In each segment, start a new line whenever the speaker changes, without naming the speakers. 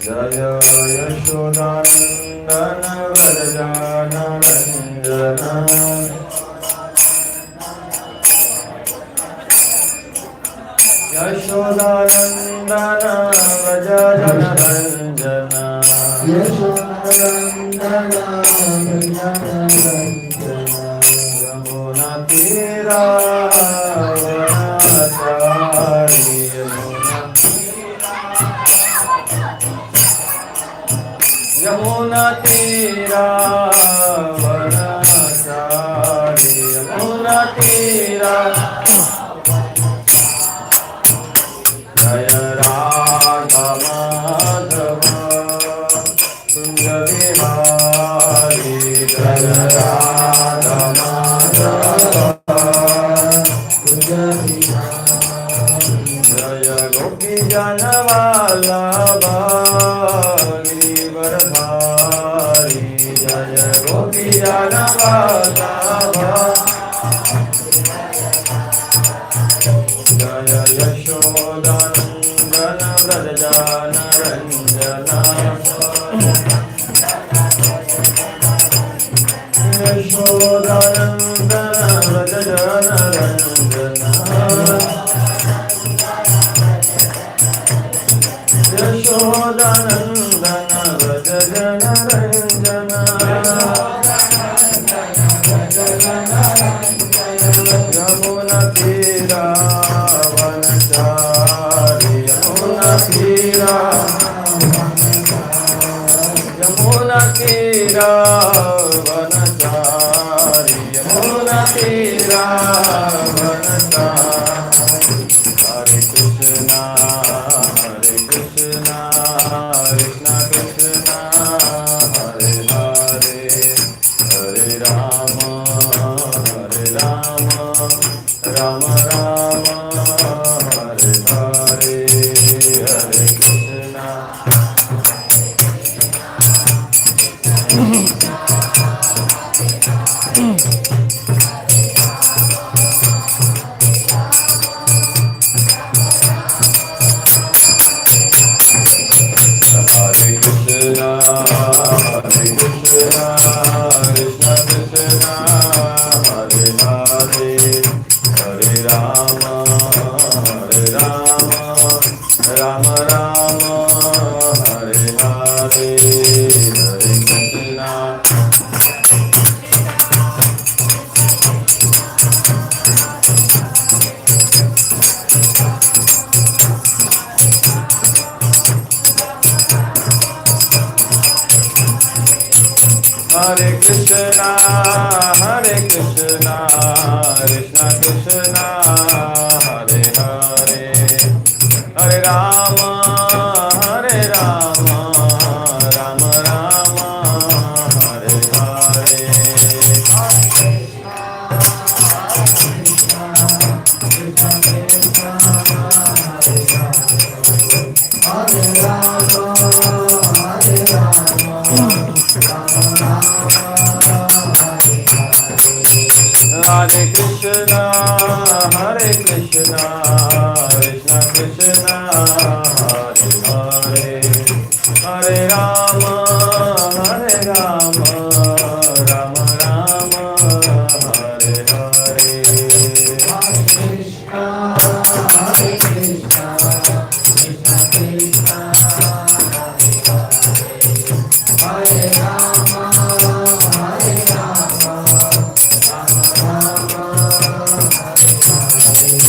Jaya Yashodanandana Vrajana Ranjana Yashodanandana Vrajana Ranjana Yashodanandana Vrajana Ranjana Yamuna Tira Vanachari Yamuna Tira Vanachari Yamuna Tira Jaya Radha Madhava Kunja Vihari Jaya Radha Madhava Kunja Vihari Jaya Gopi Jana Vallabha Giridhari Jaya Gopi Jana Vallabha Jaya Yashodanandana Vrajana Ranjana Yashodanandana Vrajana Ranjana Yashodanandana Vrajana Ranjana Yamuna Tira Vanachari Yamuna Tira Yamuna Tira Vanachari Yamuna Tira Vanachari Hare Krishna Krishna Krishna Hare Hare Hare Rama Rama Rama Hare Hare Hare Krishna Hare Krishna Krishna Krishna Hare Hare Hare Rama Rama Rama Hare Hare Hare Krishna Hare Krishna Krishna Krishna Hare Hare Hare Rama Rama Rama Hare Hare Hare Krishna Krishna Krishna Hare Hare Hare Rama Rama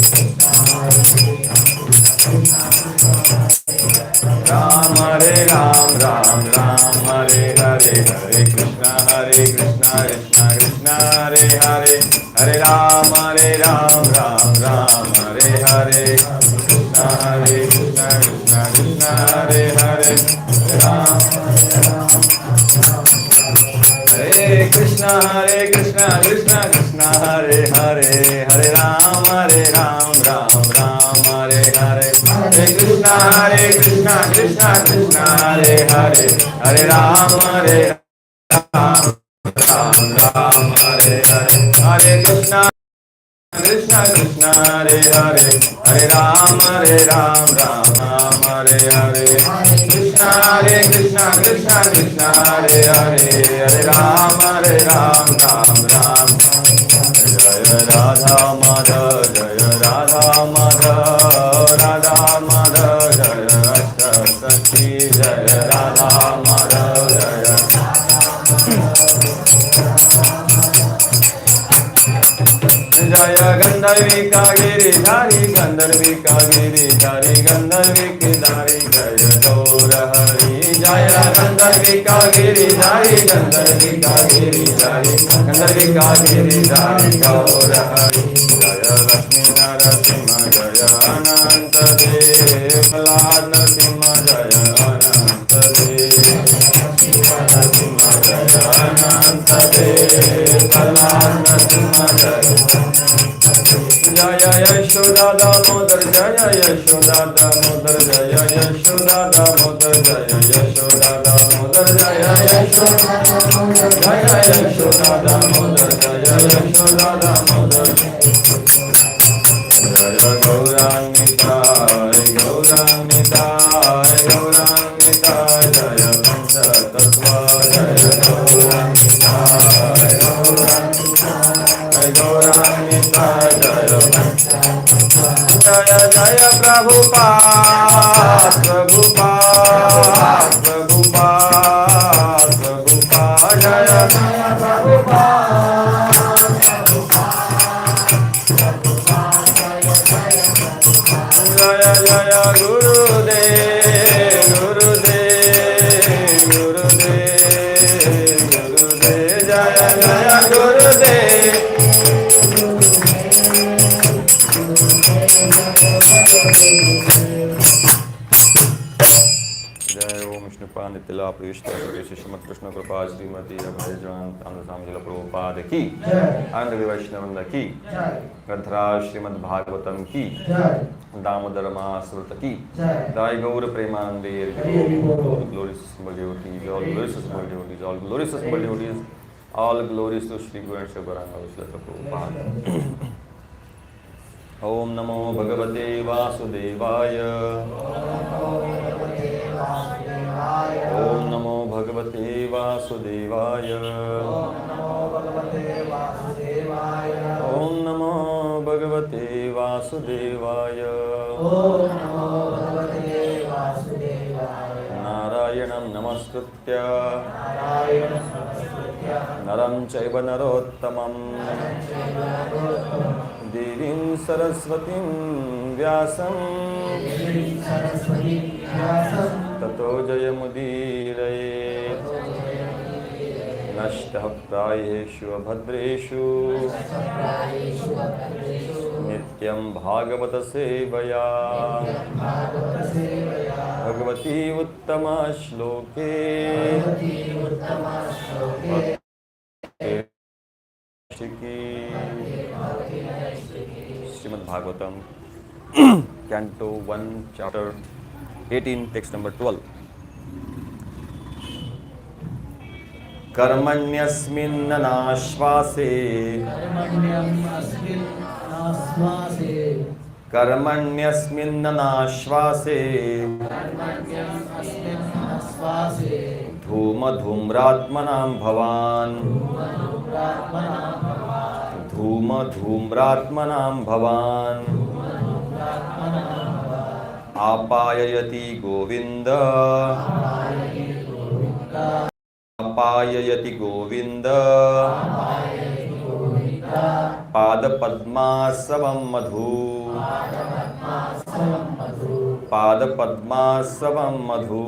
Rama Hare Hare Hare Krishna Krishna Krishna Hare Rama Hare Krishna Hare Hare Hare Rama Ram Ram Hare Hare Ram Hare Ram Ram Hare Hare Hare Krishna Krishna Krishna Hare Hare Hare Ram Ram Ram Hare Hare Krishna Krishna Krishna Hare Hare Ram Hare Krishna Krishna Krishna Hare Hare Hare Ram Ram Ram Hare Hare Hare Krishna Krishna Krishna Krishna Hare Hare Hare Ram Ram Hare Hare Hare Krishna Krishna Krishna Hare Hare Hare Ram Ram Hare Hare Krishna Krishna Krishna Krishna Hare Hare Hare Ram Ram Jaya Radha Madhava Jaya Radha Madhava Radha Madhava Jaya Ashtasati Jaya Radha Madhava Jaya Jaya Gandharvika Giridhari Gandharvika Giridhari Gandharvika Giridhari Jaya Gaura Hari Jaya Gandharvika Giridhari Gandharvika Giridhari Gandharvika Giridhari Gaura Hari Jaya Lakshmi Narasimha Jaya Ananta Dev Narasimha Jaya Ananta Dev Narasimha Jaya Ananta Dev Narasimha Jaya Jaya Yashoda Damodar Jaya Yashoda Damodar Jaya Yashoda Damodar Jaya Yashoda Damodar Jaya Yashoda Damodar Jaya Yashoda Damodar Jaya Yashoda Damodar Jaya Gauranitai Gauranitai Gauranitai Jaya Pancha Tattva Jaya Gauranitai Gauranitai Gauranitai Jaya Jaya Prabhupāda Prabhupāda Prabhupāda Prabhupāda Jaya Jaya Prabhupāda Jaya Jaya Gurudev Gurudev Gurudev Gurudev Jaya Jaya Gurudev Nitila Prishta Shrimad Krishna Prabhupāda Śrīmati Śrīla Prabhupāda ki Ananda Vaishnavanda ki Gadhra Śrīmad-Bhāgavatam ki Damodara Masvrata ki Dai Gaura Premandir glorious symbol devotees, all glorious symbol devotees, all glorious symbol devotees, all glories to Shri Guru and Shri Śrīla Prabhupāda. Om Namo Bhagavate Vasudevaya Om Namo Bhagavate Vasudevaya Om Namo Bhagavate Vasudevaya Narayanam Namaskritya Naram Chaiva Narottamam Devim Saraswatim Vyasam Tato Jayamudiraye Nashtah Prayeshu Abhadreshu Nityam Bhagavata Sevaya Bhagavati Uttama Shloke Śrīmad-Bhāgavatam Canto 1 Chapter 18 Text number 12 Karmanyasminnanāśvāse Karmanyasminnanāśvāse Dhūma dhūmratmanam bhavan Dhūma dhūmratmanam bhavan Apāyayati Govinda Apāyayati Govinda Pada Padmasavam Madhu Pada Padmasavam Madhu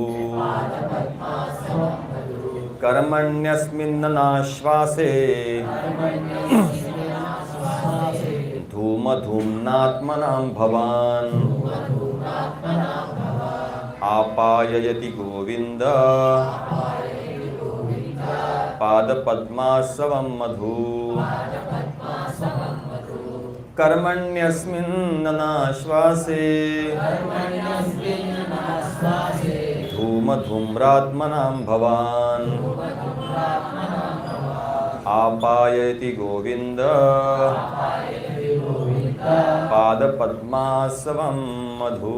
Karmanyasminnanāśvāse Dhūma dhūmnātmanam bhavan Apāyayati Govinda Pada Padmasavam Madhu कर्मण्यस्मिन्ननाश्वासे धूमधूम्रात्मनां भवान् आपायति गोविन्द पादपद्मासवं मधु।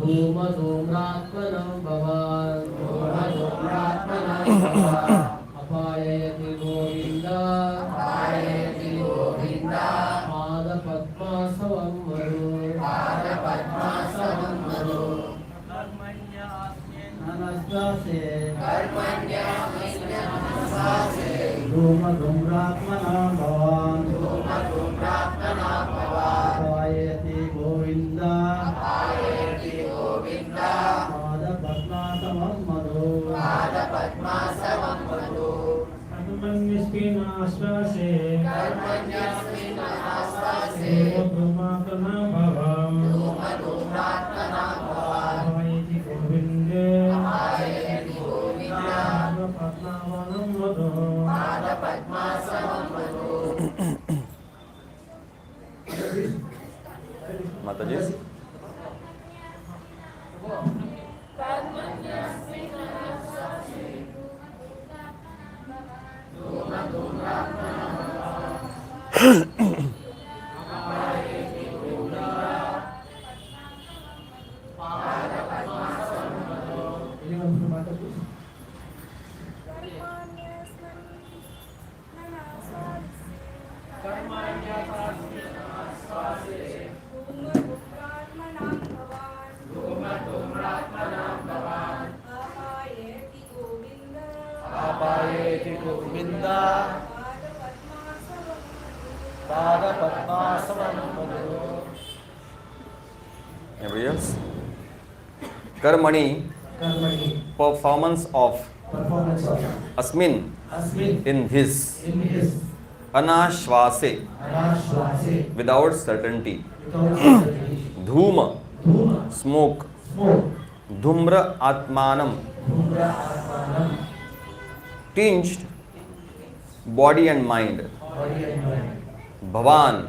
धूमधूम्रात्मनं भवान् अपायति गोविन्द पादपद्मासवं मधु धूमधूम्रात्मनं भवान् अपायति गोविन्द पादपद्मासवं मधु कर्मण्यस्मिन्नाश्वासे धूमधूम्रात्मनं भवान् अपायति गोविन्दे पादपद्मासवं मधु।
माताजी Everybody else? Karmani, performance of Asmin, in his Anashvase, without certainty. Dhuma, smoke. Dhumra Atmanam, tinged body and mind. Bhavan,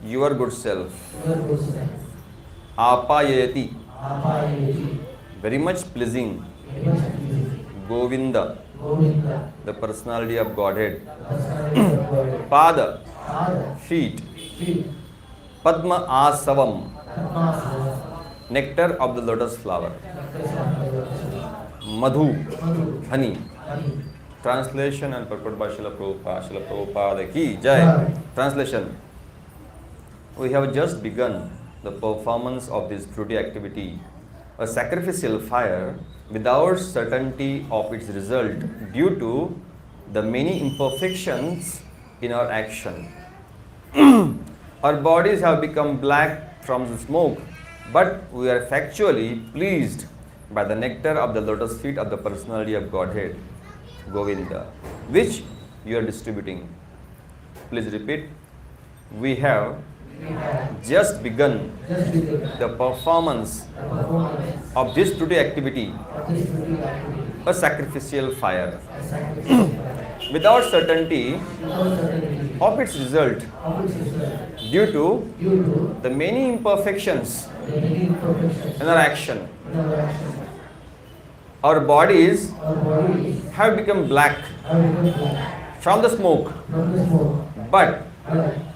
your good self. Apayati, very much pleasing. Govinda, the personality of Godhead. Pada, feet. Padma Asavam, nectar of the lotus flower. Madhu, honey. Translation and purport by Śrīla Prabhupāda. Śrīla Prabhupāda ki jai. Translation. We have just begun the performance of this fruity activity, a sacrificial fire without certainty of its result due to the many imperfections in our action. Our bodies have become black from the smoke, but we are factually pleased by the nectar of the lotus feet of the personality of Godhead, Govinda, which you are distributing. Please repeat. We have just begun the performance of this fruity activity, a sacrificial fire, without certainty of its result due to the many imperfections in our action. Our bodies have become black from the smoke, but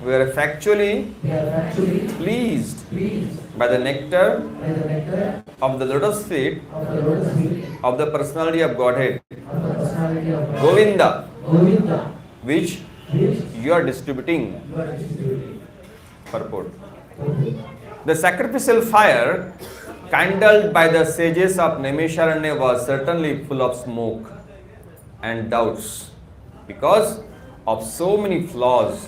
we are factually pleased by the nectar of the lotus feet of the personality of Godhead, Govinda, which you are distributing. Purport. The sacrificial fire kindled by the sages of Naimisharanya was certainly full of smoke and doubts because of so many flaws.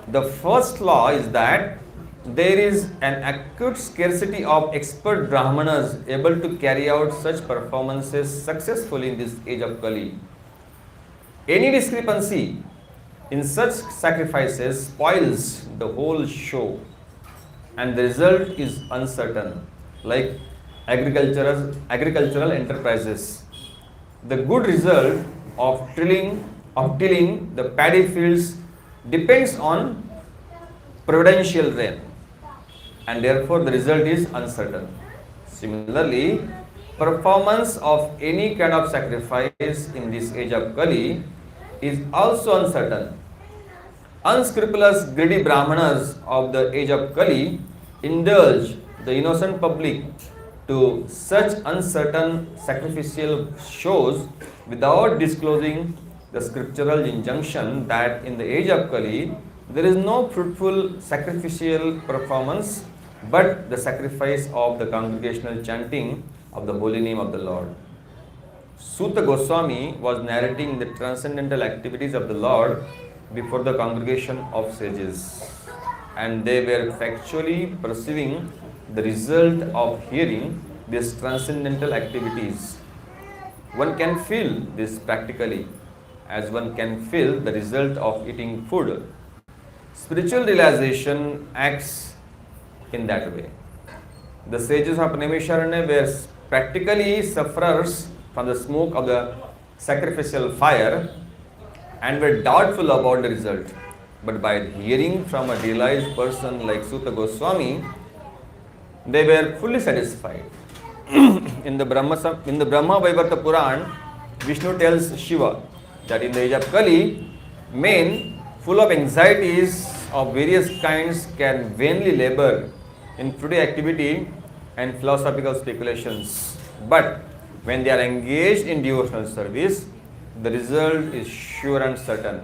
The first flaw is that there is an acute scarcity of expert Brahmanas able to carry out such performances successfully in this age of Kali. Any discrepancy in such sacrifices spoils the whole show, and the result is uncertain, like agricultural enterprises. The good result of tilling the paddy fields depends on providential rain, and therefore the result is uncertain. Similarly, performance of any kind of sacrifice in this age of Kali is also uncertain. Unscrupulous, greedy Brahmanas of the age of Kali indulge the innocent public to such uncertain sacrificial shows without disclosing the scriptural injunction that in the age of Kali there is no fruitful sacrificial performance but the sacrifice of the congregational chanting of the holy name of the Lord. Suta Goswami was narrating the transcendental activities of the Lord before the congregation of sages, and they were factually perceiving the result of hearing these transcendental activities. One can feel this practically, as one can feel the result of eating food. Spiritual realization acts in that way. The sages of Naimisharanya were practically sufferers from the smoke of the sacrificial fire and were doubtful about the result. But by hearing from a realized person like Suta Goswami, they were fully satisfied. In the Brahma Vaivarta Puran, Vishnu tells Shiva that in the age of Kali, men full of anxieties of various kinds can vainly labor in fruity activity and philosophical speculations. But when they are engaged in devotional service, the result is sure and certain.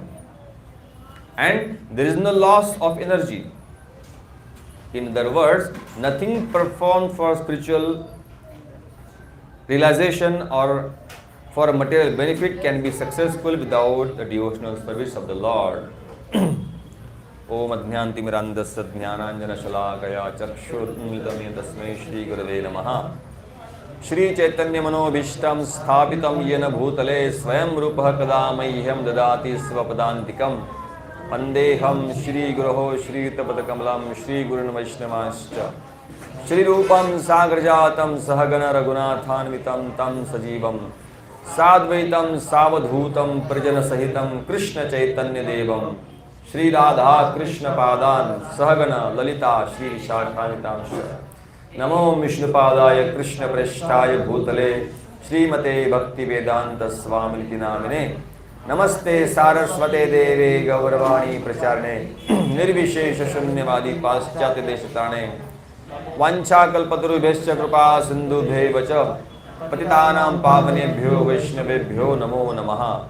And there is no loss of energy. In other words, nothing performed for spiritual realization or for a material benefit can be successful without the devotional service of the Lord. Om Adhnyanti Mirandasya Jnananjana Shalakaya Chakshurunmitam Tasmai Shri Gurave Namaha. Shri Chaitanya Manobhishtam Sthapitam Yena Bhutale Swayam Rupaha Kadamayyam Dadati Svapadantikam Pandeham Shri Guruho Shri Tapadakamalam Shri Gurun Vaishnamascha Shri Rupam Sagrajatam Sahagana Raghunathanvitam Tam Sajivam Sadvaitam Savadhutam Prajana Sahitam Krishna Chaitanya Devam Shri Radha Krishna Padan Sahagana Lalita Shri Shakanitam Namo Vishnupadaya Krishna Prasthaya Bhutale Śrīmate Bhakti Vedanta Swamiti Namine Namaste Saraswate Deve Gauravani Pracharne Nirvishesha Shunyavadi Paschati Deshatane Vancha Kalpatarubhyascha Kripa Sindhubhye Vacha Patitanam Pavanebhyo Vaishnavebhyo Namo Namaha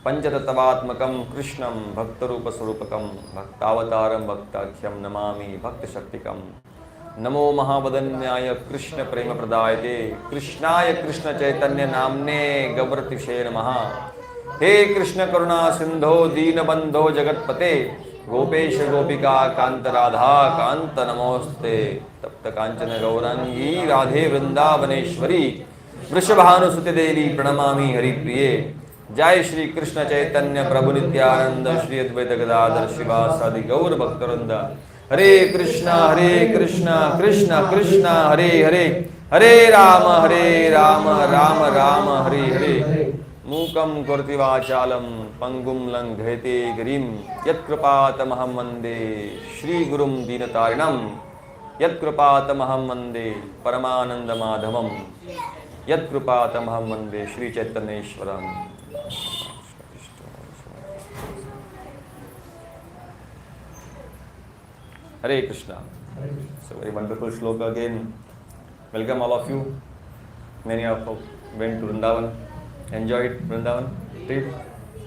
Panchatattvaatmakam Krishnam Bhaktarupa Surupakam Bhaktavataram Bhaktakhyam Namami Bhakti Shaktikam Namo Mahavadanyaya Krishna Prema Pradayate Krishnaya Krishna Chaitanya Namne Gabratishe Namaha He Krishna Karuna Sindho Dina Bandho Jagatpate Gopesha Gopika Kanta Radha Kanta Namoste Tapta Kanchana Gaurangi Radhe Vrindavaneshwari Vrishabhanu Devi Pranamami Hari Priye Jai Shri Krishna Chaitanya Prabhu Nityananda Shri Advaita Gadadhar Shivasadi Gaur Bhaktaranda Hare Krishna Krishna Krishna Hare Hare Hare Rama Rama Rama Hare Hare Mukam Karti Vachalam Pangum Langhete Girim Yat Kripatamaham Vande Shri Gurum Dinatarinam Yat Kripatamaham Vande Paramananda Madhavam Yat Kripatamaham Vande Shri Chaitanyeshwaram. Hare Krishna. So very wonderful shloka again. Welcome all of you. Many of you went to Vrindavan. Enjoyed Vrindavan trip.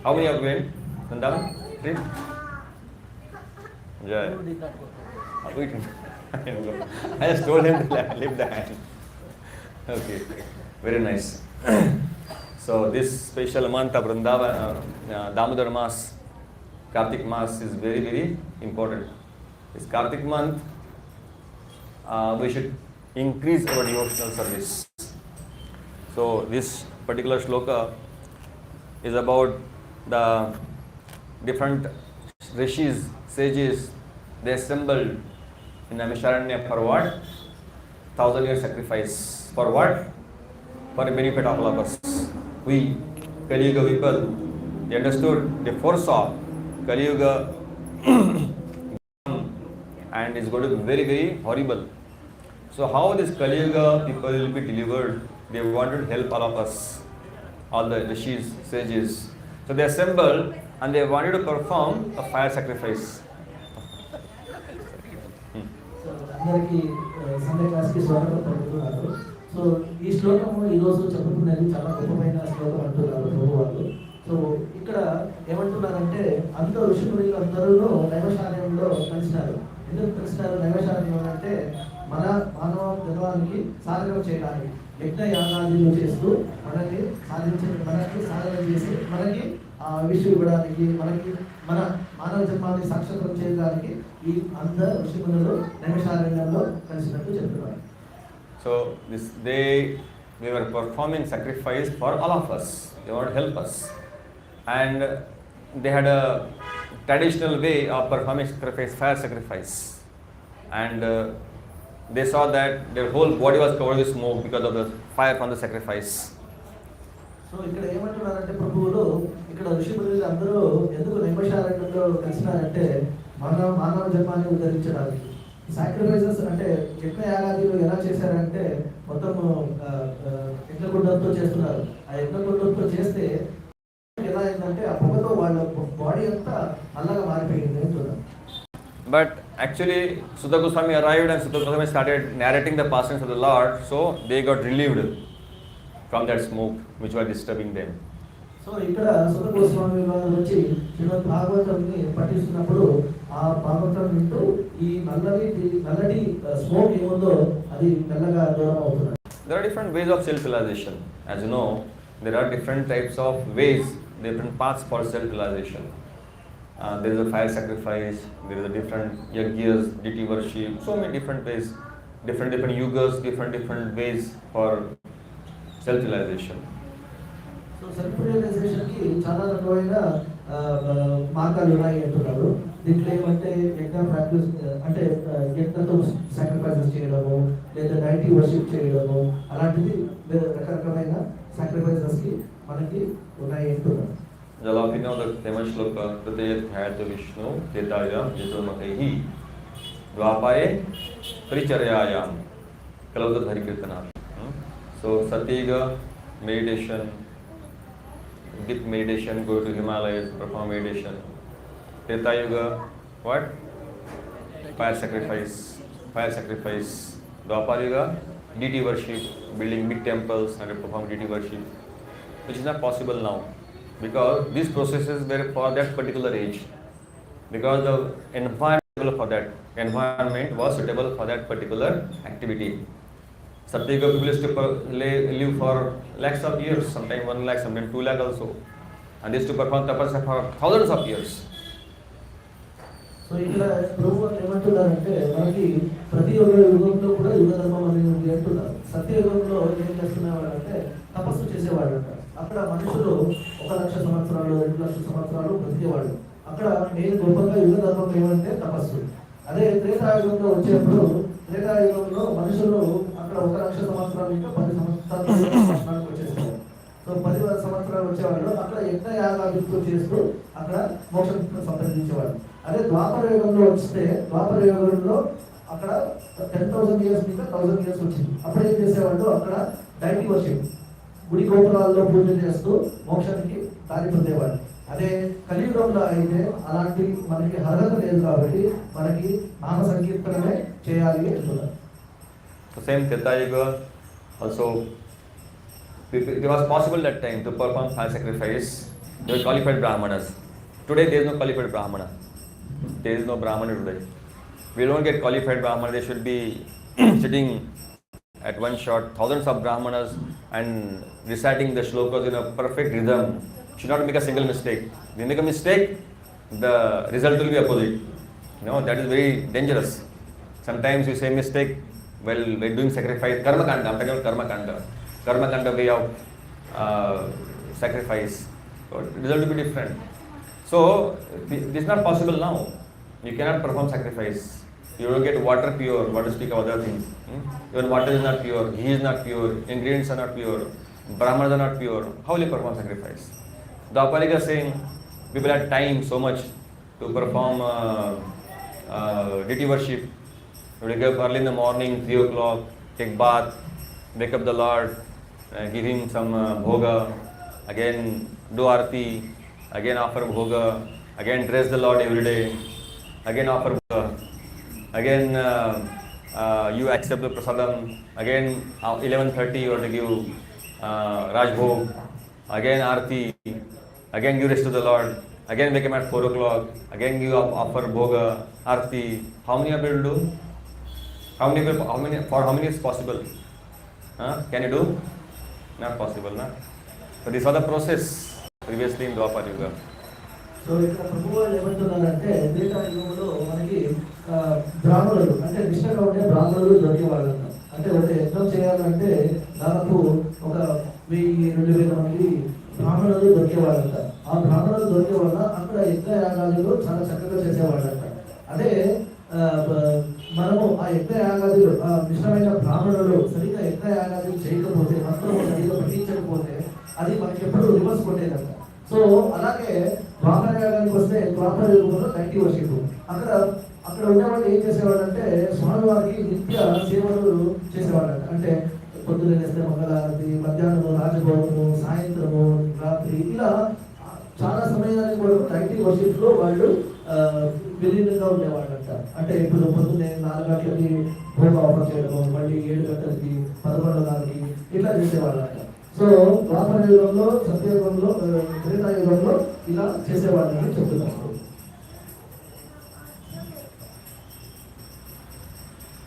How many of you went Vrindavan trip? Yeah. I just told him to lift the hand. Okay. Very nice. So this special month of Vrindavan, Damodar Mass, Kartik Mass is very, very important. This Kartik month, we should increase our devotional service. So this particular shloka is about the different rishis, sages, they assembled in Naimisharanya for what? 1,000-year sacrifice. For what? For the benefit of all of us. We, Kali Yuga people, they understood the force of Kali Yuga and it's going to be very, very horrible. So how this Kali Yuga people will be delivered? They wanted to help all of us, all the rishis, sages. So they assembled and they wanted to perform a fire sacrifice.
అందరికీ Sunday క్లాస్కి స్వాగతం పలుకుతున్నారు. So ఈ శ్లోకము ఈరోజు చెప్పుకునేది చాలా గొప్పమైన శ్లోకం అంటున్నారు ప్రభు వాళ్ళు. సో ఇక్కడ ఏమంటున్నారంటే అందరూ ఋషిమునులు అందరూ నైవశారణ్యంలో కలిసినారు. ఎందుకు కలిసినారు నైవశారణ్యం అంటే మన మానవ జన్మానికి సాధన చేయడానికి యజ్ఞ యాగాదులు చేస్తూ మనకి సాధన చేసి మనకి విషయం ఇవ్వడానికి మనకి మన మానవ జన్మాన్ని సాక్షాత్రం చేయడానికి ఈ అందరు ఋషిమునులు నైమిషారణ్యంలో కలిసినట్టు చెప్తున్నారు.
So we were performing sacrifice for all of us. They want to help us, and they had a traditional way of performing sacrifice, fire sacrifice, and they saw that their whole body was covered with smoke because of the fire from the sacrifice.
So ఇక్కడ ఏమంటున్నారంటే ప్రభువులు ఇక్కడ ఋషిమునులు అందరూ ఎందుకు నైమిషారణ్యంలో కలిసినారంటే మానవ జన్మాన్ని ఉద్ధరించడానికి. Sacrifices అంటే యజ్ఞ యాగాదులు ఎలా చేశారంటే మొత్తం యజ్ఞకుండంతో చేస్తున్నారు. ఆ యజ్ఞకుండంతో చేస్తే ఎలా అయిందంటే ఆ పొగతో వాళ్ళ బాడీ అంతా నల్లగా మారిపోయింది అంటున్నారు.
But actually Sutta Goswami arrived and Sutta Goswami started narrating the pastures of the Lord, so they got relieved from that smoke which was disturbing them.
So ఇక్కడ సుత గోస్వామి వారు వచ్చి శ్రీమద్ భాగవతంని పఠిస్తున్నప్పుడు ఆ భాగవతం వింటూ ఈ నల్లటి స్మోక్ ఏముందో అది మెల్లగా దూరం అవుతున్నారు.
There are different ways of self-realization. As you know, there are different types of ways, different paths for self-realization. There is a fire sacrifice, there is a different yajnas, deity worship, so many different ways, different yugas, different ways for self-realization.
So self రియలైజేషన్కి చాలా రకమైన మార్గాలు ఉన్నాయి అంటున్నారు. దీంట్లో ఏమంటే యజ్ఞ practice అంటే యజ్ఞతో సాక్రిఫైసెస్ చేయడము లేదా డైటీ వర్షిప్ చేయడము అలాంటిది రకరకమైన సాక్రిఫైసెస్కి మనకి ఉన్నాయి అంటున్నారు.
All of you know the famous shloka Pratayadhyayata Vishnu Ketaya Yaturmakaihi Dvapare Paricharyayam Kalavdadhari Kirtana. So Satiga, meditation, with meditation, go to Himalayas, perform meditation. Treta Yuga, what? Fire sacrifice. Dwapara Yuga, deity worship, building big temples and perform deity worship, which is not possible now because these processes were for that particular age, because the environment was suitable for that particular activity. Satyuga people used to live for lakhs of years, sometimes 1 lakh, sometimes 2 lakh also. And they used to perform tapasya for thousands of years.
So ఇక్కడ ప్రభు ఏమంటున్నారంటే మనకి ప్రతి యుగంలో కూడా యుగ ధర్మం అనేది అంటున్నారు. సత్యయుగంలో ఏం చేస్తున్నవాడు అంటే తపస్సు చేసేవాడు అంట. అక్కడ మనుషులు 1,00,000 సంవత్సరాలు 2,00,000 సంవత్సరాలు బ్రతికేవాడు. అక్కడ మెయిన్ గొప్పగా యుగ ధర్మం ఏమంటే తపస్సు. అదే త్రేతాయుగంలో వచ్చేప్పుడు త్రేతాయుగంలో మనుషులు అక్కడ 1,00,000 సంవత్సరాలు ఇంకా 10 సంవత్సరాలకు వచ్చేసారు. సో 10 సంవత్సరాలు వచ్చేవాళ్ళు అక్కడ యజ్ఞ యాగాదులు చేస్తూ అక్కడ మోక్షం సంప్రదించేవాడు. అదే ద్వాపర యుగంలో వస్తే ద్వాపర యుగంలో అక్కడ 10,000 years ఇంకా 1,000 years వచ్చింది. అప్పుడు ఏం చేసేవాళ్ళు అక్కడ డైటీ వర్షిప్ గుడి గోపురాల్లో పూజ చేస్తూ మోక్షానికి దారి పొందేవాడు. అదే కలియుగంలో అయితే అలాంటి మనకి అర్హత లేదు కాబట్టి మనకి నామ సంకీర్తనమే చేయాలి అంటున్నారు.
So same Treta Yuga also it was possible that time to perform fire sacrifice. They were qualified brahmanas. Today there is no qualified brahmana. There is no brahmana today. We don't get qualified brahmana. They should be sitting at one shot, thousands of brahmanas and reciting the shlokas in a perfect rhythm. Should not make a single mistake. If you make a mistake, the result will be opposite. That is very dangerous. Sometimes you say mistake while doing sacrifice. Karma kanda, I'm talking about karma kanda. Karma kanda way of sacrifice. So result will be different. So this is not possible now. You cannot perform sacrifice. You don't get water pure, what to speak of other things. Even water is not pure, ghee is not pure, ingredients are not pure, brahmanas are not pure. How will you perform sacrifice? The Ācāryas is saying people had time so much to perform deity worship. You will get up early in the morning, 3 o'clock, take bath, wake up the Lord, give him some bhoga, again do arati, again offer bhoga, again dress the Lord every day, again offer bhoga, again you accept the prasādam, again 11:30 you have to give Rajbhog, again arati, again give rest to the Lord, again wake him at 4 o'clock, again give offer bhoga, arati. How many people do? For how many is possible? Can you do? Not possible, na? So this was the process previously in Dwapar Yuga.
So ఇక్కడ ప్రభు వాళ్ళు ఏమంటున్నారంటే త్రేతా యుగంలో మనకి బ్రాహ్మణులు అంటే నిష్ఠగా ఉండే బ్రాహ్మణులు దొరికేవాళ్ళు అంట. అంటే ఒక యజ్ఞం చేయాలంటే దాదాపు ఒక 1000-2000 మంది బ్రాహ్మణులు దొరికేవాళ్ళంట. ఆ బ్రాహ్మణులు దొరికే వల్ల అక్కడ యజ్ఞ యాగాదులు చాలా చక్కగా చేసేవాళ్ళంట. అదే మనము ఆ యజ్ఞ యాగాదులు ఇష్టమైన బ్రాహ్మణులు సరిగ్గా యజ్ఞ యాగాదులు చేయకపోతే మంత్రము సరిగ్గా పఠించకపోతే అది మనకి ఎప్పుడు రివర్స్ కొట్టేదంట. సో అలాగే ద్వాపర యాగానికి వస్తే ద్వాపర యుగంలో నైటీ వర్షిప్ అక్కడ ఉండేవాళ్ళు ఏం చేసేవాళ్ళంటే స్వామివారికి నిత్య సేవలు చేసేవాళ్ళంట. అంటే పొద్దున్న లేస్తే మంగళారతి, మధ్యాహ్నము రాజభోగము, సాయంత్రము, రాత్రి ఇలా చాలా సమయానికి వరకు నైటీ వర్షిప్ లో వాళ్ళు విలీనంగా ఉండేవాళ్ళంట. అంటే ఇప్పుడు పొద్దున్నే 4 గంటలకి భోగ ఆఫర్ చేయడము, మళ్ళీ 7 గంటలకి 11 గంటలకి ఇట్లా చేసేవాళ్ళంట. సో ద్వాపర యుగంలో, సత్యయుగంలో, త్రేతాయుగంలో ఇలా చేసేవాళ్ళని చెప్తున్నారు.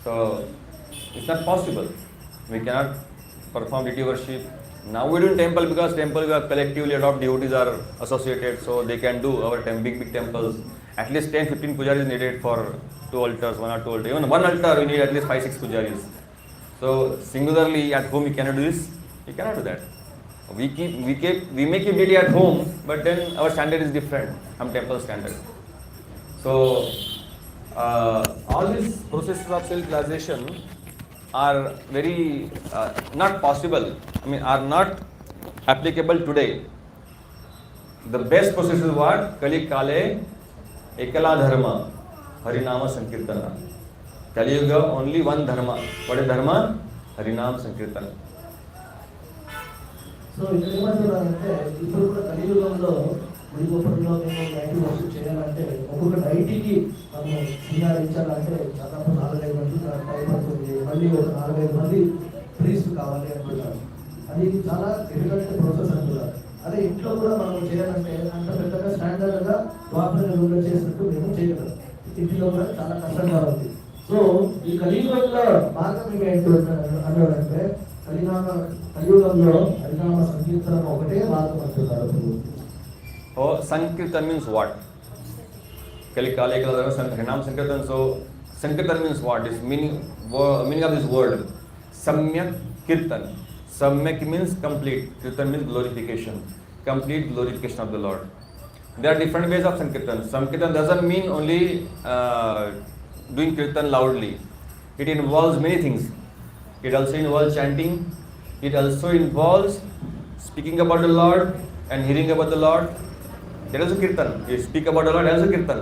So it's not possible. We cannot perform deity worship. Now we do in temple because temple we are collectively adopt devotees are associated, so they can do our big temples. At least 10-15 pujaris needed for 2 altars, 1 or 2 altars. Even 1 altar we need at least 5-6 pujaris. So singularly at home we cannot do this. We cannot do that. We make it deity at home, but then our standard is different from temple standard. So all these processes of self-realization are very not possible. I mean, are not applicable today. The best process is what? Kali Kale Ekala Dharma, Harinama Sankirtana. Kali Yuga only one dharma. What is dharma? Harinama Sankirtana.
So ఇక్కడ ఏమంటున్నారంటే ఇప్పుడు కూడా కలియుగంలో ముడిగొప్పటిలో మేము nightie worship చేయాలంటే ఒక్కొక్క నైటీకి మనం సింగారించాలంటే దాదాపు 4-5 మంది టైం పడుతుంది. మళ్ళీ ఒక 4-5 మంది ప్రీస్ట్ కావాలి అంటున్నారు. అది చాలా డిఫికల్ట్ ప్రాసెస్ అంటున్నారు. అదే ఇంట్లో కూడా మనం చేయాలంటే అంత పెద్దగా స్టాండర్డ్గా ద్వాపర యుగంలో చేసినట్టు మేము చేయగలం. ఇంట్లో కూడా చాలా కష్టంగా ఉంది. సో ఈ కలియుగంలో మార్గం ఏంటంటే కలియుగంలో హరినామ సంకీర్తనం ఒకటే మార్గం అంటున్నారు.
Oh, Sankirtan means what? Kali Kale Ekala Dharma Harinama Sankirtan. So Sankirtan means what? This meaning of this word Samyak Kirtan. Samyak means complete, Kirtan means glorification, complete glorification of the Lord. There are different ways of Sankirtan. Sankirtan doesn't mean only doing Kirtan loudly. It involves many things. It also involves chanting. It also involves speaking about the Lord and hearing about the Lord. That is a Kirtan. You speak about the Lord, that is a Kirtan.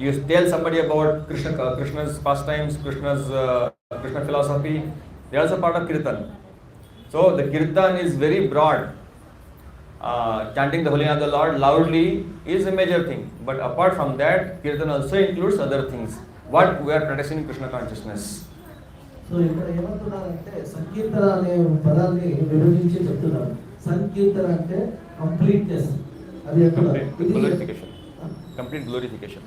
You tell somebody about Krishna's pastimes, Krishna philosophy. They are also part of Kirtan. So the Kirtan is very broad. Chanting the holy name of the Lord loudly is a major thing. But apart from that, Kirtan also includes other things. What we are practicing in Krishna consciousness.
So ఇక్కడ ఏమంటున్నారంటే సంకీర్తన అనే పదాన్ని విభజించి చెప్తున్నారు. సంకీర్తన అంటే completeness, అది
complete glorification.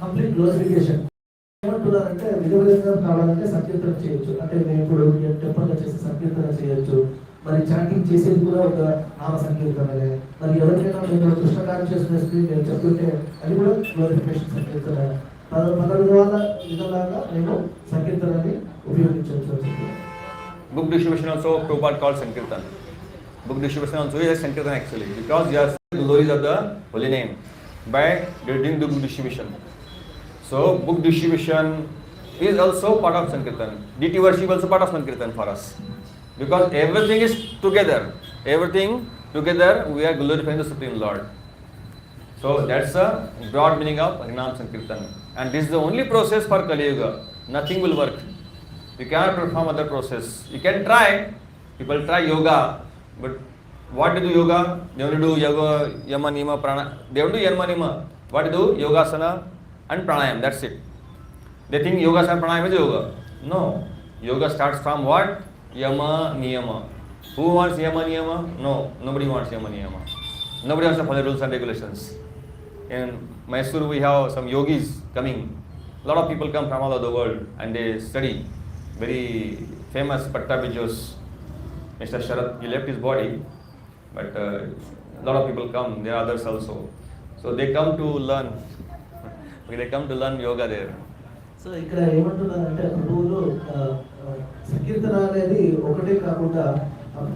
ఏమంటున్నారంటే విధంగా కావాలంటే సంకీర్తన చేయొచ్చు. అంటే మేము ఇప్పుడు టెంపుల్గా చేసి సంకీర్తన చేయొచ్చు. మరి చాటింగ్ చేసేది కూడా ఒక నామ సంకీర్తనలే. మరి ఎవరికైనా మేము కృష్ణ కాన్షియస్నెస్ మేము చెప్తుంటే అది కూడా గ్లోరిఫికేషన్ సంకీర్తన. పద విధాలుగా మేము సంకీర్తనని ఉపయోగించవచ్చు.
Book distribution also Prabhupada called Sankirtan. Book distribution also is Sankirtan actually, because you are the glories of the holy name. by doing the book distribution. So book distribution is also part of Sankirtan. DT worship also part of Sankirtan for us. Because everything is together. Everything together we are glorifying the Supreme Lord. So that's a broad meaning of Harinam Sankirtan. And this is the only process for Kali Yuga. Nothing will work. You cannot perform other process. You can try. People try yoga. But what to do yoga? They only do yoga, yama, nima, prana. They don't do yama, nima. What to do? Yogasana and pranayam. That's it. They think yogasana and pranayam is yoga. No. Yoga starts from what? Yama, niyama. Who wants yama, niyama? No. Nobody wants yama, niyama. Nobody wants to follow rules and regulations. In Mysore we have some yogis coming. A lot of people come from all over the world and they study. Very famous Pattabhijos. Mr. Sharat, he left his body, but a lot of people come. There are others also. So they come to learn. They come to learn yoga there.
So ఇక్కడ ఏమంటున్నారంటే ప్రభువులు సంకీర్తన అనేది ఒకటే కాకుండా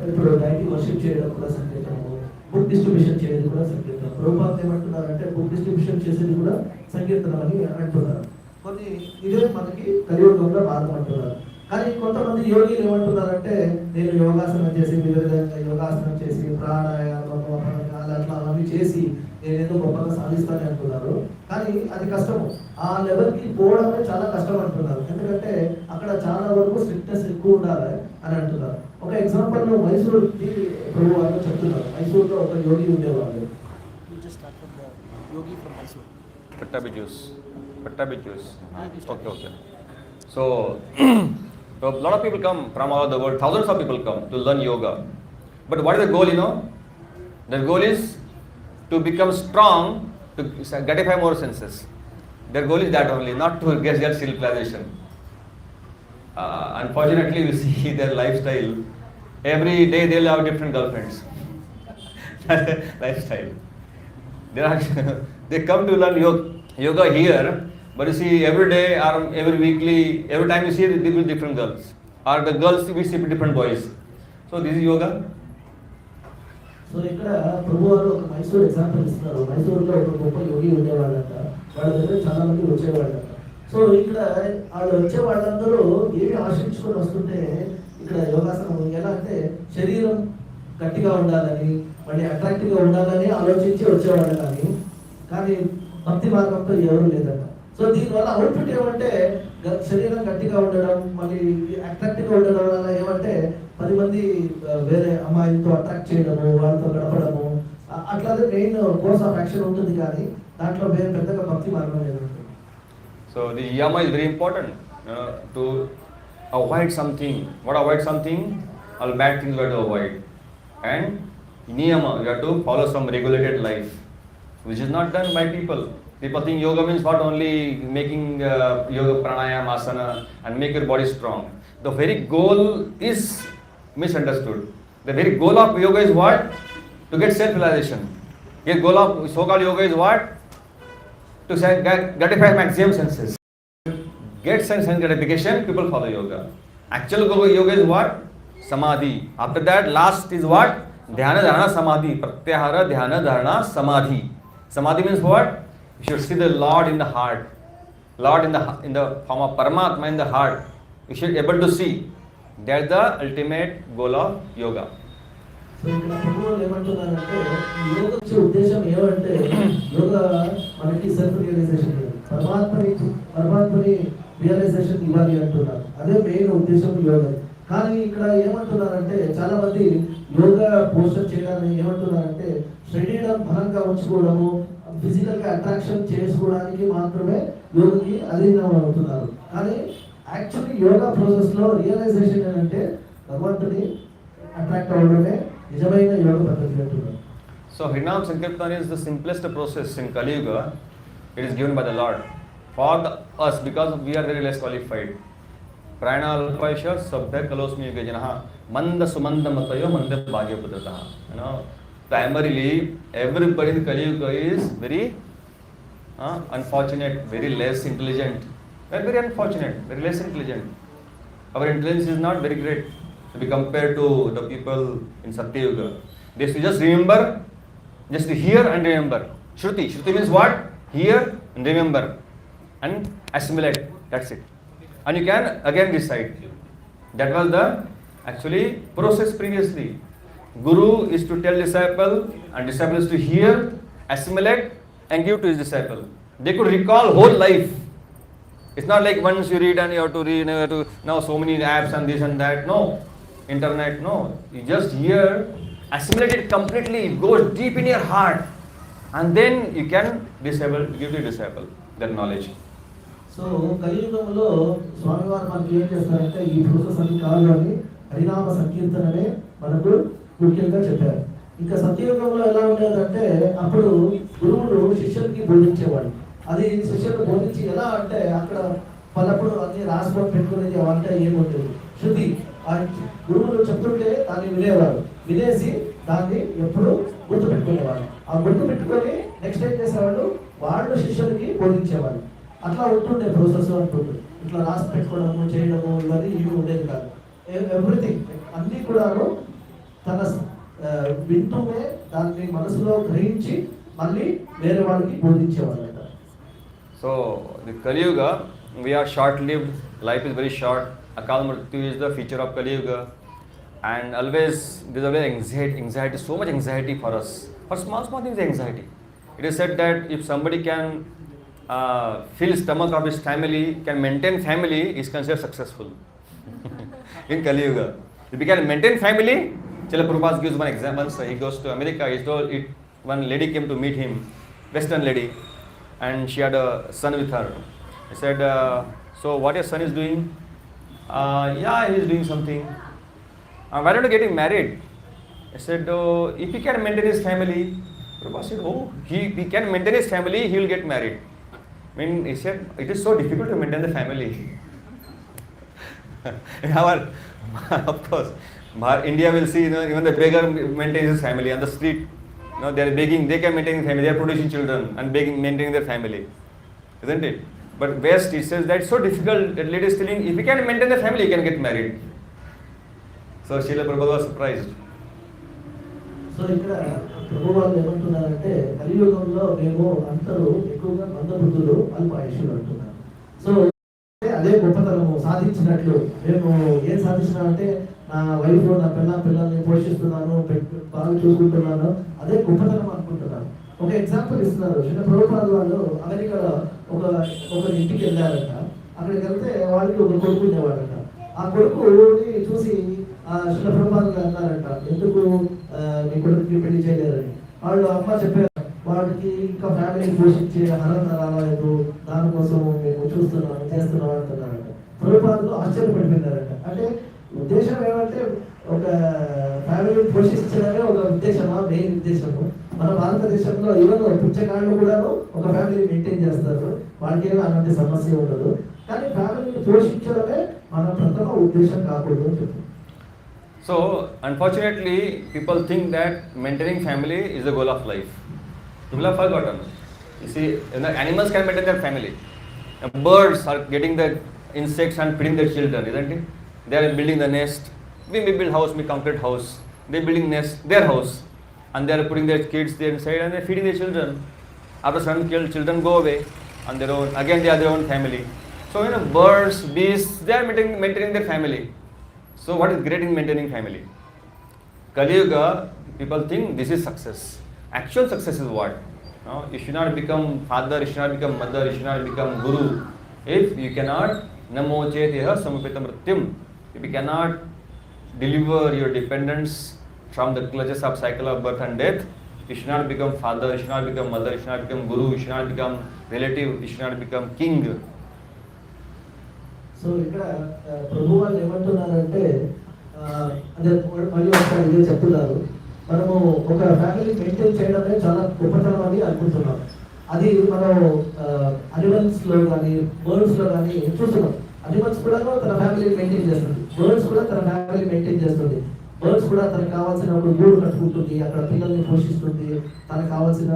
ఇప్పుడు deity worship చేయడం కూడా సంకీర్తనము, book distribution చేయడం కూడా సంకీర్తనం. ప్రభుపాద ఏమంటున్నారంటే బుక్ డిస్ట్రిబ్యూషన్ చేసేది కూడా సంకీర్తనం అని అంటున్నారు. కొన్ని ఇదే మనకి కలియుగంలో భాగం అంటున్నారు. కానీ కొంతమంది యోగిలు ఏమంటున్నారంటే నేను యోగాసనం చేసి వివిధంగా యోగాసనం చేసి ప్రాణాయామము అట్లా అవన్నీ చేసి నేనేదో గొప్పగా సాధిస్తానని అంటున్నారు. కానీ అది కష్టము. ఆ లెవెల్కి పోవడమే చాలా కష్టం అంటున్నారు. ఎందుకంటే అక్కడ చాలా వరకు స్ట్రిక్ట్నెస్ ఎక్కువ ఉండాలి అని అంటున్నారు. ఒక ఎగ్జాంపుల్ మైసూరుకి ప్రభు వాళ్ళు చెప్తున్నారు. మైసూరులో ఒక యోగి ఉండేవాళ్ళు.
Pattabhijos. Okay. So a lot of people come from all over the world. Thousands of people come to learn yoga. But what is the goal, Their goal is to become strong, to gratify more senses. Their goal is that only, not to get self-realization. Unfortunately, we see their lifestyle. Every day they will have different girlfriends. Lifestyle. They come to learn yoga here, but you see every day or every weekly, every time you see different girls. Or the girls we see different boys. So this is yoga.
So ఇక్కడ ప్రభు వారు ఒక Mysore example ఇస్తున్నారు. మైసూరులో ఒక గొప్ప యోగి ఉండేవాళ్ళంట. వాళ్ళ దగ్గర చాలా మంది వచ్చేవాళ్ళంట. సో ఇక్కడ వాళ్ళు వచ్చే వాళ్ళందరూ ఏమి ఆశించుకొని వస్తుంటే ఇక్కడ యోగాసనం ఎలా అంటే శరీరం గట్టిగా ఉండాలని, మళ్ళీ అట్రాక్టివ్గా ఉండాలని ఆలోచించి వచ్చేవాళ్ళు. కానీ భక్తి మార్గంతో ఎవరు లేదట. సో దీనివల్ల అవుట్పుట్ ఏమంటే శరీరం గట్టిగా ఉండడం, మళ్ళీ అట్రాక్టివ్గా ఉండడం వల్ల ఏమంటే 10 మంది వేరే అమ్మాయిలతో అట్రాక్ట్ చేయడము, వాళ్ళతో గడపడము, అట్లాగే మెయిన్ కోర్స్ ఆఫ్ యాక్షన్ ఉంటుంది. కానీ దాంట్లో వేరే పెద్దగా భక్తి మార్గం లేదు.
So the yama is very important to avoid something. What avoid something? All bad things we have to avoid. And niyama, you have to follow some regulated life, which is not done by people. People think yoga means what? Only making yoga pranayama asana and make your body strong. The very goal is misunderstood. The very goal of yoga is what? To get self-realization. The goal of so-called yoga is what? To gratify maximum senses. Get sense gratification, people follow yoga. Actual yoga is what? Samadhi. After that, last is what? Dhyana dharana samadhi. Pratyahara dhyana dharana samadhi. Samadhi means what? You should see the Lord in the heart. Lord in the form of Paramatma in the heart. You should be able to see. That's the ultimate goal of yoga.
So ఇక్కడ ప్రభువులు ఏమంటున్నారంటే యోగ వచ్చే ఉద్దేశం ఏమంటే యోగా మనకి self realisation, పరమాత్మని realisation ఇవ్వాలి అంటున్నారు. అదే మెయిన్ ఉద్దేశం యోగా. కానీ ఇక్కడ ఏమంటున్నారంటే చాలా మంది యోగా పోస్టర్ చేయడానికి ఏమంటున్నారంటే శరీరం బలంగా ఉంచుకోవడము, ఫిజికల్ గా అట్రాక్షన్ చేసుకోవడానికి మాత్రమే యోగకి అధీనం అవుతున్నారు. కానీ యాక్చువల్లీ యోగా ప్రాసెస్ లో రియలైజేషన్ ఏంటంటే భగవంతుని అట్రాక్ట్ అవ్వడమే నిజమైన యోగ పద్ధతి అంటున్నారు.
So Harinam Sankirtan is the simplest process in Kali Yuga. It is given by the Lord for us because we are very less qualified. Pranalpaisha sabdha kalosmi yuge janaha manda sumanda matayo manda bhagya putrataha. Primarily everybody in Kali Yuga is very unfortunate, very less intelligent. We are very unfortunate, very less intelligent. Our intelligence is not very great to be compared to the people in Satya Yuga. They should just remember, just hear and remember. Shruti. Shruti means what? Hear and remember and assimilate. That's it. And you can again decide. That was the actually process previously. Guru is to tell disciple and disciple is to hear, assimilate and give to his disciple. They could recall whole life. It's not like once you read and you have to read, you have to now so many apps and this and that. No. Internet, no. You just hear, assimilate it completely. It goes deep in your heart. And then you can give to your disciple that knowledge.
So కలియుగంలో స్వామివారు మనకి ఏం చేస్తారంటే ఈ process అన్ని కావాలని హరినామ సంకీర్తననే మనకు ముఖ్యంగా చెప్పారు. ఇంకా సత్యయుగంలో ఎలా ఉండేదంటే అప్పుడు గురువులు శిష్యులకి బోధించేవాడు. అది శిష్యులకు బోధించి ఎలా అంటే అక్కడ పలప్పుడు అన్ని రాసుకొని పెట్టుకునేది అంటే ఏముంటుంది. శృతి గురువులు చెప్తుంటే దాన్ని వినేవారు. వినేసి దాన్ని ఎప్పుడు గుర్తు పెట్టుకునేవాడు. ఆ గుర్తు పెట్టుకొని నెక్స్ట్ ఏం చేసేవాళ్ళు వాళ్ళు శిష్యులకి బోధించేవాళ్ళు. అట్లా ఉంటుండే ప్రాసెస్ అంటుంది. ఇట్లా రాసి పెట్టుకోవడము చేయడము ఇవన్నీ ఇవి ఉండేది కాదు. ఎవ్రీథింగ్ అన్నీ కూడాను తన వింటూనే దాన్ని మనసులో గ్రహించి మళ్ళీ వేరే వాళ్ళకి బోధించేవాళ్ళంట.
సో ది కలియుగ we are short lived, life is very short. Akal mrityu is the feature of Kali-yuga, and always there is always anxiety, so much anxiety for us. For small things, anxiety. It is said that if somebody can fill stomach of his family, can maintain family, is considered successful. In Kali-yuga, if he can maintain family, Śrīla Prabhupāda gives one example. So he goes to America. He told it, one lady came to meet him, Western lady, and she had a son with her. He said, so what your son is doing? Yeah, he is doing something. Why don't you get him married? I said, if he can maintain his family. Prabhupada said, oh, if he can maintain his family, he will get married. I mean, he said, it is so difficult to maintain the family. Of course, India will see, even the beggar maintains his family on the street. They are begging, they can maintain the family, they are producing children and begging, maintaining their family. Isn't it? But West, it says that it's so difficult that lady is telling, if he can maintain the family, he can get married. So Śrīla Prabhupāda was surprised.
So ఇక్కడ ప్రభువాళ్ళు ఏమంటున్నారంటే కలియుగంలో మేము అందరూ ఎక్కువగా మందబుద్ధులు అల్పాయుషులు అంటున్నారు. So అదే గొప్పతనము సాధించినట్లు మేము ఏం సాధించినామంటే నా వైఫ్ నా పిల్లల్ని పోషిస్తున్నాను, బాగా చూసుకుంటున్నాను, అదే గొప్పతనం అనుకుంటున్నాను. ఒక ఎగ్జాంపుల్ ఇస్తున్నారు. శ్రీల ప్రభుపాద వాళ్ళు అమెరికాలో ఒక ఇంటికి వెళ్ళారంట. అక్కడికి వెళ్తే వాళ్ళకి ఒక కొడుకు ఉండేవాడంట. ఆ కొడుకుని చూసి శ్రీల ప్రభుపాద అన్నారంట, ఎందుకు మీ కొడుకుకి పెళ్లి చేయలేరని. వాళ్ళు అమ్మ చెప్పారు, వాడికి ఇంకా ఫ్యామిలీని పోషించే అర్హత రాలేదు, దానికోసం మేము చేస్తున్నాం అంటున్నారంట. ప్రభుపాదలు ఆశ్చర్యపడిపోయినారంట. అంటే ఉద్దేశం ఏమంటే ఒక ఫ్యామిలీని పోషించడమే ఒక ఉద్దేశమా, మెయిన్ ఉద్దేశము. మన భారతదేశంలో ఈవెన్ పుచ్చకాళ్ళు కూడా ఒక ఫ్యామిలీ మెయింటైన్ చేస్తారు, వాళ్ళకి ఏమో అలాంటి సమస్య ఉండదు. కానీ ఫ్యామిలీని పోషించడమే మన ప్రథమ ఉద్దేశం కాకూడదు అని చెప్తారు.
So, unfortunately, people think that maintaining family is the goal of life. People have forgotten. You see, animals can maintain their family. Birds are getting the insects and feeding their children, isn't it? They are building the nest. We may build house, we complete house. They are building nest, their house. And they are putting their kids there inside and they are feeding their children. After some children go away on their own. Again, they are their own family. So, birds, beasts, they are maintaining their family. So, what is great in maintaining family? Kali-yuga, people think this is success. Actual success is what? You should not become father, you should not become mother, you should not become guru. If you cannot, namo cheteha samupitam mrityum. If you cannot deliver your dependence from the clutches of cycle of birth and death, you should not become father, you should not become mother, you should not become guru, you should not become relative, you should not become king.
So ఇక్కడ ప్రభు వాళ్ళు ఏమంటున్నారంటే అదే మళ్ళీ ఒకసారి ఇదే చెప్తున్నారు, మనము ఒక ఫ్యామిలీ మెయింటైన్ చేయడమే చాలా గొప్పతనం అని అనుకుంటున్నాం. అది మనం అనిమల్స్లో కానీ బర్డ్స్లో కానీ చూస్తున్నాం. అనిమల్స్ కూడా తన ఫ్యామిలీ మెయింటైన్ చేస్తుంది, బర్డ్స్ కూడా తన ఫ్యామిలీ మెయింటైన్ చేస్తుంది. బర్డ్స్ కూడా తనకు కావాల్సిన గూడు కట్టుకుంటుంది, అక్కడ పిల్లల్ని పోషిస్తుంది, తనకు కావాల్సిన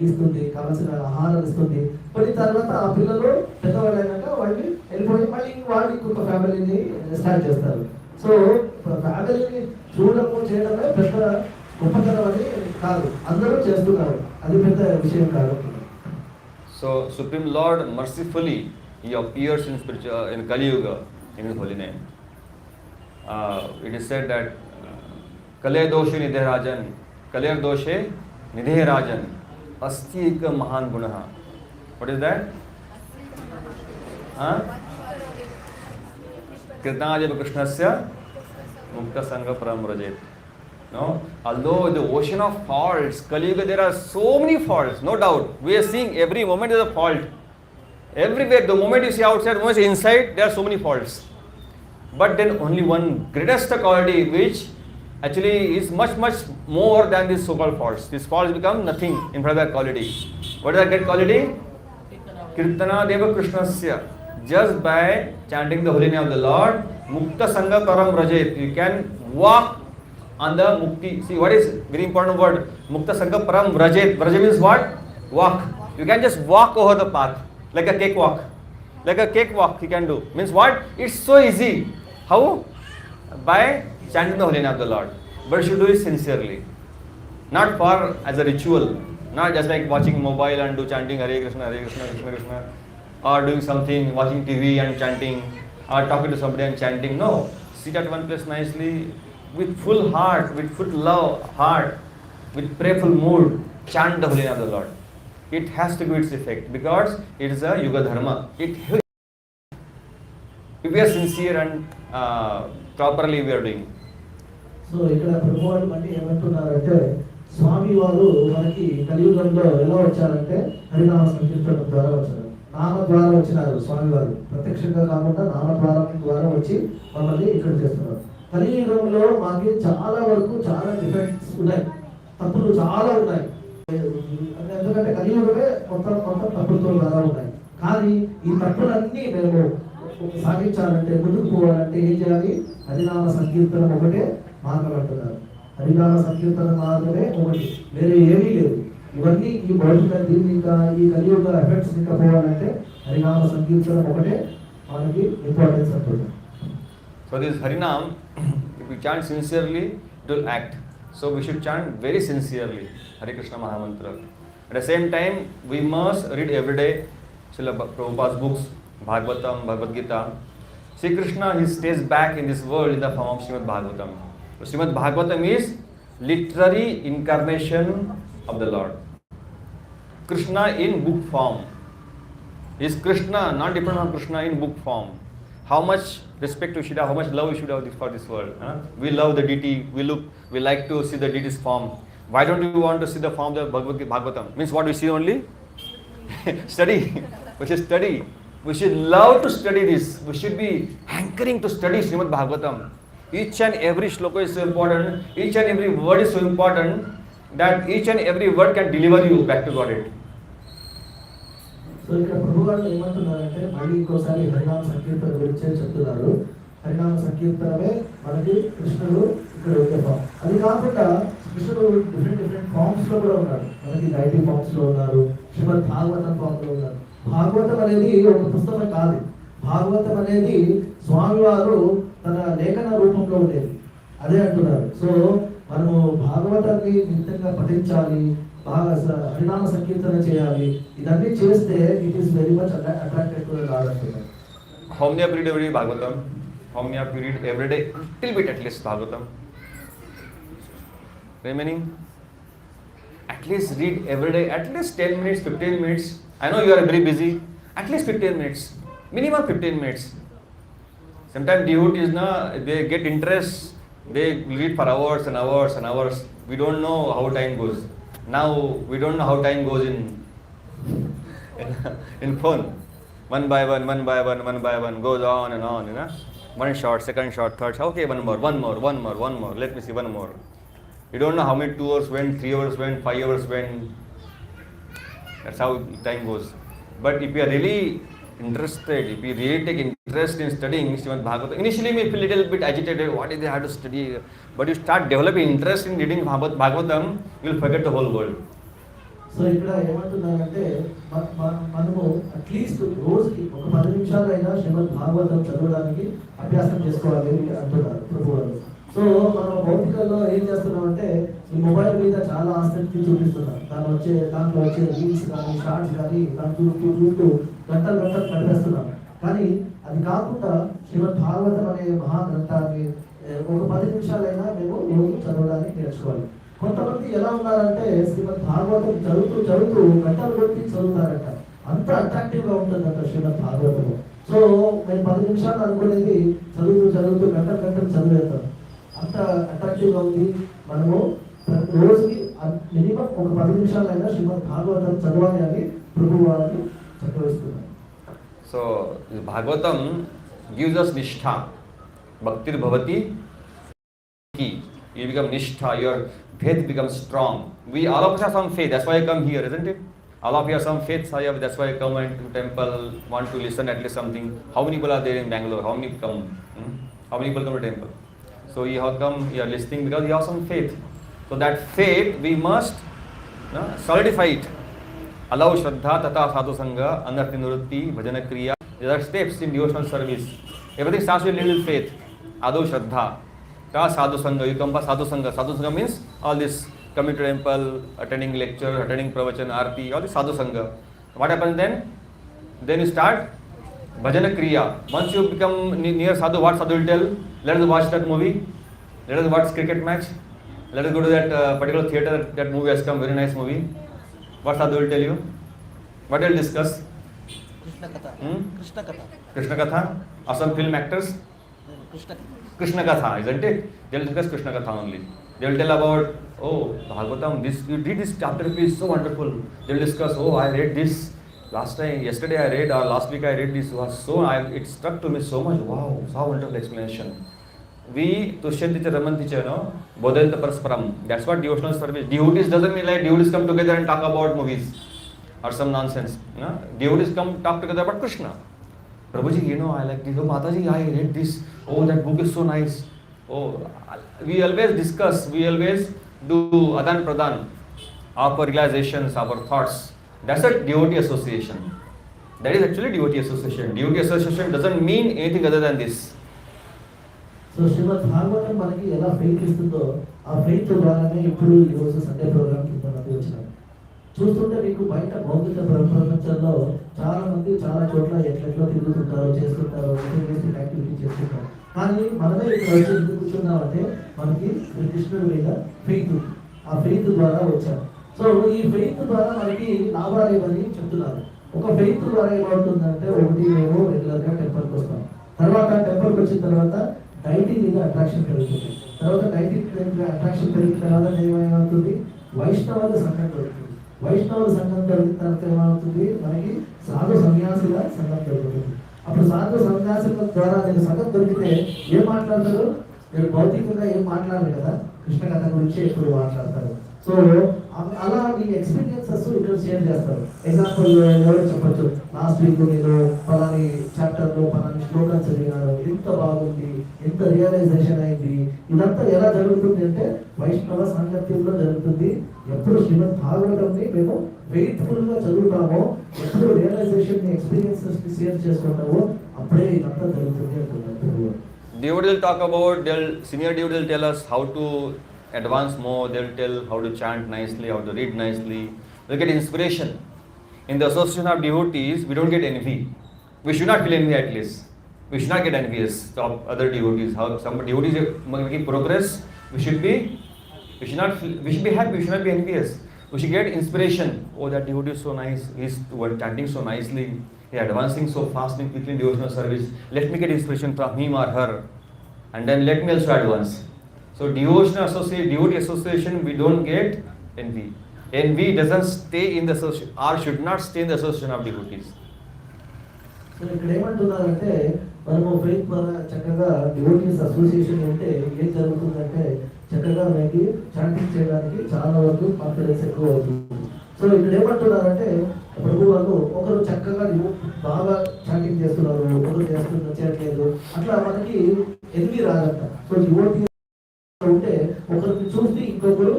ఇస్తుంది, కావాల్సిన ఆహారం ఇస్తుంది. కొన్ని తర్వాత ఆ పిల్లలు పెద్దవాళ్ళు అయినాక వాళ్ళని వెళ్ళిపోయి మళ్ళీ వాళ్ళు ఇంకొక ఫ్యామిలీని స్టార్ట్ చేస్తారు. సో ఫ్యామిలీని చూడడము చేయడమే పెద్ద గొప్పతనం అని కాదు, అందరూ చేస్తున్నారు, అది పెద్ద విషయం కాదు.
So Supreme Lord mercifully He appears in Kali Yuga in His holy name. It is said that Kale doshe nidhe rajan, Kale doshe nidhe rajan, asti ek mahan gunaha. What is that? Kirtanajava Krishnasya Mukta Sangha Param Rajet. No, although the ocean of faults, Kali Yuga, there are so many faults, no doubt. We are seeing every moment is a fault. Everywhere, the moment you see outside, the moment you see inside, there are so many faults. But then only one greatest quality which actually is much, much more than these so-called faults. These faults become nothing in front of that quality. What is that great quality? Kirtana Deva Krishnasya. Just by chanting the holy name of the Lord, Mukta Sangha Param Rajet, you can walk on the Mukti. See, what is very important word? Mukta Sangha Param Vrajet. Vrajet means what? Walk. You can just walk over the path. Like a cakewalk. Like a cakewalk you can do. Means what? It's so easy. How? By chanting the holy name of the Lord. But you should do it sincerely. Not for as a ritual. Not just like watching mobile and do chanting Hare Krishna, Hare Krishna, Krishna Krishna. Or doing something, watching TV and chanting. Or talking to somebody and chanting. No. Sit at one place nicely. With full heart, with full love heart, with prayerful mood, chant the holy name of the Lord. It has to give its effect because it is a Yuga Dharma. If we are sincere and properly we are doing.
So, ఇక్కడ ప్రభువారు మళ్ళీ ఏమంటున్నారంటే స్వామి వారు మనకి కలియుగంలో ఎలా వచ్చారంటే హరినామ సంకీర్తన ద్వారా వచ్చారు, నామ ద్వారా వచ్చినారు. స్వామి వారు ప్రత్యక్షంగా కాకుండా నామ ద్వారా వచ్చి మమ్మల్ని ఇక్కడ చేస్తున్నారు. కలియుగంలో మాకు చాలా వరకు చాలా డిఫెక్ట్స్ ఉన్నాయి, తప్పులు చాలా ఉన్నాయి. ఎందుకంటే కలియుగమే మొత్తం తప్పులతో బాగా ఉన్నాయి. కానీ ఈ తప్పులన్నీ మేము సాగించాలంటే, ముందుకు పోవాలంటే ఏం చేయాలి? హరినామ సంకీర్తనం ఒకటే మార్గం అంటున్నారు. హరినామ సంకీర్తన మార్గమే ఒకటి, వేరే ఏమీ లేదు. ఇవన్నీ ఈ భౌతిక దీన్ని ఇంకా ఈ కలియుగ ఎఫెక్ట్స్ ఇంకా పోవాలంటే హరినామ సంకీర్తనం ఒకటే మనకి ఇంపార్టెన్స్ అంటున్నారు.
So this Harinam, if we chant sincerely, it will act. So we should chant very sincerely Hare Krishna Mahamantra. At the same time, we must read every day Śrīla Prabhupāda's books, Bhagavatam, Bhagavad Gita. Sri Krishna, he stays back in this world in the form of Śrīmad-Bhāgavatam. So Śrīmad-Bhāgavatam is literary incarnation of the Lord. Krishna in book form. Is Krishna not different from Krishna in book form? How much respect we should have, how much love we should have for this world. We love the deity, we like to see the deity's form. Why don't we want to see the form of the Bhagavatam? Means what we see only? Study. We should study. We should love to study this. We should be hankering to study Śrīmad-Bhāgavatam. Each and every shloka is so important, each and every word is so important that each and every word can deliver you back to Godhead.
So ఇక్కడ ప్రభు గారు ఏమంటున్నారంటే మళ్ళీ ఇంకోసారి హరినామ సంకీర్తన గురించే చెప్తున్నారు. హరినామ సంకీర్తనమే మనకి కృష్ణుడు ఇక్కడ ఉండే ఫామ్. అది కాకుండా కృష్ణుడు డిఫరెంట్ ఫామ్స్ లో కూడా ఉన్నారు. మనకి 90 ఫామ్స్ లో ఉన్నారు, శ్రీమద్-భాగవతం ఫామ్ లో ఉన్నారు. భాగవతం అనేది ఒక పుస్తకం కాదు. భాగవతం అనేది స్వామివారు తన లేఖన రూపంలో ఉండేది. అదే అంటున్నారు. సో మనము భాగవతాన్ని నిత్యంగా పఠించాలి, బాగా హరినామ సంకీర్తన చేయాలి. ఇదన్నీ చేస్తే it is very much attracted to the lord అంటున్నారు.
How many of you read every day Bhagavatam? How many of you read every day little bit at least Bhagavatam? Remaining? At least read every day, at least 10 minutes, 15 minutes. I know you are very busy. At least 15 minutes. Minimum 15 minutes. Sometimes devotees, they get interest. They read for hours and hours and hours. We don't know how time goes. Now we don't know how time goes in phone. One by one goes on and on, you know. One shot, second shot, third shot. Okay, one more. Let me see one more. You don't know how many 2 hours went, 3 hours went, 5 hours went. That's how time goes. But if you are really interested, if you really take interest in studying Śrīmad-Bhāgavatam, initially you may feel a little bit agitated. What is there? I have to study? But you start developing interest in reading Bhagavatam, you will forget the whole world.
So ఇక్కడ ఏమంటున్నారంటే మనము at least రోజుకి ఒక 10 నిమిషాలైనా శ్రీమద్-భాగవతం చదవడానికి అభ్యాసం చేసుకోవాలి అంటున్నారు ప్రభు గారు. సో మనం భౌతికంలో ఏం చేస్తున్నామంటే ఈ మొబైల్ మీద చాలా ఆసక్తి చూపిస్తున్నారు. దాంట్లో వచ్చే రీల్స్ కానీ షార్ట్స్ కానీ దాంట్లో చూస్తూ గంటలు గడిపేస్తున్నాం. కానీ అది కాకుండా శ్రీమద్-భాగవతం అనే మహాగ్రంథాన్ని ఒక 10 నిమిషాలైనా మేము రోజు చదవడానికి నేర్చుకోవాలి. కొంతమంది ఎలా ఉన్నారంటే శ్రీమద్-భాగవతం చదువుతూ గంటలు కొట్టి చదువుతారంట. అంత అట్రాక్టివ్ గా ఉంటుందంట శ్రీమద్-భాగవతం. సో నేను 10 నిమిషాలు అనుకునేది చదువుతూ గంటలు చదివేస్తాను. అంత అట్రాక్టివ్ గా ఉంది. మనము రోజుకి మినిమం ఒక 10 నిమిషాలైనా శ్రీమద్-భాగవతం చదవాలి అని ప్రభు వారిని చక్కవేస్తున్నారు.
So Bhagavatam gives us nishtha. Bhaktir bhavati ki. You become nishtha, your faith becomes strong. We all of us have some faith, that's why I come here, isn't it? All of you have some faith, that's why I come into temple, want to listen at least something. How many people are there in Bengaluru? How many come? How many people come to temple? So you have come, you are listening because you have some faith. So that faith we must solidify it. Allow Shraddha, Tata, Sadhu Sangha, Anarthi Nirutti, Bhajana Kriya. These are steps in devotional service. Everything starts with little faith. Ado Shraddha, Ta Sadhu Sangha. You come for Sadhu Sangha. Sadhu Sangha means all this coming to temple, attending lecture, attending pravachan, arti, all this Sadhu Sangha. What happens then? Then you start Bhajana Kriya. Once you become near Sadhu, what Sadhu will tell? Let us watch that movie. Let us watch cricket match. Let us go to that particular theatre. That movie has come, very nice movie. What Sadhu will tell you? What will discuss?
Krishna katha. Krishna katha.
Krishna katha? Or some film actors? Krishna katha, isn't it? They will discuss Krishna katha only. They will tell about, oh, Bhagavatam, you did this chapter, is so wonderful. They will discuss, oh, I read this yesterday I read, or last week I read this, it struck to me so much. Wow, so wonderful explanation. We, Tushyan teacher, Raman teacher, Bodhanta Parasparam. That's what devotional service. Devotees doesn't mean like devotees come together and talk about movies or some nonsense. Devotees come talk together about Krishna. Prabhujii, I like this. Oh, Mataji, I read this. Oh, that book is so nice. Oh, we always discuss, we always do Adan Pradan, our realizations, our thoughts. That's a devotee association. That is actually devotee association. Devotee association doesn't mean anything other than this.
So శ్రీమద్-భాగవతం మనకి ఎలా faith ఇస్తుందో ఆ faith ద్వారానే ఇప్పుడు ఈరోజు Sunday programme కింద మనకి వచ్చినాం. చూస్తుంటే మీకు బయట భౌతిక ప్రపంచంలో చాలా మంది చాలా చోట్ల ఎట్లెట్లో తిరుగుతుంటారో చేస్తుంటారో యాక్టివిటీ చేస్తుంటారు. కానీ మనమే ఇక్కడ వచ్చి ఎందుకు కూర్చున్నామంటే మనకి కృష్ణుడి మీద ఫెయిత్, ఆ ఫెయిత్ ద్వారా వచ్చాం. సో ఈ ఫెయిత్ ద్వారా మనకి లాభాలు ఏమని చెప్తున్నారు. ఒక ఫెయిత్ ద్వారా ఏమవుతుందంటే ఒకటి మేము రెగ్యులర్గా టెంపుల్కి వస్తాం. తర్వాత టెంపుల్కి వచ్చిన తర్వాత డైటింగ్ మీద అట్రాక్షన్ పెరుగుతుంది. తర్వాత డైటింగ్ అట్రాక్షన్ పెరిగిన తర్వాత ఏమవుతుంది, వైష్ణవుల సంఘం పెరుగుతుంది. వైష్ణవుల సంఘం పెరిగిన తర్వాత ఏమవుతుంది, మనకి సాధు సన్యాసుల సంఘం పెరుగుతుంది. అప్పుడు సాధు సన్యాసుల ద్వారా నేను సంఘం దొరికితే ఏం మాట్లాడతారు, నేను భౌతికంగా ఏం మాట్లాడరు కదా, కృష్ణ కథ గురించి ఎప్పుడు మాట్లాడతారు. సో అలా మీ ఎక్స్పీరియన్సెస్ ఇక్కడ షేర్ చేస్తారు. ఎగ్జాంపుల్ ఎవరో చెప్పచ్చు, లాస్ట్ వీక్ నేను పలాని చాప్టర్లో పలాని శ్లోకాలు చదివినాను, ఎంత బాగుంది, ఎంత రియలైజేషన్ అయింది. ఇదంతా ఎలా జరుగుతుంది అంటే వైష్ణవ సాంగత్యంలో జరుగుతుంది. ఎప్పుడు శ్రీమద్-భాగవతంని మేము వెయిట్ఫుల్ గా చదువుతామో, ఎప్పుడు రియలైజేషన్ ఎక్స్పీరియన్సెస్ ని షేర్ చేసుకుంటామో అప్పుడే ఇదంతా జరుగుతుంది అంటున్నారు.
Devotee will talk about, senior devotee will tell us how to advance more. They will tell how to chant nicely, how to read nicely. We get inspiration. In the association of devotees, we don't get envy. We should not feel envy at least. We should not get envious of other devotees. How some devotees making progress, we should be happy. We should not be envious. We should get inspiration. Oh, that devotee is so nice. He's chanting so nicely. He's advancing so fast in quickly devotional service. Let me get inspiration from him or her, and then let me also advance. So devotee association, we don't get envy. Envy doesn't stay in the association, or should not stay in the association of devotees.
So ఇక్కడ ఏమంటున్నారంటే మనము faith ద్వారా చక్కగా devotees association ఉంటే ఏం జరుగుతుందంటే చక్కగా మనకి చాంటింగ్ చేయడానికి చాలా వరకు కాన్ఫిడెన్స్ ఎక్కువ అవుతుంది. సో ఇక్కడ ఏమంటున్నారంటే ప్రభు వాళ్ళు ఒకరు చక్కగా బాగా చాంటింగ్ చేస్తున్నారు, ఒకరు చేయట్లేదు, అట్లా మనకి ఎన్వి రాదంట. సో డివోటీ ఉంటే ఒకరిని చూసి ఇంకొకరు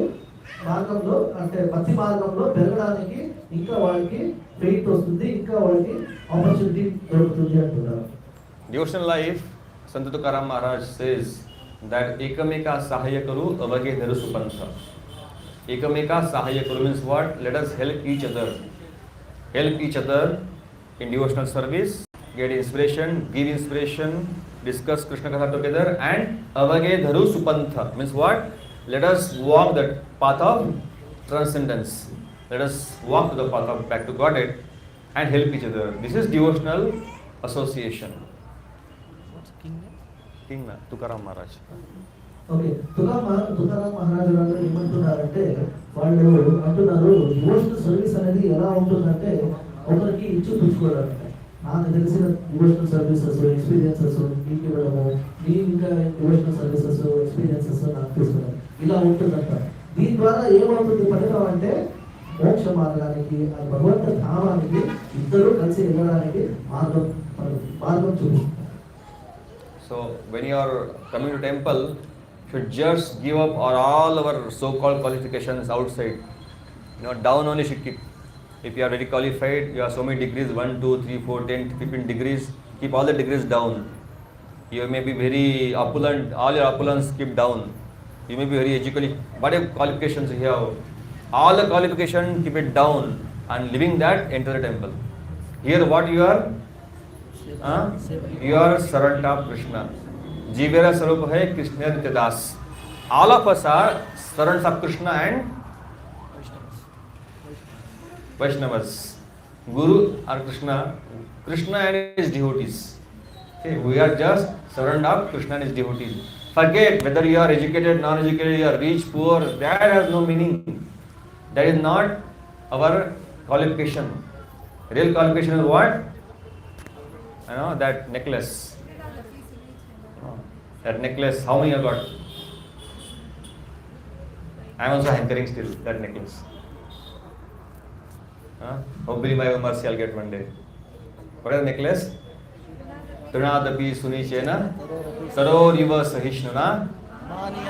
మార్గంలో అంటే భక్తి మార్గంలో పెరగడానికి ఇంకా వాళ్ళకి ఫెయిత్ వస్తుంది, ఇంకా వాళ్ళకి ఆపర్చునిటీ దొరుకుతుంది అంటున్నారు.
Devotional life, Sant Tukaram Maharaj says that ekameka sahaya karu avage niru supantha. Ekameka sahaya kuru means what? Let us help each other. Help each other in devotional service, get inspiration, give inspiration, discuss Krishna katha together, and avage dharu supantha means what? Let us walk the path of transcendence. Let us walk to the path of back to Godhead and help each other. This is devotional association.
What's king name?
King Tukaram Maharaj.
Okay Tukaram మహారాజు గారు ఏమంటున్నారంటే వాళ్ళు అంటున్నారు devotional service అనేది ఎలా ఉంటుందంటే ఒకరికి ఇచ్చి పుచ్చుకోవడం. నాకు తెలిసిన డివోషనల్ సర్వీసెస్ ఎక్స్పీరియన్సెస్ మీకు ఇవ్వడము, మీ ఇంకా డివోషనల్ సర్వీసెస్ ఎక్స్పీరియన్సెస్ నాకు తీసుకున్నాను, ఇలా ఉంటుందంట. దీని ద్వారా ఏమవుతుంది ఫలితం అంటే మోక్ష మార్గానికి ఆ భగవంత ధామానికి ఇద్దరు కలిసి వెళ్ళడానికి మార్గం చూపిస్తారు.
So when you are coming to temple, should just give up all our so-called qualifications outside. Down only should keep. If you are very qualified, you have so many degrees, 1, 2, 3, 4, 10, 15 degrees, keep all the degrees down. You may be very opulent, all your opulence keep down. You may be very educated, whatever qualifications you have, all the qualifications keep it down, and leaving that, enter the temple. Here what you are? You are servant of Krishna. Jivera Sarupa hai Krishna Nityadas. All of us are servants of Krishna and Vaishnavas. Guru or Krishna, Krishna and his devotees. Okay, we are just servant of Krishna and his devotees. Forget whether you are educated, non-educated, you are rich, poor, that has no meaning. That is not our qualification. Real qualification is what? That necklace. That necklace, how many you got? I am also hankering still that necklace. Hopefully by mercy I'll get one day. What is the necklace? Trinadapi Sunichena Saror Yuva Sahishnana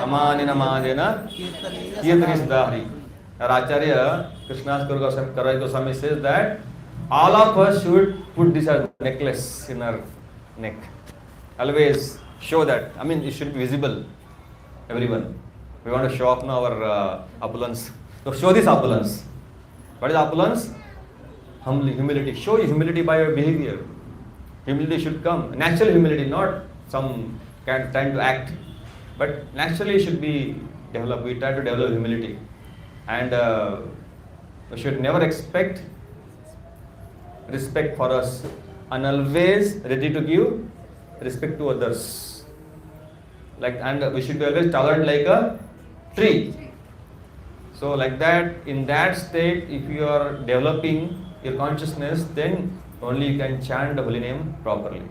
Amanina Madena Giridhari Siddhari. Our ācārya Krishna's Karai Goswami says that all of us should put this as necklace in our neck. Always show that. It should be visible. Everyone. We want to show off now our opulence. So show this opulence. What is opulence? Humility. Show humility by your behavior. Humility should come. Natural humility, not some kind of trying to act. But naturally should be developed. We try to develop humility. And we should never expect respect for us, and always ready to give respect to others. And we should be always tolerant like a tree. So like that, in that state, if you are developing your consciousness, then only you can chant the holy name properly.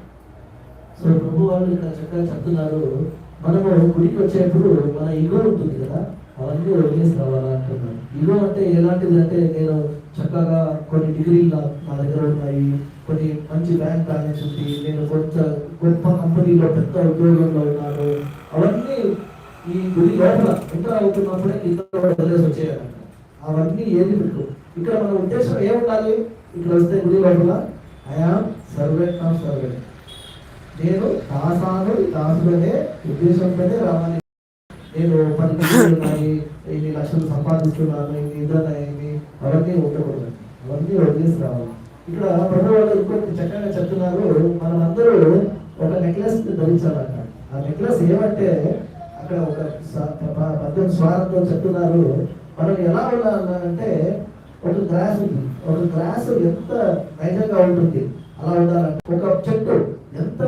So Prabhu వాళ్ళు ఇక్కడ చక్కగా చెప్తున్నారు, మనము గుడికి వచ్చేప్పుడు మన ego ఉంటుంది కదా, అవన్నీ వదిలేసి రావాలా అంటున్నారు. ఈగో అంటే ఎలాంటిది అంటే, నేను చక్కగా కొన్ని డిగ్రీలు నా దగ్గర ఉన్నాయి, కొన్ని మంచి బ్యాంక్ బ్యాలెన్స్ ఉంది, నేను గొప్ప కంపెనీలో పెద్ద ఉద్యోగంలో ఉన్నాను, అవన్నీ ఈ గుడి లోపల ఎంటర్ అవుతున్నప్పుడే ఇతర వదిలేసి వచ్చేయాలంట. అవన్నీ ఏది పెట్టు. ఇక్కడ మన ఉద్దేశం ఏముండాలి? ఇక్కడ వస్తే గుడి లోపల ఐఆమ్ సర్వెంట్ ఆఫ్ సర్వెంట్, నేను దాసుడనే ఉద్దేశంతోనే రావాలి. నేను 10 డిగ్రీలు ఉన్నాయి, ఇన్ని లక్షలు సంపాదిస్తున్నాను, ఇన్ని ఇదన్నీ, అవన్నీ ఉండకూడదు. అవన్నీ వదిలేసి రావాలి. ఇక్కడ ప్రభు వాళ్ళు ఇంకొకటి చక్కగా చెప్తున్నారు, మనమందరూ ఒక నెక్లెస్ ధరించాలంట. ఆ నెక్లెస్ ఏమంటే, అక్కడ ఒక 18 స్వరంతో చెప్తున్నారు, మనం ఎలా ఉండాలంటే, ఒక గ్లాస్ ఉంది, ఒక గ్లాస్ ఎంత నైజంగా ఉంటుంది అలా ఉండాలంటే, ఒక చెట్టు ఎంత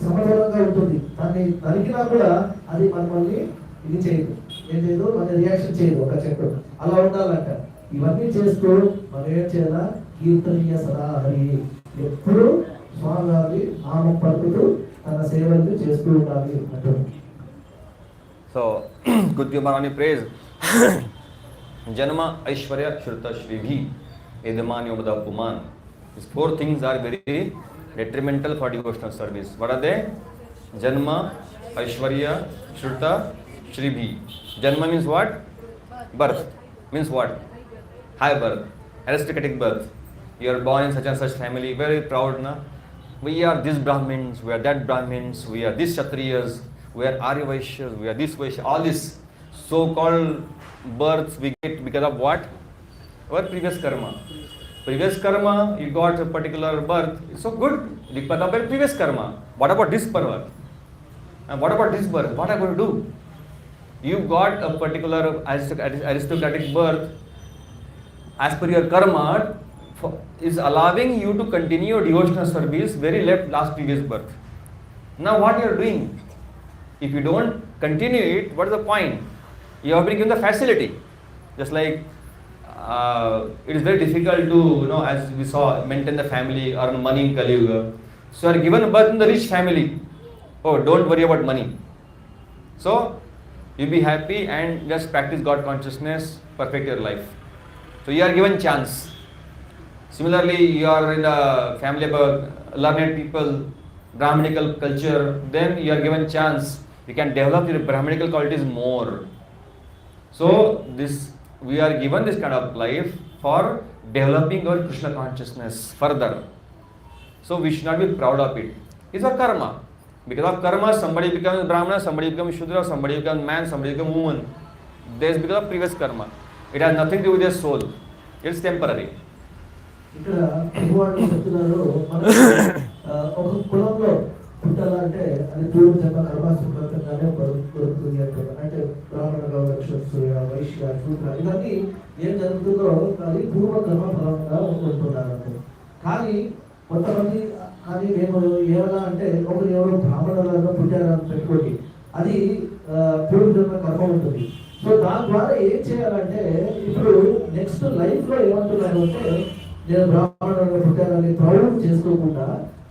సమదూరంగా ఉంటుంది, దాన్ని నరికినా కూడా అది మనల్ని ఇది చేయదు, ఏం చేయదు, మన రియాక్షన్ చేయదు ఒక చెట్టు, అలా ఉండాలంట. ఇవన్నీ చేస్తూ మనం ఏం చేయాలా? కీర్తనీయ సదా హరి, ఎప్పుడు స్వామి నామం పలుకుతూ తన సేవల్ని చేస్తూ ఉండాలి అంటారు.
So, Gudya Maharani prays Janma Aishwarya Shruta Shrivi Edamanyobada Puman. These 4 things are very detrimental for devotional service. What are they? Janma, Aishwarya, Shruta, Shrivi. Janma means what? Birth. Means what? High birth, aristocratic birth. You are born in such and such family, very proud, na? We are this Brahmins, we are that Brahmins, we are this Kshatriyas, we are Arya Vaishyas, we are this Vaishya. All this so-called births we get because of what? Our previous karma. Previous karma, you got a particular birth, it's so good, because of your previous karma. What about this birth? And what about this birth? What are you going to do? You got a particular aristocratic birth as per your karma is allowing you to continue your devotional service very last previous birth. Now what you are doing? If you don't continue it, what is the point? You have been given the facility. Just like it is very difficult to, as we saw, maintain the family, earn money in Kali Yuga. So you are given birth in the rich family. Oh, don't worry about money. So you be happy and just practice God consciousness, perfect your life. So you are given chance. Similarly, you are in a family of learned people, Brahminical culture, then you are given chance. You can develop your Brahminical qualities more. So we are given this kind of life for developing our Krishna consciousness further. So we should not be proud of it. It's a karma. Because of karma, somebody becomes Brahmana, somebody becomes Shudra, somebody becomes man, somebody becomes woman. This is because of previous karma. It has nothing to do with their soul. It's temporary.
ఇక్కడ భగవానుడు చెప్తున్నారు మనకి ఒక కులంలో పుట్టాలంటే అది పూర్వ జన్మ కర్మాసుకృతంగానే దొరుకుతుంది అంటారు. అంటే బ్రాహ్మణ గౌడ క్షత్రియ వైశ్య శూద్ర ఇవన్నీ ఏం జరుగుతుందో అది పూర్వ కర్మ ఫలంగా ఉంటున్నారు అంటారు. కానీ కొంతమంది కానీ మేము ఏమన్నా అంటే ఒకరు ఎవరో బ్రాహ్మణులలో పుట్టారని పెట్టుకోండి, అది పూర్వ జన్మ కర్మ ఉంటుంది. సో దాని ద్వారా ఏం చేయాలంటే ఇప్పుడు నెక్స్ట్ లైఫ్ లో ఏమంటున్నారు అంటే నేను బ్రాహ్మణులుగా పుట్టానని ప్రౌడ్ చేసుకోకుండా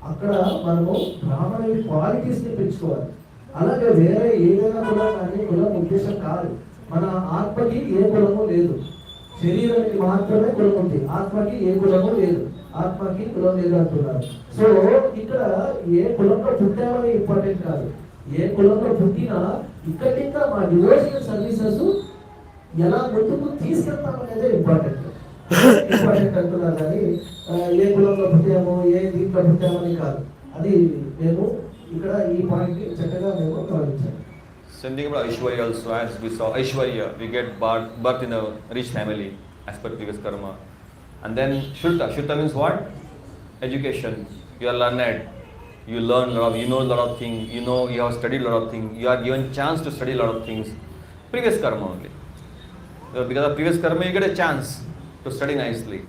అక్కడ మనము బ్రాహ్మణ క్వాలిటీస్ ని పెంచుకోవాలి. అలాగే వేరే ఏదైనా కులం కానీ కులం ఉద్దేశం కాదు. మన ఆత్మకి ఏ కులము లేదు, శరీరానికి మాత్రమే కులం ఉంది, ఆత్మకి ఏ కులము లేదు, ఆత్మకి కులం లేదు అంటున్నారు. సో ఇక్కడ ఏ కులంలో పుట్టామని ఇంపార్టెంట్ కాదు, ఏ కులంలో పుట్టినా ఇక్కడి మా డివోషనల్ సర్వీసెస్ ఎలా ముందుకు తీసుకెళ్తామనేదే ఇంపార్టెంట్ అంటున్నారు. కానీ ఏ కులంలో పుట్టాము ఏ దీంట్లో పుట్టామని కాదు. అది మేము ఇక్కడ ఈ పాయింట్ చక్కగా మేము గమనించాలి.
Same thing about Aishwarya also, as we saw Aishwarya, we get birth in a rich family as per previous karma. And then Shruta means what? Education. You are learned, you learn a lot, you know a lot of things, you have studied a lot of things, you are given chance to study a lot of things. Previous karma only. So because of previous karma you get a chance to study nicely.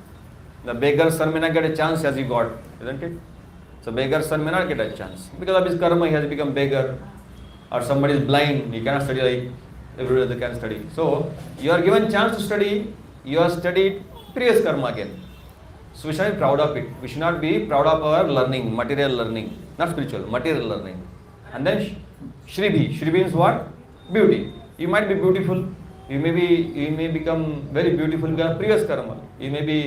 The beggar's son may not get a chance as he got, isn't it? So beggar's son may not get a chance. Because of his karma he has become beggar. Or somebody is blind, he cannot study like every other can study. So you are given chance to study, you have studied previous karma again. So we should not be proud of it. We should not be proud of our learning, material learning, not spiritual, material learning. And then Shribi means what? Beauty. You might be beautiful. You may become very beautiful because of previous karma. You may be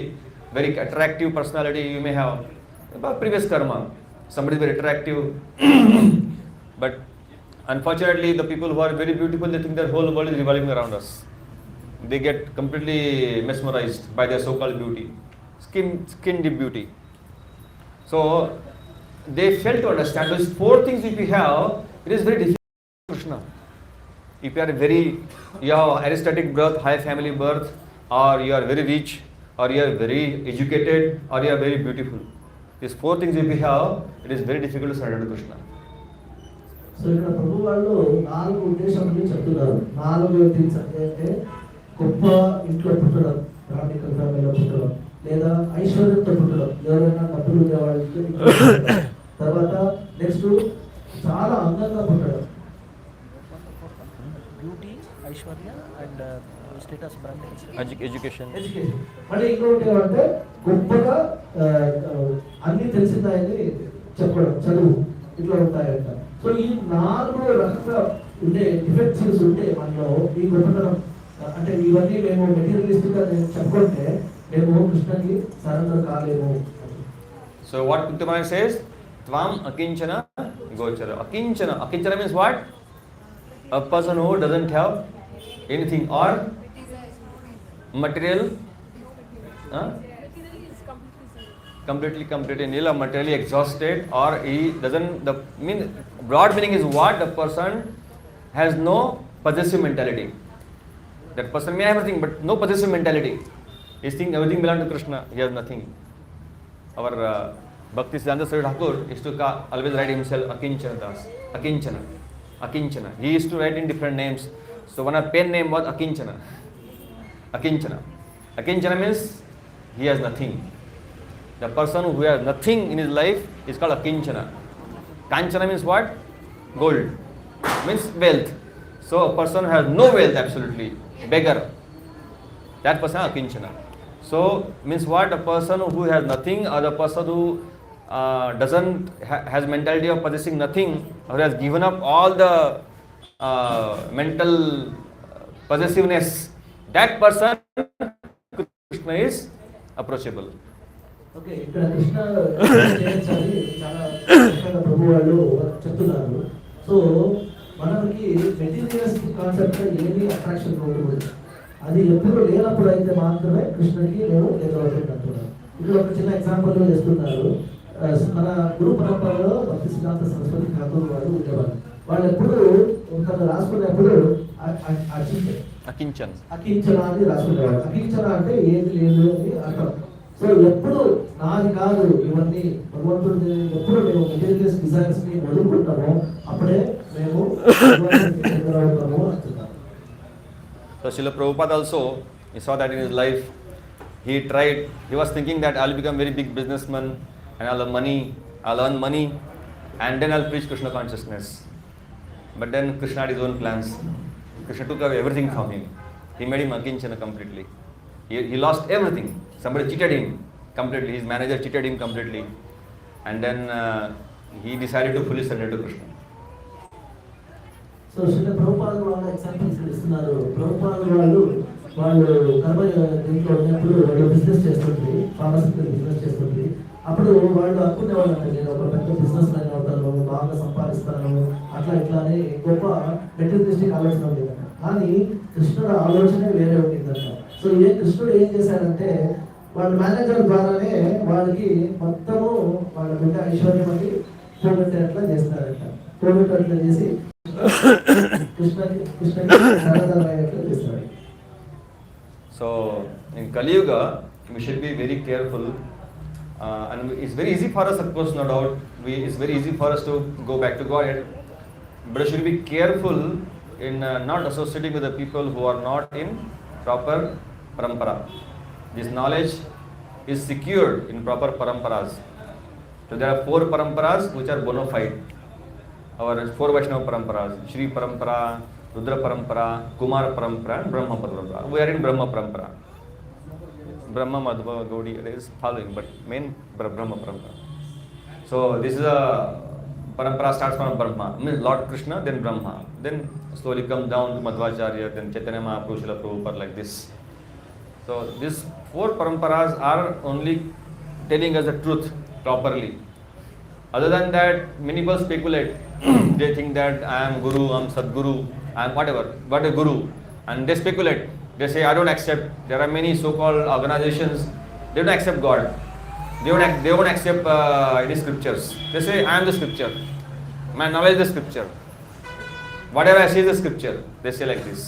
very attractive personality. You may have previous karma. Somebody is very attractive, but unfortunately, the people who are very beautiful, they think their whole world is revolving around us. They get completely mesmerized by their so-called beauty, skin deep beauty. So they fail to understand those four things. If you have, it is very difficult for Krishna. If you are you have aristocratic birth, high family birth, or you are very rich, or you are very educated, or you are very beautiful. These four things if you have, it is very difficult to surrender to Krishna.
So ఇక్కడ ప్రభు వాళ్ళు 4 ఉద్దేశాలని చెప్తున్నారు. 4 things అంటే గొప్ప ఇంట్లో పుట్టడం, Brahminical ఫ్యామిలీలో పుట్టడం, లేదా ఐశ్వర్యంతో పుట్టడం, ఎవరైనా డబ్బులు ఉండేవాళ్ళకి, తర్వాత నెక్స్ట్ చాలా అందంగా పుట్టడం,
beauty, Aishwarya and status,
education.
మళ్ళీ ఇంకొకటి ఏమంటే గొప్పగా అన్ని తెలిసిందాయని చెప్పడం, చదువు, ఇట్లా ఉంటాయంట. సో ఈ 4 రకాల ఉండే డిఫెక్ట్స్ ఉంటే మనలో ఈ గొప్పతనం అంటే ఇవన్నీ మేము మెటీరియలిస్టిక్ గా చెప్పుకుంటే మేము కృష్ణకి సరెండర్ కాలేము.
So what Kuntumaya says, Tvam akinchana gochara. Akinchana means what? A person who doesn't have anything or material, completely nil, or materially exhausted, or he doesn't. Broad meaning is what? The person has no possessive mentality. That person may have everything, but no possessive mentality. He thinks everything belongs to Krishna. He has nothing. Our Bhakti Siddhanta Sarvabhauma Thakur used to always write himself Akinchana Das. Akinchana. Akinchana. He used to write in different names. So one of pen name was Akinchana. Akinchana. Akinchana means he has nothing. The person who has nothing in his life is called Akinchana. Kanchana means what? Gold. Means wealth. So a person who has no wealth, absolutely, beggar, that person is Akinchana. So means what? A person who has nothing, or the person who has mentality of possessing nothing, or has given up all the mental possessiveness, that person, Krishna is approachable.
Okay, ఇక్కడ కృష్ణ చేయొచ్చని చాలా చక్కగా ప్రభు వాళ్ళు చెప్తున్నారు. So మనకి materialistic concept ఏది attraction ఉండకూడదు. అది ఎప్పుడు లేనప్పుడు అయితే మాత్రమే కృష్ణకి నేను ఎదురవుతుంది అంటున్నాను. ఇక్కడ ఒక చిన్న ఎగ్జాంపుల్ చేస్తున్నారు. మన గురు పరంపరలో భక్తి సిద్ధాంత సరస్వతి ఠాకూర్ వాళ్ళు ఉండేవాళ్ళు. వాళ్ళు ఎప్పుడు తను రాసుకునేప్పుడు అకించన అని రాసుకునేవాళ్ళు. అకించన అంటే ఏది లేదు అని అర్థం. సో ఎప్పుడు నాది కాదు ఇవన్నీ భగవంతుడి, ఎప్పుడు మేము మెటీరియల్స్ డిజైర్స్ ని వదులుకుంటామో అప్పుడే మేము ఎదురవుతాము అంటున్నాము.
So Śrīla Prabhupāda also, he saw that in his life. He was thinking that I'll become very big businessman and I'll earn money and then I'll preach Krishna consciousness. But then Krishna had his own plans. Krishna took away everything from him. He made him Akinchana completely. He lost everything. Somebody cheated him completely. His manager cheated him completely. And then he decided to fully surrender to Krishna.
So Srila Prabhupada వాళ్ళ examples ఇస్తున్నారు. ప్రభుపాద వాళ్ళు కర్మ దీంట్లో ఉన్నప్పుడు వాళ్ళు business చేస్తుంది, pharmaceutical business చేస్తుంది. అప్పుడు వాళ్ళు అనుకునేవాళ్ళు అంటే నేను ఒక పెద్ద బిజినెస్ మ్యాన్ అవుతాను, బాగా సంపాదిస్తాను, అట్లా ఇట్లా అని గొప్ప మెటీరియలిస్టిక్ ఆలోచన ఉండేది. కానీ కృష్ణుడు ఆలోచనే వేరే ఉండిందంట. సో కృష్ణుడు ఏం చేశాడంటే వాళ్ళ మేనేజర్ ద్వారానే వాళ్ళకి మొత్తము వాళ్ళ బిడ్డ ఐశ్వర్యం అని పోగొట్టేట్లా చేస్తారంట. పోగొట్టేట్లా చేసి
So in Kali Yuga, we should be very careful, and it's very easy for us, of course, no doubt. It's very easy for us to go back to Godhead, but we should be careful in not associating with the people who are not in proper parampara. This knowledge is secured in proper paramparas. So there are 4 paramparas which are bona fide. Our 4 Vaishnava paramparas: Shri Parampara, Rudra Parampara, Kumar Parampara, and Brahma Parampara. We are in Brahma Parampara. Brahma, Madhva, Gaudi is following, but main Brahma Parampara. So this is a parampara starts from Brahma, means Lord Krishna, then Brahma, then slowly come down to Madhvacharya, then Chaitanya Mahaprabhu, Śrīla Prabhupāda, like this. So these 4 paramparas are only telling us the truth properly. Other than that, many people speculate. They think that I am Guru, I am Sadguru, I am whatever, but a Guru. And they speculate. They say, I don't accept. There are many so-called organizations, they don't accept God. They won't accept any scriptures. They say, I am the scripture. My knowledge is the scripture. Whatever I see is the scripture. They say like this.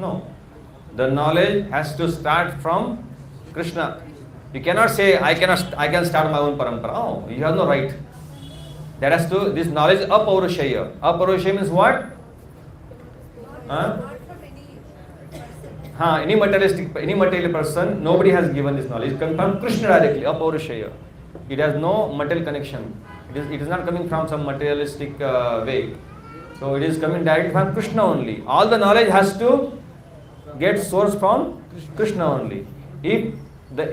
No. The knowledge has to start from Krishna. You cannot say, I can start my own parampara. Oh, you have no right. That has to, this knowledge apaurushaya. Apaurushaya means what? Any material person, nobody has given this knowledge. It comes from Krishna directly, apaurushaya. It has no material connection. It is not coming from some materialistic way. So it is coming directly from Krishna only. All the knowledge has to get source from Krishna only. If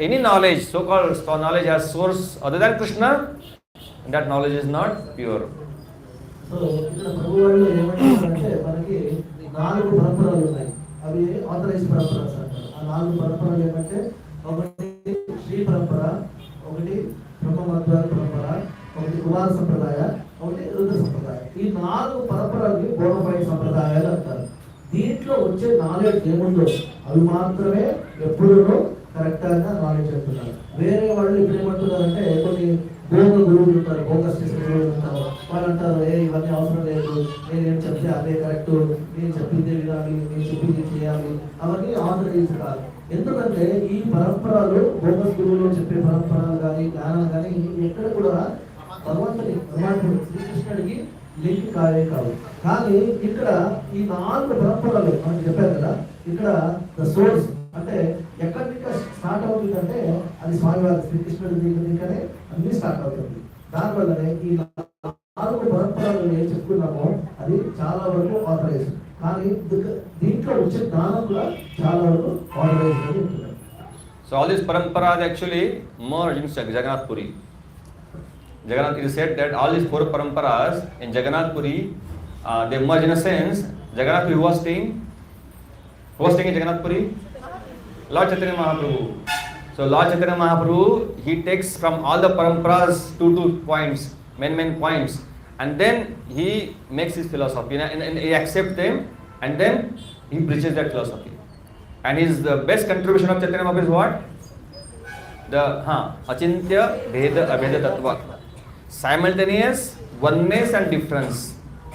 any knowledge, so-called knowledge, has source other than Krishna, that knowledge is not pure.
So ఇక్కడ ప్రభు వాళ్ళు ఏమంటారంటే మనకి 4 పరంపరలు ఉన్నాయి. అవి authorised పరంపరాస్ అంటారు. ఆ 4 పరంపరలు ఏమంటే ఒకటి శ్రీ పరంపర, ఒకటి బ్రహ్మమధ్వ పరంపర, ఒకటి కుమార సంప్రదాయ, ఒకటి రుద్ర సంప్రదాయ. ఈ 4 పరంపరల్ని బోనఫైడ్ సంప్రదాయాలు అంటారు. దీంట్లో వచ్చే నాలెడ్జ్ ఏముందో అవి మాత్రమే ఎప్పుడూ కరెక్ట్ గా నాలెడ్జ్ చెప్తున్నారు. వేరే వాళ్ళు ఇప్పుడు ఏమంటున్నారంటే కొన్ని భోగ గురువులు ఉంటారు, బోగస్ చేసే గురువులు ఉంటారు. వాళ్ళు అంటారు ఇవన్నీ అవసరం లేదు, నేనేం చెప్తే అదే కరెక్ట్, నేను చెప్పిందే వినాలి, నేను చెప్పింది చేయాలి, అవన్నీ ఆథరైజ్ కాదు. ఎందుకంటే ఈ పరంపరలు బోగస్ గురువులు చెప్పే పరంపరలు కానీ జ్ఞానం కానీ ఎక్కడ కూడా భగవంతుని భగవంతుడు శ్రీకృష్ణుడికి లింక్ కావే కావు. కానీ ఇక్కడ ఈ 4 పరంపరలు మనం చెప్పారు కదా, ఇక్కడ ద సోర్స్ అంటే ఎక్కడి నుంచి స్టార్ట్ అవుతుందంటే అది స్వామివారి శ్రీకృష్ణుడి దగ్గరనే అన్ని స్టార్ట్ అవుతుంది. దానివల్లనే ఈ 4 పరంపరలు ఏం చెప్పుకున్నామో అది చాలా వరకు ఆథరైజ్. కానీ దీంట్లో వచ్చే జ్ఞానం కూడా చాలా వరకు ఆథరైజ్ అని ఉంటుంది.
So all these paramparas actually merge in Jagannath Puri. Jagannath, it is said that all these 4 paramparas in Jagannath Puri, they merge in a sense. Jagannath Puri, who was staying in Jagannath Puri? Lord Chaitanya Mahaprabhu. So Lord Chaitanya Mahaprabhu, he takes from all the paramparas 2 points, main points, and then he makes his philosophy and he accepts them, and then he preaches that philosophy. And his the best contribution of Chaitanya Mahaprabhu is what? The Achintya Bheda Abheda Tattva. Simultaneous oneness and difference.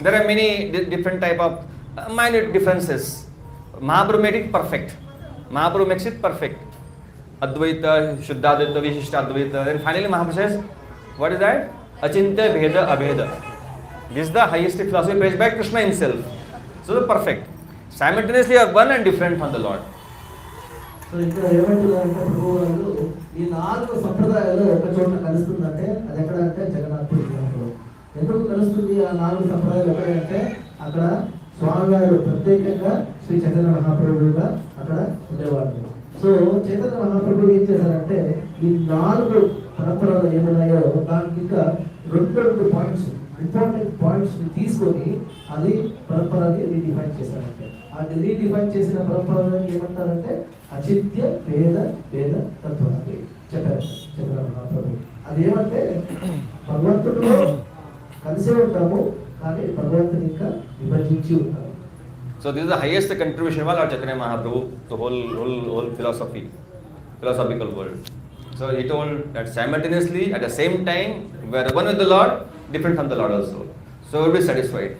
There are many different type of minute differences. Mahaprabhu made it perfect. Mahaprabhu makes it perfect. Advaita, Shuddhadvaita, Vishishtadvaita. Then finally Mahaprabhu says, what is that? Achintya Bheda Abheda. This is the highest philosophy praised by Krishna himself. So the perfect. Simultaneously are one and different from the Lord.
So ఇక్కడ ఏమంటున్నారంటే ప్రభు వాళ్ళు ఈ 4 సంప్రదాయాలు ఒక చోట కలుస్తుందంటే అది ఎక్కడ అంటే జగన్నాథ్ పురి. ఎందుకు కలుస్తుంది ఆ 4 సంప్రదాయాలు ఎక్కడంటే అక్కడ స్వామివారు ప్రత్యేకంగా శ్రీ చైతన్య మహాప్రభువుగా అక్కడ ఉండేవాళ్ళు. సో చైతన్య మహాప్రభువు ఏం చేశారంటే ఈ 4 పరంపరలు ఏమున్నాయో దానికి ఇంకా 2 పాయింట్స్ ఇంపార్టెంట్ పాయింట్స్ తీసుకొని అది పరంపరని రీడిఫైన్ చేశారంటే అది రీడిఫైన్ చేసిన పరంపరని ఏమంటారంటే అచిత్య భేద భేద తత్వాన్ని చెప్పారు చైతన్య మహాప్రభు. అదేమంటే భగవంతుడిలో కలిసే ఉంటాము కానీ భగవంతుని ఇంకా విభజించి ఉంటాము.
So this is the highest contribution of Lord Chaitanya Mahaprabhu to whole philosophical world. So he told that simultaneously at the same time we are one with the Lord, different from the Lord also. So we will be satisfied.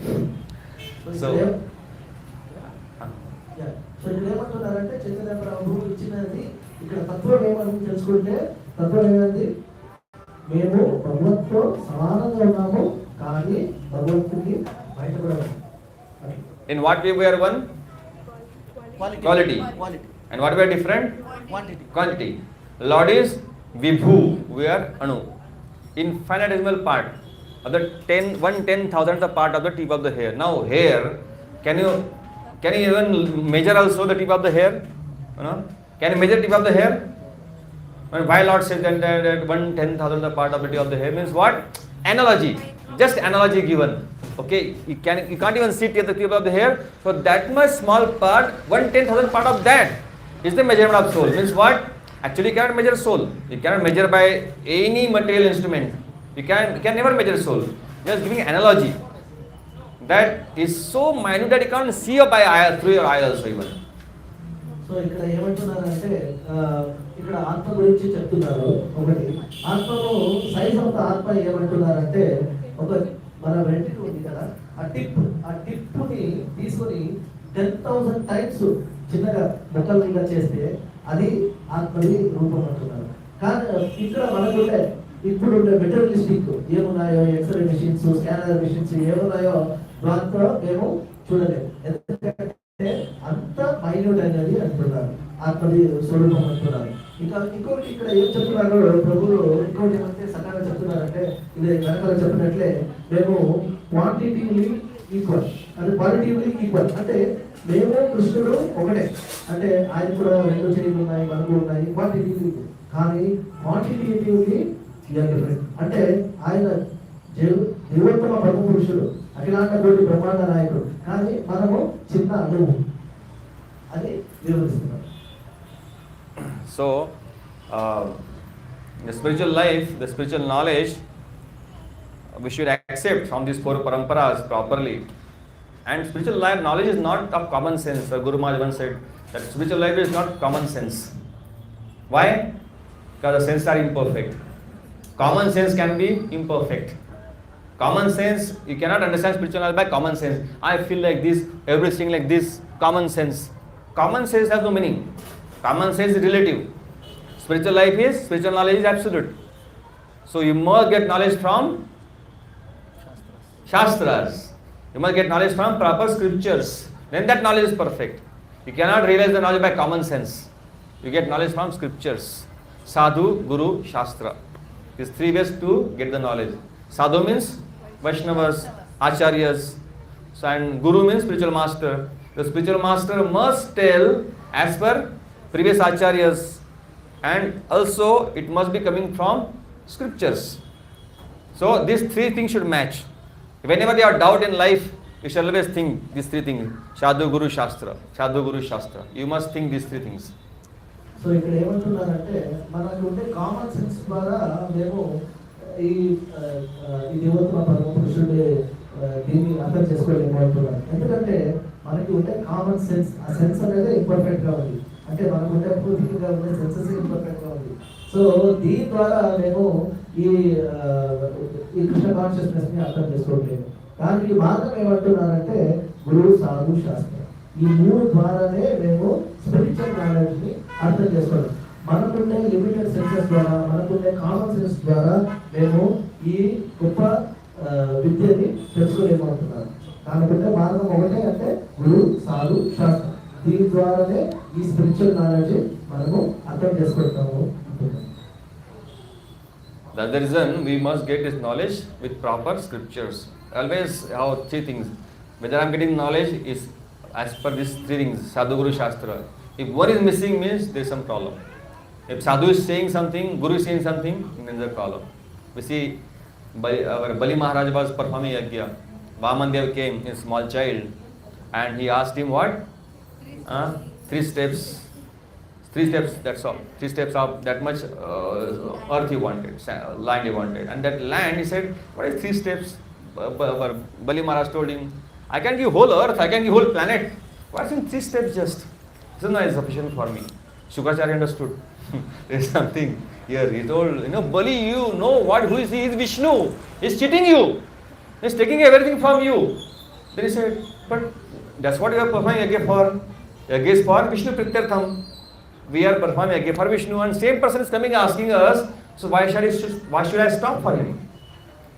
So
ఇక్కడ ఏమంటున్నారంటే చైతన్య ప్రభు ఇచ్చినది ఇక్కడ తత్వం ఏమని తెలుసుకుంటే తత్వం ఏమైంది, మేము భగవంతుతో సమానంగా ఉన్నాము కానీ భగవంతుడికి బయటపడము.
in what way we are one? Quality. And what we are different? Quantity. Lord is Vibhu, we are Anu. Infinitesimal part of the 1/10,000th part of the tip of the hair. Now hair, can you even measure also the tip of the hair? Can you measure tip of the hair? Why Lord says that 1/10,000th part of the tip of the hair means what? Analogy. Just analogy given. Okay, you can't even see at the tip of the hair. So that much small part, 1/10,000th part of that is the measurement of soul. Means what? Actually you cannot measure soul. You cannot measure by any material instrument. You can never measure soul. Just giving analogy. That is so minute that you can't see through your eye also even.
So ఇక్కడ ఏమంటున్నారంటే ఇక్కడ ఆత్మ గురించి చెప్తున్నారు. ఒకటి ఆత్మను size of the ఆత్మ ఏమంటున్నారంటే ఒక మన వెంట్రుక ఉంది కదా, ఆ టిప్ని తీసుకొని 10,000 టైమ్స్ చిన్నగా ముక్కలుగా చేస్తే అది ఆత్మని రూపం అంటున్నారు. కానీ ఇక్కడ మనకుంటే ఇప్పుడు మెటీరియలిస్టిక్ ఏమున్నాయో ఎక్స్రే మెషిన్స్, స్కానర్ మెషిన్స్ ఏమున్నాయో దాంతో మేము చూడలేము. ఎందుకంటే అంత మైన్యూట్ అనేది అంటున్నారు, ఆత్మది స్వరూపం అంటున్నారు. ఇంకోటి ఇక్కడ ఏం చెప్తున్నారు ప్రభువులు, ఇంకోటి ఏమంటే సకాలంగా చెప్తున్నారంటే ఇది వెనకాల చెప్పినట్లే మేము క్వాంటిటీలీ ఈక్వల్ అంటే క్వాలిటీలీ ఈక్వల్. అంటే మేము కృష్ణుడు ఒకటే, అంటే ఆయన కూడా 2 చేతులు ఉన్నాయి, మనకు ఉన్నాయి, క్వాంటిటీలీ. కానీ క్వాంటిటేటివ్లీ డిఫరెంట్. అంటే ఆయన దేవోత్తమ పరమ పురుషుడు, అఖిలాండ కోటి బ్రహ్మాండ నాయకుడు, కానీ మనము చిన్న అణువు అని వివరిస్తున్నాం.
So the spiritual life, the spiritual knowledge, we should accept from these 4 paramparas properly. And spiritual life knowledge is not of common sense. Guru Maharaj once said that spiritual life is not common sense. Why? Because the senses are imperfect. Common sense can be imperfect. Common sense, you cannot understand spiritual knowledge by common sense. I feel like this, everything like this, common sense. Common sense has no meaning. Common sense is relative. Spiritual life is, spiritual knowledge is absolute. So you must get knowledge from Shastras. You must get knowledge from proper scriptures. Then that knowledge is perfect. You cannot realize the knowledge by common sense. You get knowledge from scriptures. Sadhu, Guru, Shastra. These three ways to get the knowledge. Sadhu means Vaishnavas, ācāryas. And Guru means spiritual master. The spiritual master must tell as per previous ācāryas. And also it must be coming from scriptures. So these three things should match. Whenever you have doubt in life, you shall always think these three things. Sadhu, Guru, Shastra. Sadhu, Guru, Shastra. You must think these three things.
So ఇక్కడ ఏమంటున్నారంటే మనకు ఉండే common sense ద్వారా మేము ఈ దేవతల పరమ పురుషుడి దీన్ని అర్థం చేసుకోలేము అంటున్నారు. ఎందుకంటే మనకి ఉండే కామన్ సెన్స్, ఆ సెన్స్ అనేది ఇంపర్ఫెక్ట్ గా ఉంది. అంటే మనకు ఉండే పూర్తిగా ఉండే సెన్సెస్ ఇంపర్ఫెక్ట్ గా ఉంది. సో దీని ద్వారా మేము ఈ కృష్ణ కాన్షియస్నెస్ ని అర్థం చేసుకోవట్లేదు. దానికి మార్గం ఏమంటున్నారంటే గురువు, సాధు, శాస్త్రం. ఈ మూడు ద్వారానే మేము స్పిరిచువల్ నాలెడ్జ్ ని అర్థం చేసుకోవాలి. మనకుండే లిమిటెడ్ సెన్సెస్ ద్వారా, మనకుండే కామన్ సెన్స్ ద్వారా మేము ఈ గొప్ప విద్యని తెలుసుకోలేమంటున్నారు. దానికంటే మార్గం ఒకటే, అంటే గురు, సాధు, శాస్త్రం. దీని ద్వారానే ఈ స్పిరిచువల్ నాలెడ్జ్ మనము అర్థం చేసుకుంటాము.
That's the reason we must get this knowledge with proper scriptures. Always have three things. Whether I am getting knowledge is as per these three things, Sadhu, Guru, Shastra. If one is missing means there is some problem. If Sadhu is saying something, Guru is saying something, then there is a problem. We see Bali Maharaj was performing yajna. Vamandev came, a small child, and he asked him what? 3 steps. 3 steps, that's all. 3 steps of that much earth he wanted, land he wanted. And that land, he said, what is 3 steps? Bali Maharaj told him, I can give whole earth, I can give whole planet. What's in 3 steps just? This is not sufficient for me. Shukracharya understood. There is something here. He told, Bali, you know what? Who is he? He is Vishnu. He is cheating you. He is taking everything from you. Then he said, but that's what you are performing yajna for. Yajna is for Vishnu Prityartham. We are performing yajna for Vishnu, and same person is coming asking us, so why should I stop for him?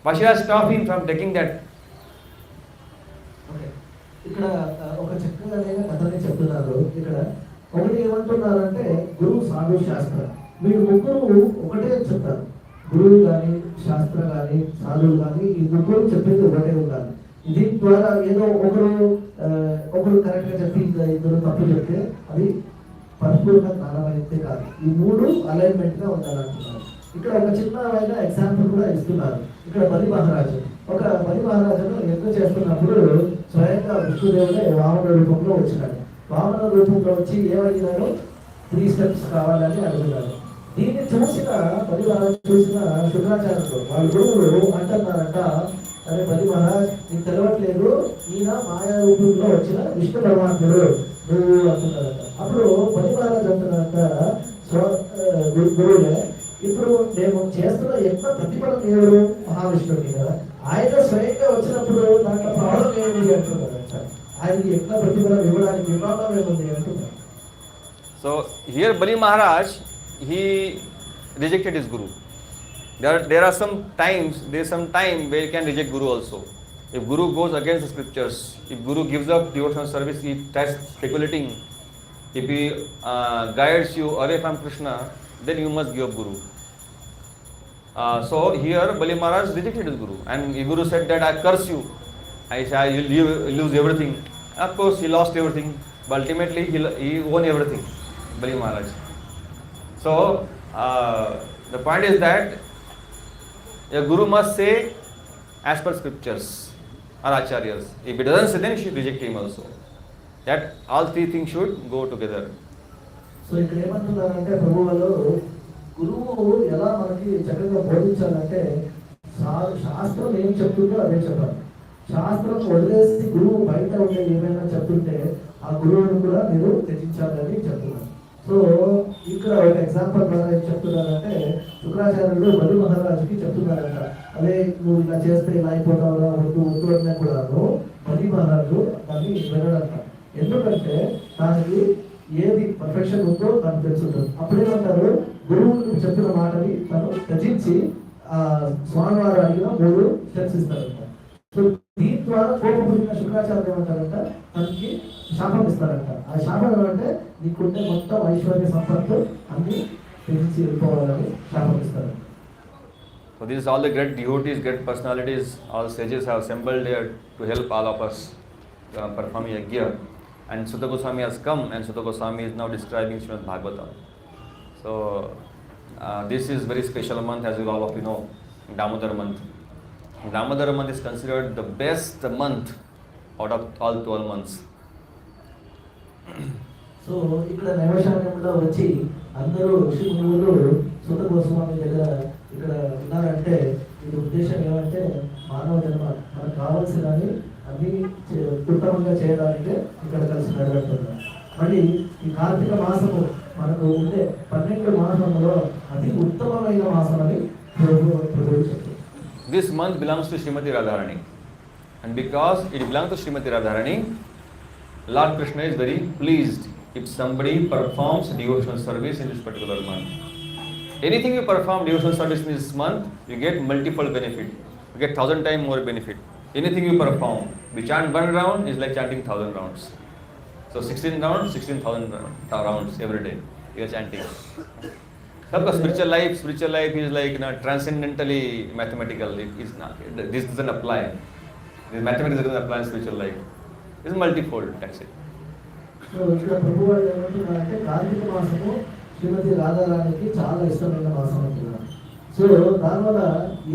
Why should I stop him from taking that?
ఇక్కడ ఒక చక్కగా కథని చెప్తున్నారు. ఇక్కడ ఒకటి ఏమంటున్నారంటే గురువు, సాధు, శాస్త్ర. మీరు ముగ్గురు ఒకటే చెప్తారు. గురువు కానీ, శాస్త్ర కానీ, సాధువు కానీ, ఈ ముగ్గురు చెప్పేది ఒకటే ఉండాలి. దీని ద్వారా ఏదో ఒకరు కరెక్ట్ గా చెప్పి ఇద్దరు తప్పు చెప్తే అది పరిపూర్ణ జ్ఞానం అయితే కాదు. ఈ మూడు అలైన్మెంట్ గా ఉండాలంటున్నారు. ఇక్కడ ఒక చిన్నమైన ఎగ్జాంపుల్ కూడా ఇస్తున్నారు. ఇక్కడ బలి మహారాజు మహారాజును యజ్ఞం చేస్తున్నప్పుడు స్వయంగా విష్ణుదేవుడే వామన రూపంలో వచ్చినాడు. వామన రూపంలో వచ్చి ఏమడిగినాడు? 3 స్టెప్స్ కావాలని అడుగుతున్నాడు. దీన్ని చూసిన బలి మహారాజు చూసిన శుక్రాచార్యులు వాళ్ళ గురువులు అంటున్నారంట, అరే బలి మహారాజ్, నీకు తెలవట్లేదు, ఈయన మాయా రూపంలో వచ్చిన విష్ణు పరమాత్ముడు నువ్వు అంటున్నారంట. అప్పుడు బలి మహారాజు అంటున్నారంట, గురువులే, ఇప్పుడు మేము చేస్తున్న యజ్ఞ ప్రతిఫలం ఎవరు? మహావిష్ణువుని కదా. ఆయన స్వయంగా వచ్చినప్పుడు దాంట్లో ప్రాబ్లం ఏమిటి అంటున్నారంట. ఆయన యజ్ఞ ప్రతిఫలం ఇవ్వడానికి వివాదం ఏముంది అంటున్నారు.
So here Bali Maharaj, he rejected his guru. There are some times, there is some time where you can reject guru also. If guru goes against the scriptures, if guru gives up devotional service, he starts speculating, if he guides you away from Krishna, then you must give up guru. So here Bali Maharaj rejected his guru, and the guru said that I curse you, you lose everything. Of course he lost everything, but ultimately he won everything, Bali Maharaj. So the point is that a guru must say as per scriptures or ācāryas. If he doesn't say, then you should reject him also. That all three things should go together.
So ఇక్కడ ఏమంటున్నారంటే ప్రభువులు గురువు ఎలా మనకి చక్కగా బోధించాలంటే శాస్త్రం ఏం చెప్తుందో అదే చెప్పాలి. శాస్త్రం వదిలేసి గురువు బయట ఉండే ఏమైనా చెప్తుంటే ఆ గురువును కూడా మీరు త్యజించాలని చెప్తున్నారు. సో ఇక్కడ ఒక ఎగ్జాంపుల్ ద్వారా ఏం చెప్తున్నారంటే శుక్రాచార్యుడు బలి మహారాజుకి చెప్తున్నారంట, అదే నువ్వు ఇలా చేస్తే ఇలా అయిపోతావురా, వద్దు వద్దు అన్నా కూడా బలి మహారాజు దాన్ని వినడంట. ఎందుకంటే దానికి ఏది పర్ఫెక్షన్ ఉందో తనకు తెలుసుంటుంది. అప్పుడేమంటారు, గురువు చెప్పిన మాటని తను త్యజించి స్వామివారు అడిగిన 3 స్టెప్స్ ఇస్తారంట. సో దీని ద్వారా కోపపడిన శుక్రాచార్యులు ఏమంటారంట, తనకి శాపం ఇస్తారంట. ఆ శాపం ఏమంటే నీకుంటే మొత్తం ఐశ్వర్య సంపత్తు అన్ని త్యజించి వెళ్ళిపోవాలని శాపం ఇస్తారంట.
So these all the great devotees, great personalities, all sages have assembled here to help all of us perform yajna. And Sutta Goswami has come, and Sutta Goswami is now describing Śrīmad-Bhāgavatam. So this is very special month, as you all of you know, Damodar month. Damodar month is considered the best month out of all 12 months.
So ఇక్కడ నైవేశాలంలో వచ్చి అందరూ ఋషి మునులు సుత గోస్వామి దగ్గర ఇక్కడ ఉన్నారంటే ఇది ఉద్దేశం ఏమంటే మానవ జన్మ మనకు కావాల్సినవి అన్ని ఉత్తమంగా చేయడానికి ఇక్కడ కలిసి నడబడుతున్నారు. మళ్ళీ ఈ కార్తీక మాసము మనకు ఉండే 12 మాసంలో అతి ఉత్తమమైన మాసం అని ప్రభువు చెప్తారు.
This month belongs to Srimati Radharani, and because it belongs to Srimati Radharani, Lord Krishna is very pleased if somebody performs devotional service in this particular month. Anything you perform devotional service in this month, you get multiple benefit. You get 1000 times more benefit. Anything you perform, we chant 1 round is like chanting 1000 rounds. So 16 rounds, 16,000 rounds every day you are chanting. Because spiritual life is like transcendentally mathematical. It is not. This doesn't apply. The mathematics doesn't apply in spiritual life. It's multifold. That's it.
So ఇక్కడ ప్రభు వాళ్ళు ఏమంటున్నారంటే కార్తీక మాసము శ్రీమతి రాధారాణికి చాలా ఇష్టమైన మాసం అంటున్నారు. So దానివల్ల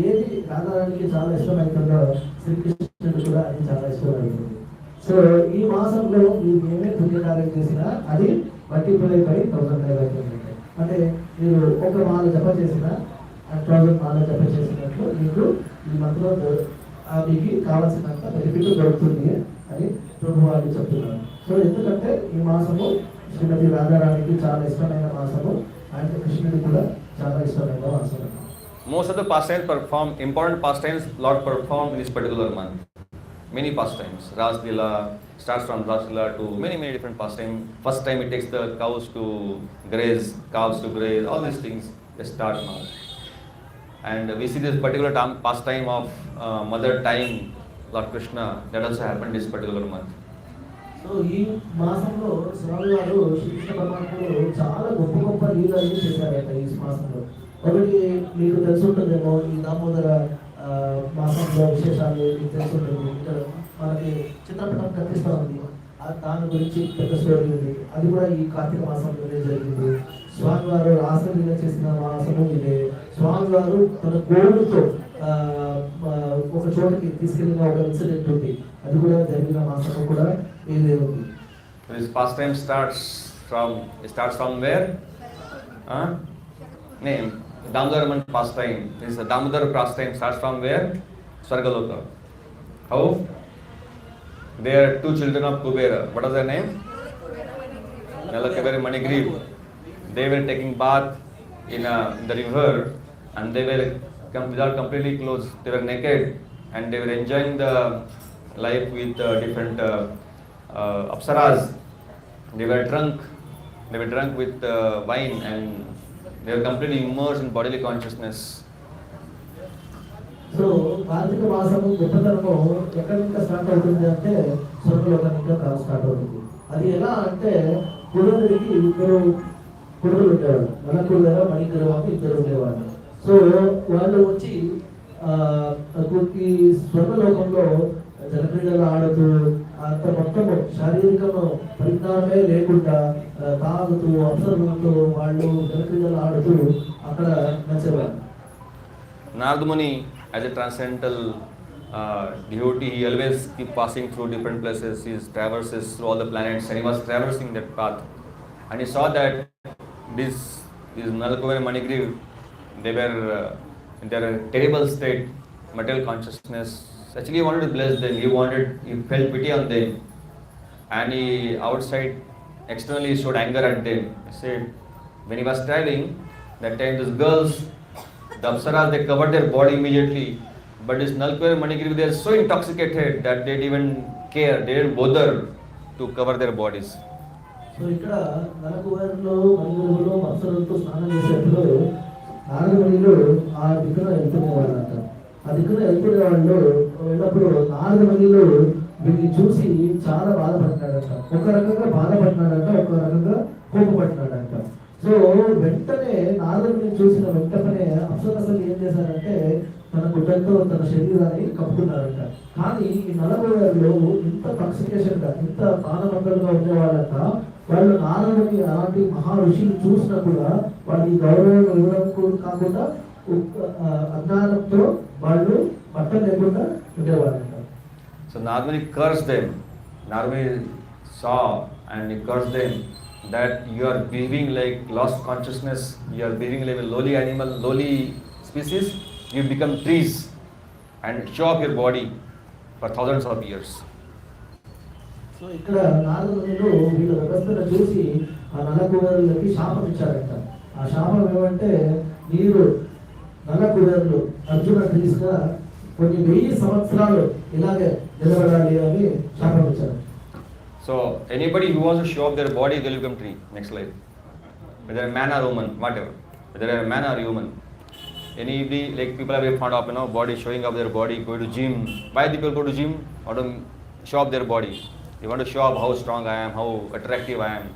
ఏది రాధారాణికి చాలా ఇష్టమవుతుందో శ్రీకృష్ణుడు కూడా అది చాలా ఇష్టమవుతుంది. సో ఈ మాసంలో మీరు ఏమే పుణ్యకార్యం చేసినా అది మల్టిపుల్ అయిపోయి 1000 అవుతుంది. అంటే మీరు ఒక మాల జప చేసిన 1000 మాల జప చేసినట్లు మీకు ఈ మంత్లో మీకు కావాల్సినంత బెనిఫిట్ దొరుకుతుంది అని ప్రభు వాళ్ళు చెప్తున్నారు. సో ఎందుకంటే ఈ మాసము శ్రీమతి రాధారాణికి చాలా ఇష్టమైన మాసము, అండ్ కృష్ణుడికి కూడా చాలా ఇష్టమైన మాసం.
Most of the pastimes performed, important pastimes Lord performed in this particular month. Many pastimes. Ras Leela starts from Ras Leela to many different pastimes. First time it takes the cows to graze, all these things they start now. And we see this particular pastime of mother time, Lord Krishna, that also happened this particular month.
So ఈ మాసంలో స్వామివారు శ్రీకృష్ణ పరమాత్ముడు చాలా గొప్ప గొప్ప లీలలు చేశారట ఈ మాసంలో. ఒకటి మీకు తెలుసుంటుందేమో, ఈ దామోదర మాసంలో విశేషాలు మీకు తెలుసుంటుంది. ఇక్కడ మనకి చిత్రపటం కనిపిస్తూ ఉంది, దాని గురించి పెద్ద స్టోరీ ఉంది. అది కూడా ఈ కార్తీక మాసంలోనే జరిగింది. స్వామివారు రాసలీల చేసిన మాసము ఇదే. స్వామివారు తన గోవులతో ఒక చోటకి తీసుకెళ్ళిన ఒక ఇన్సిడెంట్ ఉంది, అది కూడా జరిగిన మాసము కూడా ఇదే ఉంది.
This pastime starts from where? Name Damodar pastime. This Damodar pastime starts from where? Swargaloka. How? There are 2 children of Kubera. What was their name? Nalakabari Manigriv. They were taking bath in the river, and they were without completely clothes. They were naked, and they were enjoying the life with different apsaras. They were drunk with wine, and they were completely immersed in bodily consciousness.
So Kartika మాసము గొప్పతనము ఎక్కడి నుంచి start అవుతుంది అంటే స్వర్గలోకం నుంచి start అవుతుంది. అది ఎలా అంటే కురుడికి 2 కురుడులు ఉండేవాడు, మణికురుడు మణికురు అని 2 ఉండేవాడు. సో వాళ్ళు వచ్చి ఈ స్వర్గలోకంలో జలక్రీడలు ఆడుతూ అంత మొత్తము శారీరకము పరిజ్ఞానమే లేకుండా తాగుతూ అప్సరులతో వాళ్ళు జలక్రీడలు ఆడుతూ అక్కడ నచ్చేవారు.
Narada Muni, as a transcendental devotee, he always keep passing through different places. He traverses through all the planets, and he was traversing that path. And he saw that these Nalakova and Manigriv, they were in their terrible state, material consciousness. Actually, he wanted to bless them. He felt pity on them, and he outside externally showed anger at them. He said, When he was traveling, that time these girls, the apsaras, they covered their body immediately. But this Nalkuvara and Manigiri, they are so intoxicated that they didn't even care, they didn't bother to cover their bodies.
So ఇక్కడ నలకువారిలో మణిగురువులో అప్సరలతో స్నానం చేసేప్పుడు నారదమునిలు ఆ దిక్కున వెళ్తునేవాళ్ళంట. ఆ దిక్కున వెళ్తునేవాళ్ళు వెళ్ళినప్పుడు నారదమునిలు వీటిని చూసి చాలా బాధపడినాడంట. ఒక రకంగా బాధపడినాడంట, ఒక రకంగా కోపపడినాడంట. సో వెంటనే నారదుని చూసిన వెంటనే అప్సరసలు ఏం చేశారంటే తన గుడ్డలతో తన శరీరాన్ని కప్పుకున్నారంట. కానీ ఈ నలభైలో ఇంత కాన్సన్ట్రేషన్ గా, ఇంత ప్రాణమంగళంగా ఉండేవాళ్ళంట. వాళ్ళు నారదుని అలాంటి మహా ఋషులు చూసినా కూడా వాళ్ళకి గౌరవం ఇవ్వడం కాకుండా అజ్ఞానంతో వాళ్ళు బట్టలు లేకుండా ఉండేవాళ్ళంట.
So Narmani cursed them. Narmani saw and he cursed them that you are behaving like lost consciousness, you are behaving like a lowly animal, lowly species, you become trees and show off your body for thousands of years.
So ఇక్కడ నారదులు వీళ్ళ వ్యవస్థను చూసి ఆ నలకువేరులకి శాపం ఇచ్చారంట. ఆ శాపం ఏమంటే మీరు నలకువేరులు అర్జున ట్రీస్గా కొన్ని 1000 సంవత్సరాలు ఇలాగే నిలబడాలి అని శాపం ఇచ్చారు.
So anybody who wants to show off their body, they will become tree. Next slide. Whether a man or woman, whatever. Whether a man or human. Anybody, like people are very fond of, body, showing off their body, go to gym. Why do people go to gym? Or to show off their body. They want to show off how strong I am, how attractive I am.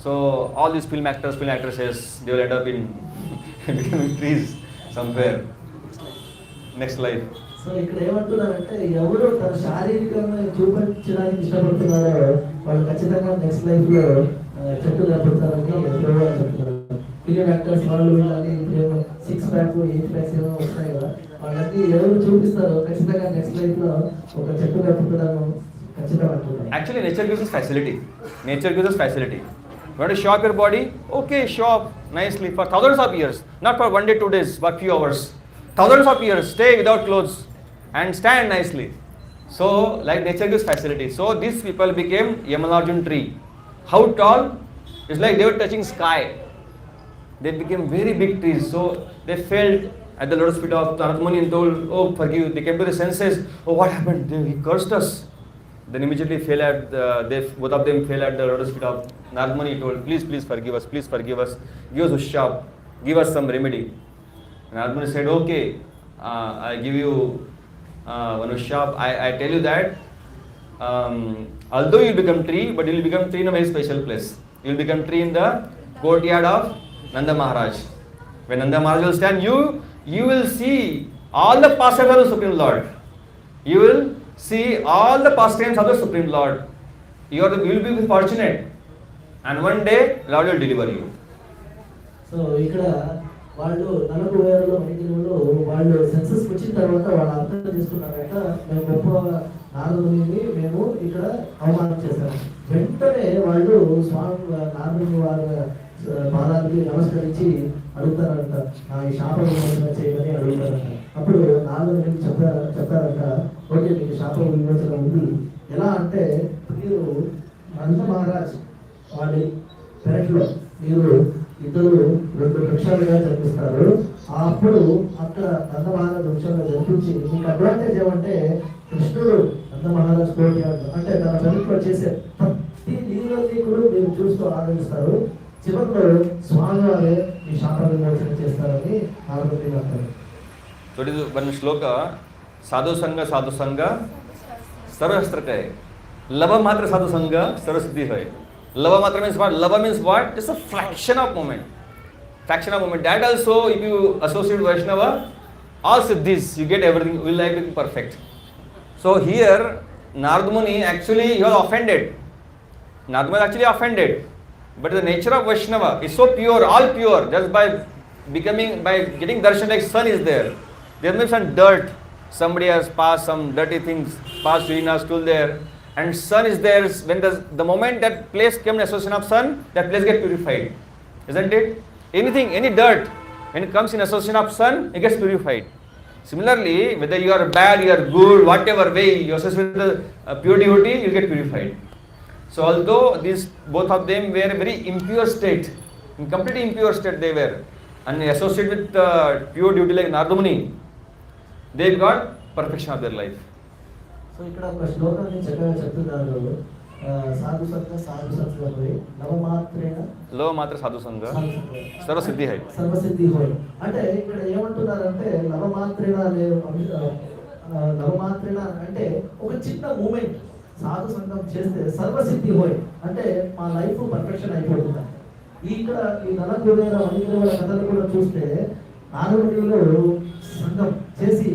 So all these film actors, film actresses, they will end up in becoming trees somewhere. Next slide.
So ఇక్కడ ఏమంటున్నారంటే ఎవరు తన శారీరకంగా చూపించడానికి ఇష్టపడుతున్నారో వాళ్ళు ఖచ్చితంగా next life లో చెట్టుగా పుడతారని చెప్తున్నారు. ఫిలిం యాక్టర్స్ వాళ్ళు వీళ్ళని 6 ప్యాక్ 8 ప్యాక్స్ ఏమో వస్తాయి కదా, వాళ్ళకి ఎవరు చూపిస్తారో ఖచ్చితంగా నెక్స్ట్ లైఫ్ లో ఒక చెట్టుగా పుట్టడం ఖచ్చితంగా అంటున్నారు.
Actually, nature gives us facility. Nature gives us facility. You want to show off your body? Okay, show off nicely for thousands of years. Not for 1 day, 2 days, but few hours. Thousands of years, stay without clothes and stand nicely. So, like nature gives facility. So, these people became Yamalajun tree. How tall? It's like they were touching sky. They became very big trees. So, they felt at the lotus feet of Narad-Muni and told, oh, forgive. They came to the senses. Oh, what happened? He cursed us. Then immediately both of them fell at the lotus feet of Narad-Muni. He told, please forgive us, please forgive us. Give us a shop, give us some remedy. Narad-Muni said, okay, I give you one shop. I tell you that although you will become tree, but you will become tree in a very special place. You will become tree in the courtyard of Nanda Maharaj. When Nanda Maharaj will stand, you will see all the pastimes of the Supreme Lord. You will see all the pastimes of the Supreme Lord. You will be fortunate, and one day Lord will deliver you.
So ఇక్కడ వాళ్ళు 40,000 మణిగిరువులో వాళ్ళు census వచ్చిన తర్వాత వాళ్ళు అర్థం చేసుకున్నారట, మేము గొప్ప నారదుని మేము ఇక్కడ అవమానం చేశాము. వెంటనే వాళ్ళు స్వామి నారదుని వారి పాదాలకి నమస్కరించి అడుగుతారంట, ఈ శాప విమోచన చేయమని అడుగుతారంట. అప్పుడు నారదుని చెప్పారంట, ఓకే మీకు శాప విమోచన ఉంది. ఎలా అంటే మీరు నంద మహారాజ్ వాళ్ళ పెరట్లో మీరు ఇద్దరు 2 వృక్షాలుగా జరిపిస్తారు. అప్పుడు అక్కడ నంద మహారాజ్ వృక్షంగా జరిపించి మీకు అడ్వాంటేజ్ ఏమంటే కృష్ణుడు నంద మహారాజ్ కోటి అంటే తన పెరట్లో చేసే ప్రతి లీలని కూడా మీరు చూస్తూ ఆనందిస్తారు. చివరిలో స్వామివారే ఈ శాప విమోచన చేస్తారని ఆనందిస్తారు.
So it is one shloka, sadhu sangha sarvastra hai. Lava matra sadhu sangha sarvasiddhi hai. Lava matra means what? Lava means what? Just a fraction of moment. Fraction of moment. That also, if you associate Vaishnava, all siddhis, you get everything, will life be perfect. So here, Narad Muni actually he was offended. Narad Muni actually offended. But the nature of Vaishnava is so pure, all pure, just by getting darshan, like sun is there. There may be some dirt, somebody has passed some dirty things, passed urine or stool there, and sun is there. When the moment that place came in association of sun, that place gets purified, isn't it? Anything, any dirt, when it comes in association of sun, it gets purified. Similarly, whether you are bad, you are good, whatever way you associate with the pure devotee, you get purified. So although both of them were a very impure state, In completely impure state they were. And associated with pure duty like Narada Muni, they got perfection of their life.
So ఇక్కడ ఒక శ్లోకాన్ని చక్కగా చెప్తున్నారు. సాధు సంగ నవమాత్రేణ
లో మాత్ర సాధు సంగ Sarvasiddhi high.
Sarvasiddhi హోయ్ అంటే ఇక్కడ ఏమంటున్నారంటే నవమాత్రేణ అంటే ఒక చిన్న మూమెంట్ సాధు సంఘం చేస్తే సర్వసిద్ధి హోయ్ అంటే మా లైఫ్ పర్ఫెక్షన్ అయిపోతుంది. ఇక్కడ ఈ నలగురుల వణిగురుల కథలు కూడా చూస్తే నాలుగురులు సంఘం చేసి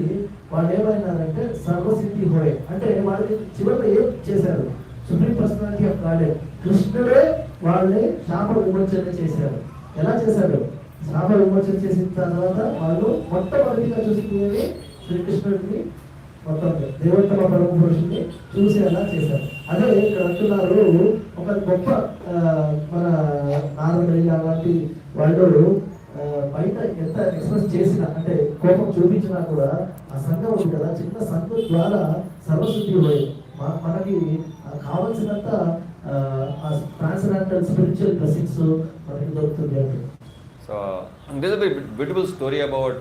వాళ్ళు ఏమైనారంటే సర్వసిద్ధి హోయ్ అంటే వాళ్ళకి చివరిలో ఏం చేశారు? సుప్రీం పర్సనాలిటీ ఆఫ్ గాడ్ కృష్ణుడే వాళ్ళని శాప విమోచన చేశారు. ఎలా చేశారు? శాప విమోచన చేసిన తర్వాత వాళ్ళు మొట్టమొదటిగా చూసుకునేది శ్రీకృష్ణుడిని మొత్తం దేవోత్తమ పరమ పురుషుని చూసేలా చేశారు. అదే ఇక్కడ అంటున్నారు ఒక గొప్ప మన నారదుడి అలాంటి వాళ్ళు బయట ఎంత ఎక్స్ప్రెస్ చేసినా అంటే కోపం చూపించినా కూడా ఆ సంఘం ఉంది కదా, చిన్న సంఘం ద్వారా సర్వశుద్ధి పోయి మనకి కావాల్సినంత ట్రాన్సెండెంటల్ స్పిరిచువల్ బ్లెస్సింగ్స్ మనకి దొరుకుతుంది.
So there's a very beautiful story about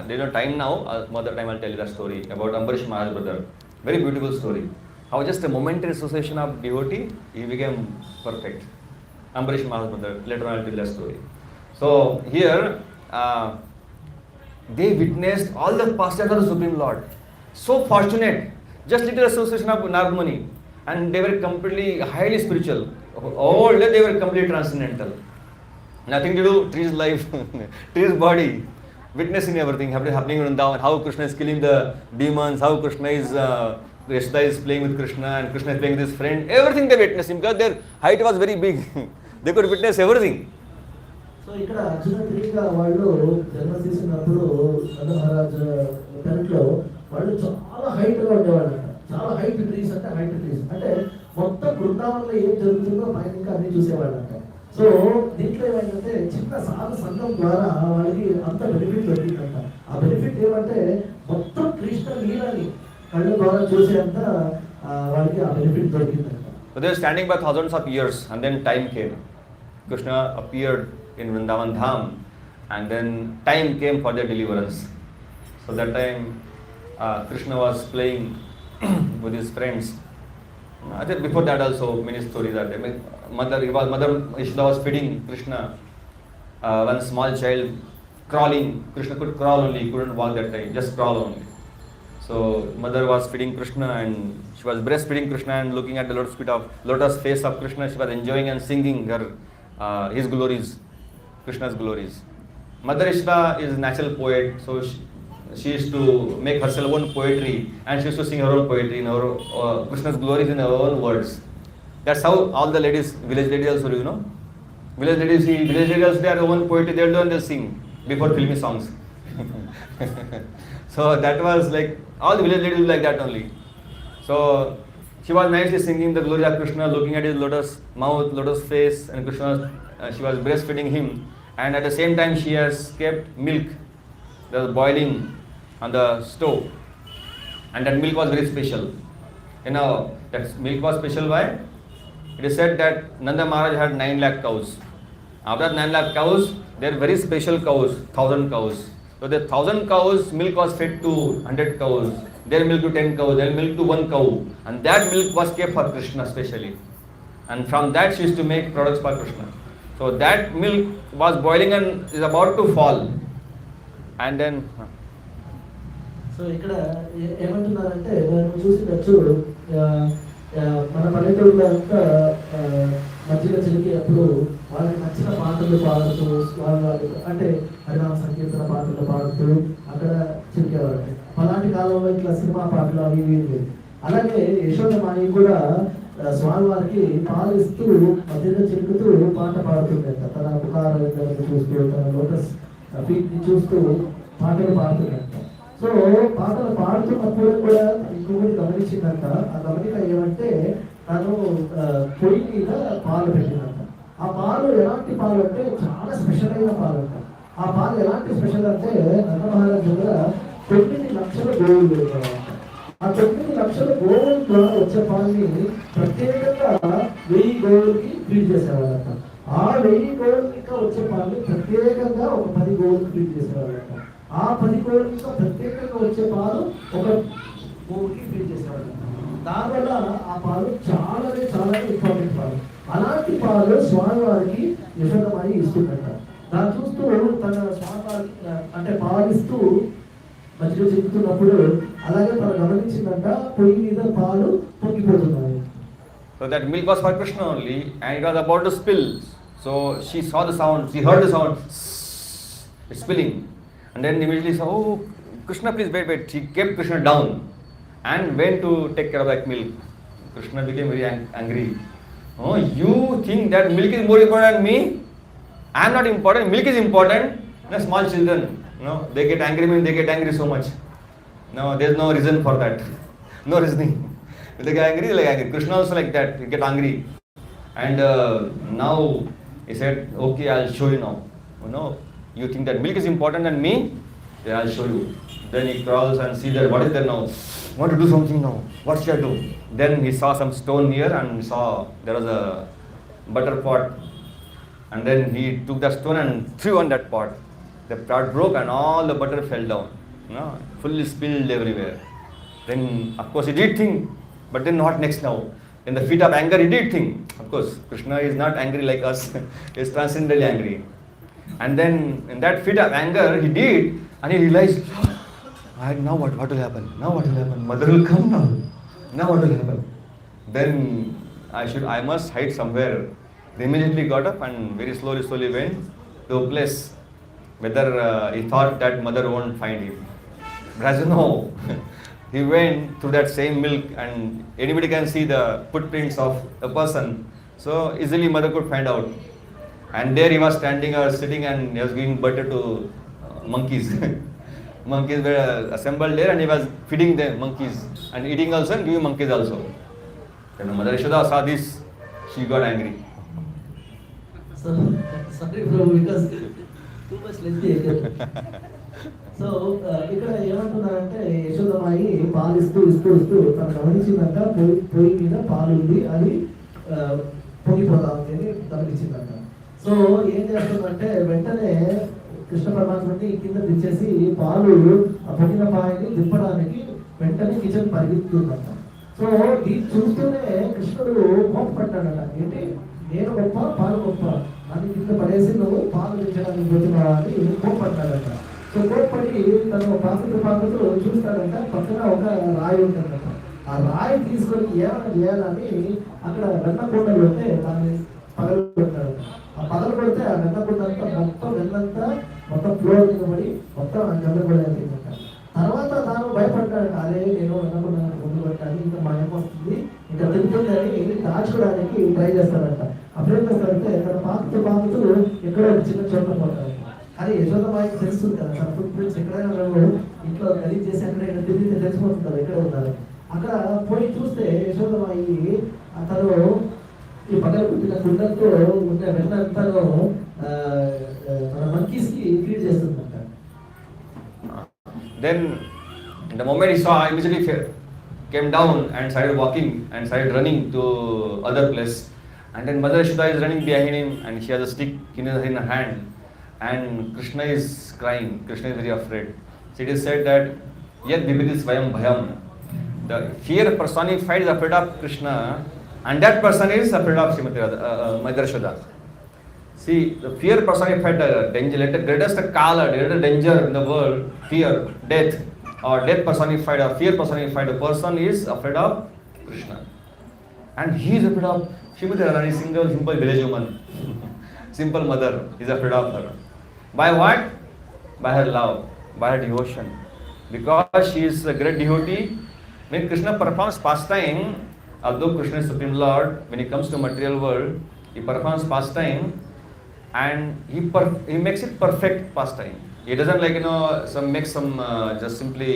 there's no time now, another time I'll tell you that story about Ambarish Maharaj brother. Very beautiful story. How just a momentary association of devotee, he became perfect. Ambarish Maharaj brother, later on I'll tell that story. So here they witnessed all the pastimes of the Supreme Lord. So fortunate, just little association of Narada Muni, and they were completely highly spiritual. All day they were completely transcendental. Nothing to do, tree's life, tree's body, witnessing everything happening in Dham, how Krishna is killing the demons, how Krishna is, Yashoda is playing with Krishna and Krishna is playing with his friend. Everything they witnessed because their height was very big. They could witness everything.
So ఇక్కడ అర్జున త్రీగా వాళ్ళు జన్మ తీసుకున్నప్పుడు మహారాజ్ టెంట్లో వాళ్ళు చాలా హైట్గా ఉండేవాళ్ళు అంట. చాలా height trees అంటే మొత్తం బృందావనంలో ఏం జరుగుతుందో పైన ఇంకా అన్ని చూసేవాళ్ళు అంట. సో దీంట్లో ఏమైందంటే చిన్న సాధు సంఘం ద్వారా వాళ్ళకి అంత బెనిఫిట్ దొరికిందంట. ఆ బెనిఫిట్ ఏమంటే మొత్తం కృష్ణ లీలని కళ్ళ ద్వారా చూసేంత వాళ్ళకి ఆ benefit దొరికిందంట.
So they were standing by thousands of years, and then time came. Krishna appeared in Vrindavan Dham, and then time came for their deliverance. So that time Krishna was playing with his friends. I think before that also many stories are there. Mother Yashoda was feeding Krishna. One small child crawling. Krishna could crawl only, he couldn't walk that time, just crawl only. So mother was feeding Krishna and she was breastfeeding Krishna and looking at the lotus face of Krishna. She was enjoying and singing his glories, Krishna's glories. Mother Yashoda is a natural poet, so she used to make herself own poetry and she used to sing her own poetry in her Krishna's glories in her own words. That's how all the ladies, village ladies also, you know. Village ladies, they have their own poetry, they'll do and they'll sing before filmy songs. So that was like, all the village ladies like that only. So she was nicely singing the glory of Krishna, looking at his lotus mouth, lotus face, and Krishna, she was breastfeeding him. And at the same time she has kept milk that was boiling on the stove. And that milk was very special. You know, that milk was special why? It is said that Nanda Maharaj had 9 lakh cows. After 9 lakh cows, they are very special cows, 1000 cows. So the 1000 cows, milk was fed to 100 cows, their milk to 10 cows, their milk to 1 cow. And that milk was kept for Krishna specially. And from that she used to make products for Krishna. So that milk was boiling and is about to fall. And then...
so ఇక్కడ ఏమంటున్నారంటే మనం చూసినచ్చు మన పల్లెటూరులో అంతా మధ్యలో చిలికేటప్పుడు వాళ్ళకి నచ్చిన పాటలు పాడుతూ వాళ్ళు అంటే హరినామ సంకీర్తన పాటలు పాడుతూ అక్కడ చిలికేవాళ్ళు. అలాంటి కాలంలో ఇట్లా సినిమా పాటలు అవి ఇవి. అలాగే యశోద మాయి కూడా స్వామివారికి పాలు ఇస్తూ మధ్యలో చిలుకుతూ పాట పాడుతుందంట. తన పుకారాలను చూస్తూ తన లోటస్ ఫీట్ ని చూస్తూ పాటలు పాడుతుందంట. సో పాటలు పాడుతున్నప్పుడు కూడా ఇంకొకటి గమనించిందంట. ఆ గమనిక ఏమంటే తను పొయ్యి మీద పాలు పెట్టిందంట. ఆ పాలు ఎలాంటి పాలు అంటే చాలా స్పెషల్ అయిన పాలు అంట. ఆ పాలు ఎలాంటి స్పెషల్ అంటే నంద మహారాజ్ దగ్గర 9 లక్షల గోవులు ఉండేవాళ్ళంట. ఆ 9 లక్షల గోవుల ద్వారా వచ్చే పాలని ప్రత్యేకంగా 1000 గోవులకి ఫీడ్ చేసేవాళ్ళంట. ఆ 1000 గోవులకి ఇంకా వచ్చే పాలు ప్రత్యేకంగా ఒక 10 గోవులకు ఫీడ్ చేసేవాళ్ళంట. ఆ 10 గోవులకి ఇంకా ప్రత్యేకంగా వచ్చే పాలు ఒక గోవుకి ఫీడ్ చేసేవాళ్ళంట. దానివల్ల ఆ పాలు చాలా ఇంపార్టెంట్ పాలు. అలాంటి పాలు స్వామివారికి యశోదమాయి ఇస్తుందంట. దాన్ని చూస్తూ తన స్వామివారికి అంటే పాలిస్తూ మధ్యలో చెప్తున్నప్పుడు అలాగే తను గమనించిందంట, పొయ్యి మీద పాలు పొంగిపోతున్నాయి.
So that milk was for Krishna only, and it was about to spill. So she saw the sound, she heard the sound, it's spilling, and then immediately said, "Oh, Krishna, please wait." She kept Krishna down and went to take care of that milk. Krishna became very angry. Oh, you think that milk is more important than me? I am not important. Milk is important. No, small children, no, they get angry when they get angry so much. No, there is no reason for that. No reasoning. If they get angry, like angry. Krishna also like that. He get angry, and now he said, "Okay, I'll show you now. You know, you think that milk is important than me? Then I'll show you." Then he crawls and sees that what is there now. Want to do something now? What should I do? Then he saw some stone here and saw there was a butter pot, and then he took that stone and threw on that pot. The pot broke and all the butter fell down. No, fully spilled everywhere. Then of course he did think, but then what next now? In the fit of anger he did think. Of course Krishna is not angry like us. He is transcendentally angry. And then in that fit of anger he did, and he realized, now what will happen? Now what will happen? Mother will come now. Now what will happen? Then I must hide somewhere. They immediately got up and very slowly went to a place whether he thought that mother won't find him. But as you know, he went through that same milk, and anybody can see the footprints of a person. So easily mother could find out. And there he was standing or sitting, and he was giving butter to monkeys. Monkeys were assembled there, and he was feeding the monkeys and eating also and giving monkeys also. When Mother Yashoda saw this, she got angry.
So sorry Prabhu, because too much lengthy. So ఇక్కడ ఏమంటున్నారంటే యశోదమాయి పాలు ఇస్తూ తను గమనించిందంట, పొయ్యి మీద పాలు ఉంది, అది పొంగిపోతా ఉంది అని గమనించిందంట. సో ఏం చేస్తుందంటే వెంటనే కృష్ణ పరమాత్మని కింద దించేసి పాలు ఆ పొంగిన పాయని దింపడానికి వెంటనే కిచెన్ పరిగెత్తుందంట. సో దీన్ని చూస్తూనే కృష్ణుడు కోపపడ్డాడట. ఏంటి, నేను గొప్ప పాలు గొప్ప, అది కింద పడేసి నువ్వు పాలు దించడానికి పోతున్నావా అని కోపపడ్డాడట. సో కోపడి తను పాకుతూ చూస్తాడంట, పక్కన ఒక రాయి ఉంటుందట. ఆ రాయి తీసుకొని ఏమైనా చేయాలని అక్కడ వెన్నకొండలు ఉంటే దాన్ని పగలు పెడతాడు. ఆ పగలు పెడితే ఆ వెన్నకొండ అంతా మొత్తం వెన్నంతా మొత్తం ఫ్లోర్ మీద పడి మొత్తం గందరగోళం అయిపోయిందంట. తర్వాత తాను భయపడ్డాడు, అదే నేను వెన్నకొండ ముందు పెట్టాలి, ఇంకా మా ఏం వస్తుంది, ఇంకా తిరుగుతుందని దాచుకోవడానికి ట్రై చేస్తాడంట. అప్పుడు ఏం చేస్తాడంటే తన పాకుతూ ఎక్కడో ఒక చిన్న చోట్ల పోతాడు. కానీ యశోదమాయికి తెలుస్తుంది కదా, తన ఫుడ్ ప్రింట్స్ ఎక్కడైనా ఇంట్లో గలీజ్ చేసి ఎక్కడైనా తిరిగితే తెలిసిపోతుంది కదా ఎక్కడ ఉన్నారు. అక్కడ పోయి చూస్తే యశోదమాయి తను ఈ పగల పుట్టిన గుండెలతో ఉండే వెన్నంతను మన మంకీస్ కి ఫీడ్ చేస్తుందంట.
Then the moment he saw, immediately came down and started walking and started running to other place. And then Mother Yashoda is running behind him, and she has a stick in her hand. And Krishna is crying. Krishna is very afraid. So it is said that yet vibhiti svayam bhayam. The fear personified is afraid of Krishna, and that person is afraid of Śrīmati Mother Yashoda. See, the fear personified the danger, the greatest kala, the greatest danger in the world, fear, death, or death personified or fear personified, the person is afraid of Krishna. And he is afraid of Śrīmati Radharani, simple village woman, simple mother, is afraid of her. By what? By her love, by her devotion. Because she is a great devotee, when Krishna performs pastime, although Krishna is Supreme Lord, when he comes to material world, he performs pastime and he makes it perfect pastime. He doesn't make some just simply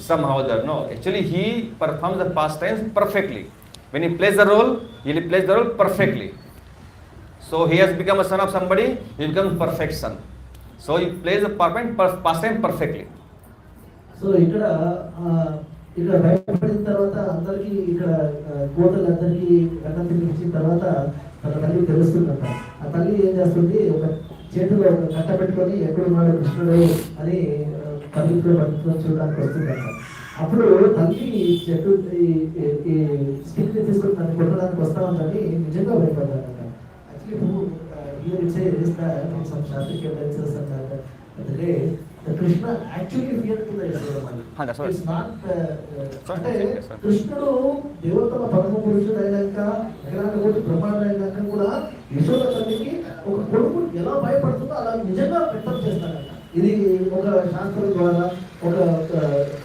somehow that. No, actually he performs the pastimes perfectly. When he plays the role, he plays the role perfectly. So he has become a son of somebody, he becomes perfect son. So he plays the pastime perfectly.
So ఇక్కడ భయపడిన తర్వాత అందరికి ఇక్కడ కోతలందరికీ అన్నం తినిపించిన తర్వాత తన తల్లి తెలుస్తుందంట. ఆ తల్లి ఏం చేస్తుంది, ఒక చేతిలో ఒక కట్ట పెట్టుకొని ఎక్కడున్నాడు కృష్ణుడు అని తల్లితో పట్టుకొని చూడడానికి వస్తుందంట. అప్పుడు తల్లి చెట్టు ఈ స్టిక్ ని తీసుకొని తను కొట్టడానికి వస్తా ఉందని నిజంగా భయపడ్డాడంట. Actually here it says that in some Shastric evidences and that the day the Krishna actually feared to the Yashodamai.
That's right.
It's not అంటే
Yes, sir.
కృష్ణుడు దేవతల పరమ పురుషుడు అయినాక ఎలాంటి బ్రహ్మాండ అయినాక కూడా యశోద తల్లికి ఒక కొడుకు ఎలా భయపడుతుందో అలా నిజంగా వ్యక్తం చేస్తాడంట. ఇది ఒక శాస్త్రం ద్వారా ఒక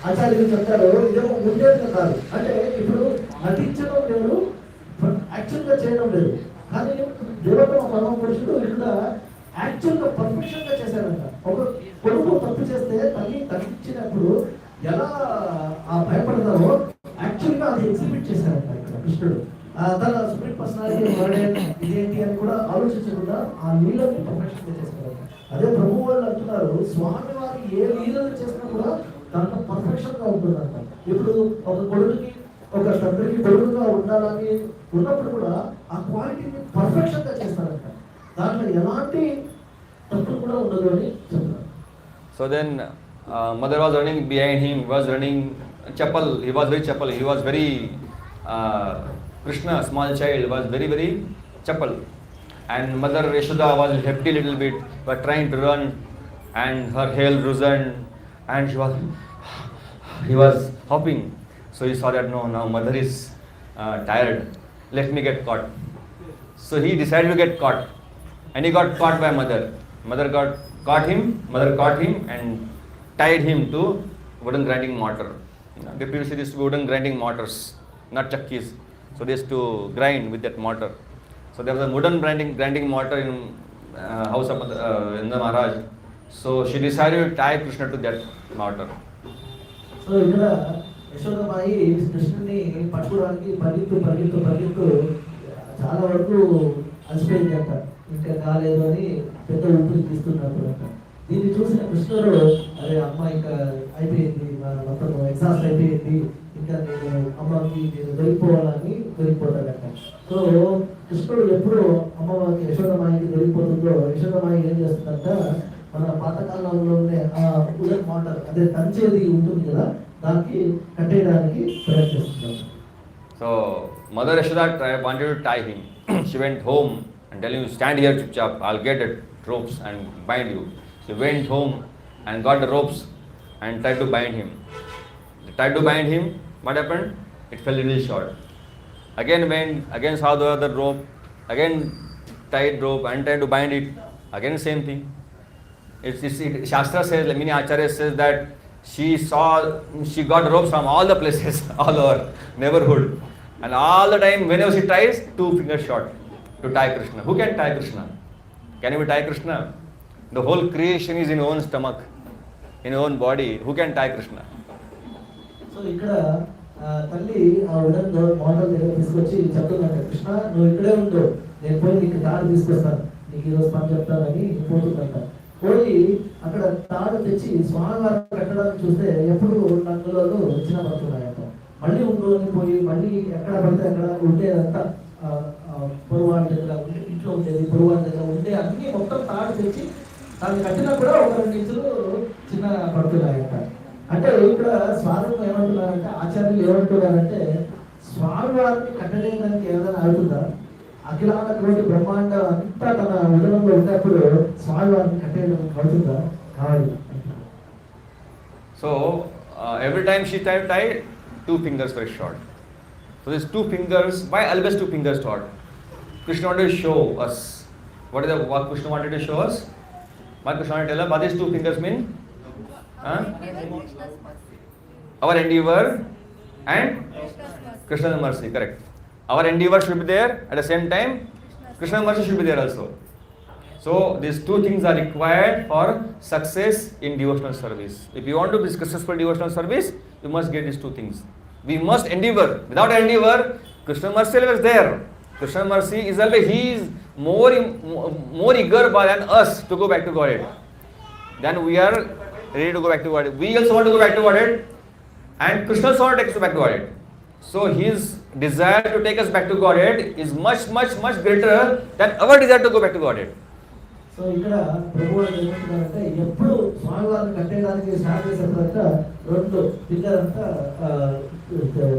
ఆచార్యులు చెప్తారు, ఇదేమో ఉండేది కాదు. అంటే ఇప్పుడు నటించడం లేదు, యాక్చువల్ గా చేయడం లేదు. కానీ దేవతల పరమ పురుషుడు ఇక్కడ యాక్చువల్ గా పర్ఫెక్షన్ గా చేశాడంట. ఒక కొడుకు తప్పు చేస్తే తల్లి తగ్గించినప్పుడు ఎలా ఆ భయపడతారో యాక్చువల్ గా అది ఎగ్జిబిట్ చేశారంట ఇక్కడ కృష్ణుడు. తన సుప్రీం పర్సనాలిటీ ఇదేంటి అని కూడా ఆలోచించకుండా ఆ లీలని పర్ఫెక్షన్ గా చేశారు. అదే ప్రభు వాళ్ళు అంటున్నారు, స్వామి వారు ఏ లీలలు చేసినా కూడా దాంట్లో పర్ఫెక్షన్ గా ఉంటుందంట. ఇప్పుడు ఒక కొడుకుకి ఒక తండ్రికి కొడుకుగా ఉండాలని ఉన్నప్పుడు కూడా ఆ క్వాలిటీని పర్ఫెక్షన్ గా చేస్తారంట. దాంట్లో ఎలాంటి తప్పు కూడా ఉండదు అని చెప్తారు.
So then mother was running behind him, was running chapel. He was very chapel. He was very Krishna, small child, was very chapel. And mother Yashoda was hefty little bit, was trying to run, and her hair loosened, and he was hopping. So he saw that now mother is tired. Let me get caught. So he decided to get caught, and he got caught by mother. Mother caught him and tied him to wooden grinding mortar. They previously used wooden grinding mortars, not chakkis. So they used to grind with that mortar. So there was a wooden grinding mortar in house of Indra Maharaj. So she decided to tie Krishna to that mortar.
So ఇక్కడ యశోదమాయి కృష్ణుని పట్టుకోవడానికి పరిగెత్తు చాలా వరకు అలసిపోయింది అంట. ఇంకా కాలేదు అని పెద్ద ఊపిరి తీస్తున్నప్పుడు అంట. దీన్ని చూసిన కృష్ణుడు, అరే అమ్మ ఇంకా అయిపోయింది, మొత్తం ఎగ్జాస్ట్ అయిపోయింది, ఇంకా నేను అమ్మకి నేను దొరికిపోతాడంట. సో కృష్ణుడు ఎప్పుడు అమ్మవారికి యశోదమాయికి దొరికిపోతుందో యశోదమాయి ఏం చేస్తుందంట, మన పాతకాలంలో ఉండే ఆ ఉలన్ మోటార్ అదే తంచేది ఉంటుంది కదా, దానికి కట్టేయడానికి ప్రయత్నిస్తున్నారు.
So mother Yashoda wanted to tie him. She went home and telling him, stand here chupchap, I'll get the ropes and bind you. She went home and got the ropes and tried to bind him. Tried to bind him, what happened? It fell a little short. Again saw the other rope, again tied rope and tried to bind it. Again same thing. Shastra says, many ācāryas says that she got ropes from all the places, all over neighborhood, and all the time whenever she tries, 2 fingers short to tie Krishna. Who can tie Krishna? Can you tie Krishna? The whole creation is in your own stomach, in your own body. Who can tie Krishna?
So ఇక్కడ తల్లి ఆ wooden motor దగ్గర తీసుకొచ్చి చెప్తుందంట, కృష్ణ నువ్వు ఇక్కడే ఉండు, నేను పోయి నీకు తాడు తీసుకొస్తాను, నీకు ఈరోజు పని చెప్తానని పోతుందంట. పోయి అక్కడ తాడు తెచ్చి స్వామివారు కట్టడానికి చూస్తే ఎప్పుడు నందులలో వచ్చిన పడుతున్నాయంట. మళ్ళీ ఉండులోకి పోయి మళ్ళీ ఎక్కడ పడితే అక్కడ ఉండేదంతా పొరువాడి దగ్గర ఉంటే, ఇంట్లో ఉండేది పొరువాడి దగ్గర ఉండే అన్ని మొత్తం తాడు తెచ్చి దాన్ని కట్టినా కూడా 1-2 ఇంచులు చిన్న పడుతున్నాయంట. అంటే ఇక్కడ స్వామి ఏమంటున్నారంటే, ఆచార్యులు ఏమంటున్నారంటే, స్వామివారిని కట్టడానికి ఏదైనా అవుతుందా? అఖిలాండ బ్రహ్మాండం అంతా తన ఉదరంలో ఉన్నప్పుడు స్వామివారిని కట్టేయడం అవుతుందా? కావాలి.
So every time she tried to tie, 2 fingers were short. So these 2 fingers, why always 2 fingers short? Krishna wanted to show us. What Krishna wanted to show us? What Krishna wanted to tell us? What these 2 fingers mean? Our endeavor and Krishna's mercy, correct. Our endeavor should be there, at the same time Krishna's mercy should be there also. So these 2 things are required for success in devotional service. If you want to be successful in devotional service, you must get these 2 things. We must endeavor. Without endeavor, Krishna's mercy is always there. Krishna's mercy is always, he is more eager than us to go back to Godhead. Then we are ready to go back to Godhead. We also want to go back to Godhead, and Krishna also wants to take us back to Godhead. So his desire to take us back to Godhead is much, much, much greater than our desire to go back to Godhead.
So ఇక్కడ ప్రభు వాళ్ళు ఏమంటున్నారంటే ఎప్పుడు స్వామివారిని కట్టేయడానికి start చేసేప్పుడంట రెండు finger అంతా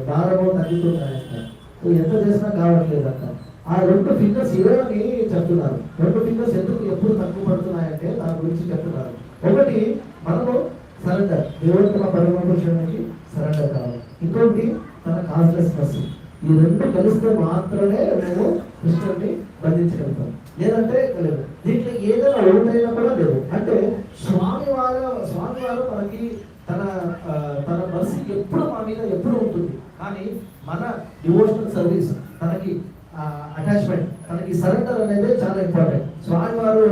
దారము తగ్గుతున్నాయంట. So ఎంత చేసినా కావట్లేదంట. ఆ రెండు ఫింగర్స్ ఏమని చెప్తున్నారు. రెండు ఫింగర్స్ ఎందుకు ఎప్పుడు తక్కువ పడుతున్నాయంటే దాని గురించి చెప్తున్నారు. ఒకటి మనము సరెండర్, దేవుడు పరమ పురుషునికి సరెండర్ కావాలి. ఇంకొకటి తన కాన్షియస్నెస్. ఈ రెండు కలిస్తే మాత్రమే మేము కృష్ణుడిని బంధించగలుగుతాం. లేదంటే లేదు. దీంట్లో ఏదైనా ఒకటైనా కూడా లేదు. అంటే స్వామివారు మనకి తన మనసు ఎప్పుడు మా మీద ఎప్పుడు ఉంటుంది. కానీ మన డివోషనల్ సర్వీస్, తనకి అటాచ్మెంట్, తనకి సరెండర్ అనేది చాలా ఇంపార్టెంట్. స్వామివారు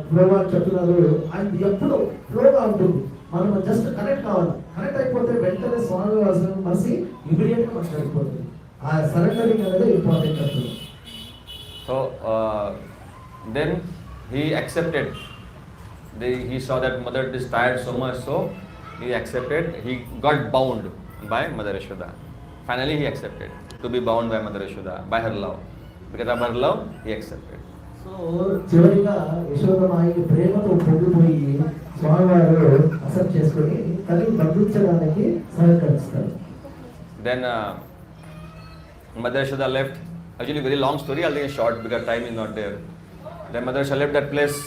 ఫ్లోవారు చెప్తున్నారు, ఆయన ఎప్పుడు ఫ్లోగా ఉంటుంది. మనం జస్ట్ కనెక్ట్ కావాలి. కనెక్ట్ అయిపోతే వెంటనే స్వామివారి మనసు ఇమీడియట్ గా మనకు అయిపోతుంది. ఆ సరెండరింగ్ అనేది ఇంపార్టెంట్ అవుతుంది.
So then he accepted. He saw that mother is tired so much, so he accepted. He got bound by Mother Yashoda. Finally, he accepted to be bound by Mother Yashoda, by her love. Because of her love, he accepted.
So చివరిగా యశోదమాయి ప్రేమతో పొంగిపోయి స్వామివారు accept చేసుకొని తల్లి బంధించడానికి సహకరిస్తారు.
Then Mother Yashoda left. Actually, very long story. I'll take it short because time is not there. Then Mother Yashoda left that place,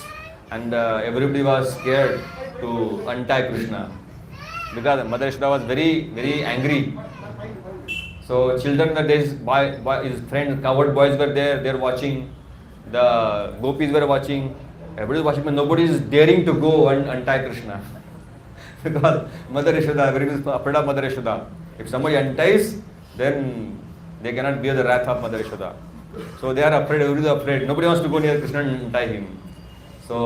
and everybody was scared to untie Krishna because Mother Yashoda was very, very angry. So children were there, his friends, coward boys were there. They were watching. The gopis were watching. Everybody was watching, but nobody is daring to go and untie Krishna because Mother Yashoda, everybody is afraid of Mother Yashoda. If somebody unties, then they cannot bear the wrath of Mother Yashoda. So they are afraid, everybody is afraid. Nobody wants to go near Krishna and untie him. So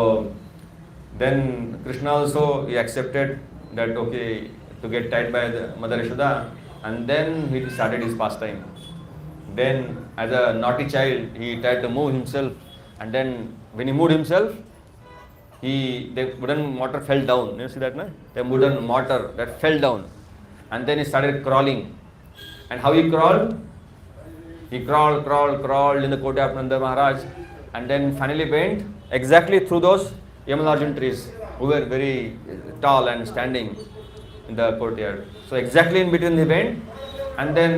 then Krishna also, he accepted that okay, to get tied by the Mother Yashoda, and then he started his pastime. Then as a naughty child, he tried to move himself, and then when he moved himself, the wooden mortar fell down. You see that, no? The wooden mortar that fell down, and then he started crawling. And how he crawled? He crawled in the courtyard of Nanda Maharaj, and then finally went exactly through those Yamanarjun trees who were very tall and standing in the courtyard. So exactly in between he went, and then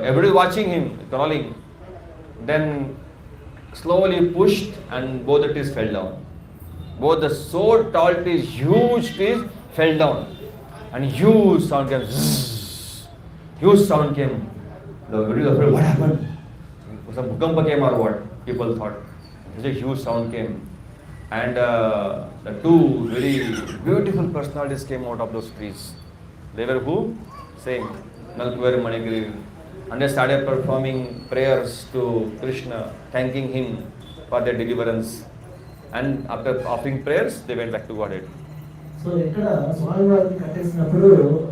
everybody watching him crawling. Then slowly pushed, and both the trees fell down. Both the so tall trees, huge trees, fell down, and huge sound came. Huge sound came. Everybody was afraid. What happened? Some bhukampa came or what? People thought. Such a huge sound came, and the two very beautiful personalities came out of those trees. They were who? Same, Nalkuvar Manigiri. And they started performing prayers to Krishna, thanking him for their deliverance. And after offering prayers, they went back to Godhead.
So ఇక్కడ స్వామివారిని కట్టేసినప్పుడు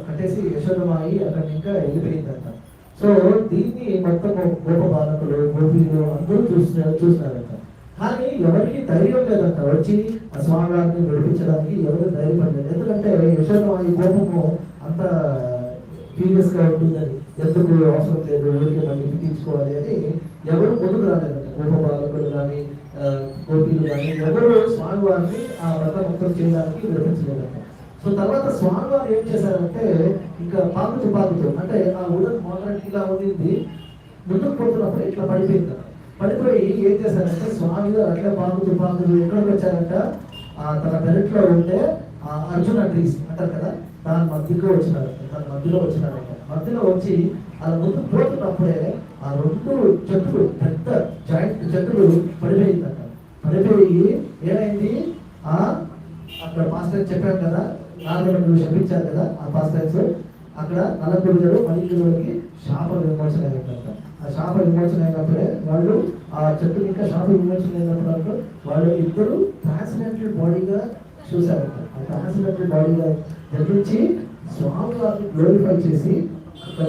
కట్టేసి యశోదమాయి అక్కడి ఇంకా వెళ్ళిపోయిందంట. So దీన్ని మొత్తం గోప బాలకులు, గోపీలు అందరూ చూస్తున్నారంట. కానీ ఎవరికి ధైర్యం లేదంట వచ్చి ఆ స్వామివారిని విడిపించడానికి. ఎవరు ధైర్యపడలేదు. ఎందుకంటే యశోదమాయి కోపము అంత సీరియస్ గా ఉంటుందని, ఎందుకు అవసరం లేదు, ఎవరికి మళ్ళీ తీర్చుకోవాలి అని ఎవరు ముందుకు రాలేదంట. గోప బాలకులు కానీ గోపీలు కానీ ఎవరు స్వామివారిని ఆ వ్రతం మొత్తం చేయడానికి విడిపించలేదంట. సో తర్వాత స్వామివారు ఏం చేశారంటే ఇంకా పాకుతూ అంటే ఆ ఉడన్ మోడల్ ఇలా ఉండింది, ముందుకు పోతున్నప్పుడు ఇట్లా పడిపోయింది. పడిపోయి ఏం చేశారంటే స్వామి గారు అట్లా పాకుతూ ఎక్కడికి వచ్చారంట, తన పెరట్లో ఉండే అర్జున ట్రీస్ అంటారు కదా, దాని మధ్యలో వచ్చినారంట. మధ్యలో వచ్చి అలా ముందుకు పోతున్నప్పుడే ఆ రెండు చెట్లు, పెద్ద జాయింట్ చెట్లు పడిపోయిందంట. పడిపోయి ఏమైంది, అక్కడ పాస్టర్ చెప్పారు కదా, నాలుగు శపించారు కదా ఆ పాస్టర్స్, అక్కడ నలగురుజలు మణిగురులకి శాప విమోచన అయినట్టు. ఆ శాప విమోచన అయినప్పుడే వాళ్ళు ఆ చెట్టు ఇంకా శాప విమోచన అయినప్పుడు వాళ్ళు ఇద్దరు ట్రాన్స్జెండర్ బాడీగా చూశారంట. ఆ ట్రాన్స్జెండర్ బాడీగా జన్మించి స్వామి వారిని గ్లోరిఫై చేసి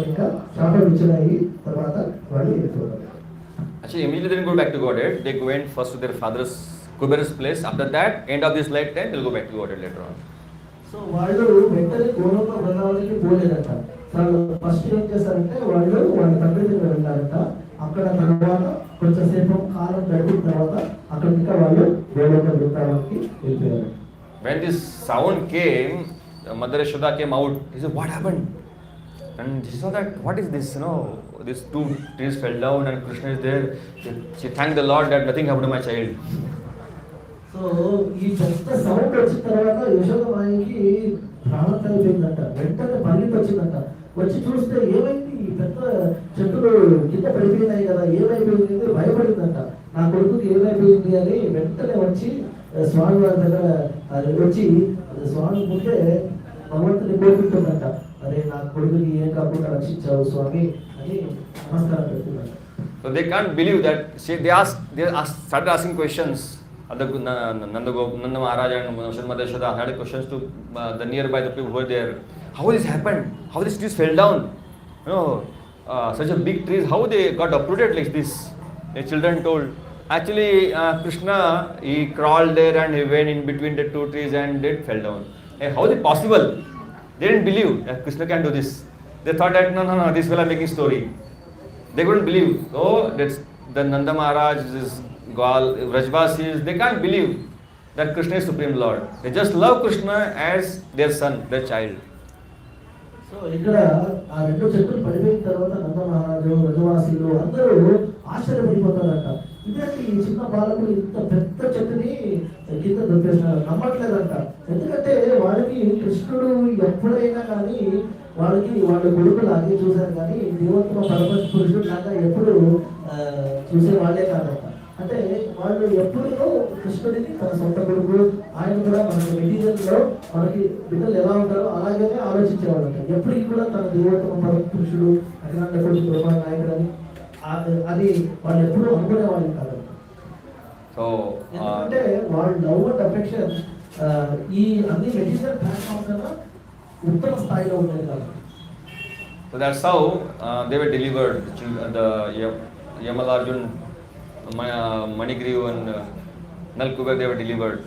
ఇంకా శాప విమోచన అయ్యి తర్వాత వాళ్ళు వెళ్ళిపోతారు.
Actually, immediately they didn't go back to Godhead. They went first to their father's Kuber's place. After that, end of this lifetime, they'll go back to Godhead later on.
So వాళ్ళు వెంటనే గోలోక బృందావనానికి పోలేదంట. ఫస్ట్ ఏం చేస్తారంటే వాళ్ళు వాళ్ళ తండ్రి దగ్గర వెళ్ళారంట. అక్కడ తర్వాత కొంచెం సేపు కాలం గడిపిన తర్వాత అక్కడ ఇంకా వాళ్ళు గోలోక వృందావనానికి వెళ్ళిపోయారు.
When this sound came, Mother Yashoda came out. He said, "What happened?" And she saw that, what is this? These two trees fell down and Krishna is there. She thanked the Lord that nothing happened to my child.
So ఈ పెద్ద sound వచ్చిన తర్వాత యశోదమాయకి భ్రాంతి అయిపోయిందంట. వెంటనే పరిగెత్తి వచ్చిందంట. వచ్చి చూస్తే ఏమైంది, ఈ పెద్ద చెట్టులు కింద పడిపోయినాయి కదా, ఏమైపోయింది భయపడిందంట. నా కొడుకుకి ఏమైపోయింది అని వెంటనే వచ్చి స్వామి వారి దగ్గర వచ్చి స్వామి ముందే భగవంతుని కోరుకుంటుందంట. అరే నా కొడుకుకి ఏం కాకుండా రక్షించావు స్వామి అని నమస్కారం పెడుతుందంట.
So they can't believe that. They started asking questions. Nanda Maharaj and Mother Yashoda had questions to the nearby the people who were there. How this happened? How these trees fell down? Such a big trees, how they got uprooted like this? The children told. Actually, Krishna, he crawled there and he went in between the two trees and it fell down. Hey, how is it possible? They didn't believe that Krishna can do this. They thought that no, this fellow making story. They couldn't believe. Oh, that's the Nanda Maharaj, this Gal, Vrajvasis, they can't believe that Krishna is Supreme Lord. They just love Krishna as their son, their child.
So ఇక్కడ ఆ రెండు చెట్లు పడిపోయిన తర్వాత నంద మహారాజు వ్రజవాసులు అందరూ ఆశ్చర్యపడిపోతారంట. ఇదేంటి ఈ చిన్న బాలకుడు ఇంత పెద్ద చెట్టుని కింద దొరికేసినారు, నమ్మట్లేదంట. ఎందుకంటే వాళ్ళకి కృష్ణుడు ఎప్పుడైనా కానీ వాళ్ళ కొడుకు లాగే చూశారు కానీ దేవోత్తమ పరమ పురుషుడు లాగా ఎప్పుడు చూసే వాళ్ళే కాదంట. అంటే వాళ్ళు ఎప్పుడు కృష్ణుడిని తన సొంత కొడుకు, ఆయన కూడా మనకి మెటీరియల్లో మనకి బిడ్డలు ఎలా ఉంటారో అలాగే ఆలోచించేవాళ్ళంట. ఎప్పటికీ కూడా తన దేవోత్తమ పరమ పురుషుడు అఖిలాండ కోటి బ్రహ్మ నాయకుడు అని అది వాళ్ళు ఎప్పుడు అనుకునేవాళ్ళు కాదంట. ఎందుకంటే వాళ్ళ లవ్ అండ్ అఫెక్షన్ ఈ అన్ని మెటీరియల్ ప్లాట్ఫామ్ కన్నా ఉత్తమ స్థాయిలో ఉండేది కాదు.
So that's how they were delivered. The Yamalarjun, Manigriv and Nalkuber, they were delivered.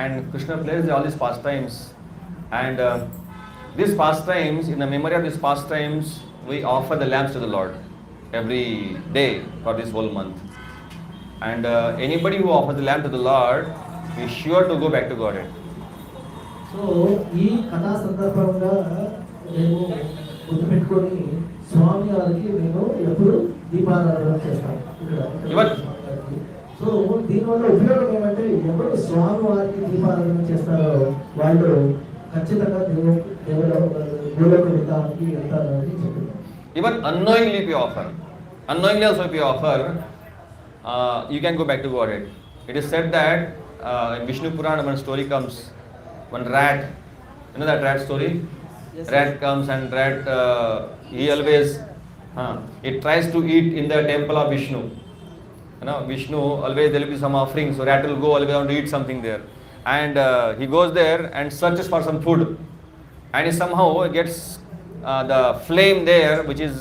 And Krishna plays all these pastimes. And these pastimes, in the memory of these pastimes, we offer the lamps to the Lord every day for this whole month. And anybody who offers the lamp to the Lord is sure to go back to Godhead.
So ఈ కథా సందర్భంగా నేను గుర్తుపెట్టుకొని స్వామి వారికి నేను ఎప్పుడు దీపారాధన చేస్తాను. సో దీనివల్ల ఉపయోగం ఏమంటే ఎవరు స్వామి వారికి దీపారాధన చేస్తారో వాళ్ళు ఖచ్చితంగా గోలోక వృందావనానికి వెళ్తారు అని చెప్తున్నారు.
Even unknowingly if you offer, unknowingly also if you offer, you can go back to Godhead. It is said that in Vishnu Purana when a story comes, one rat, you know that rat story?
Yes,
rat comes and rat, he always, it tries to eat in the temple of Vishnu. Vishnu, always there will be some offering, so rat will go always want to eat something there. And he goes there and searches for some food. And he somehow gets the flame there, which is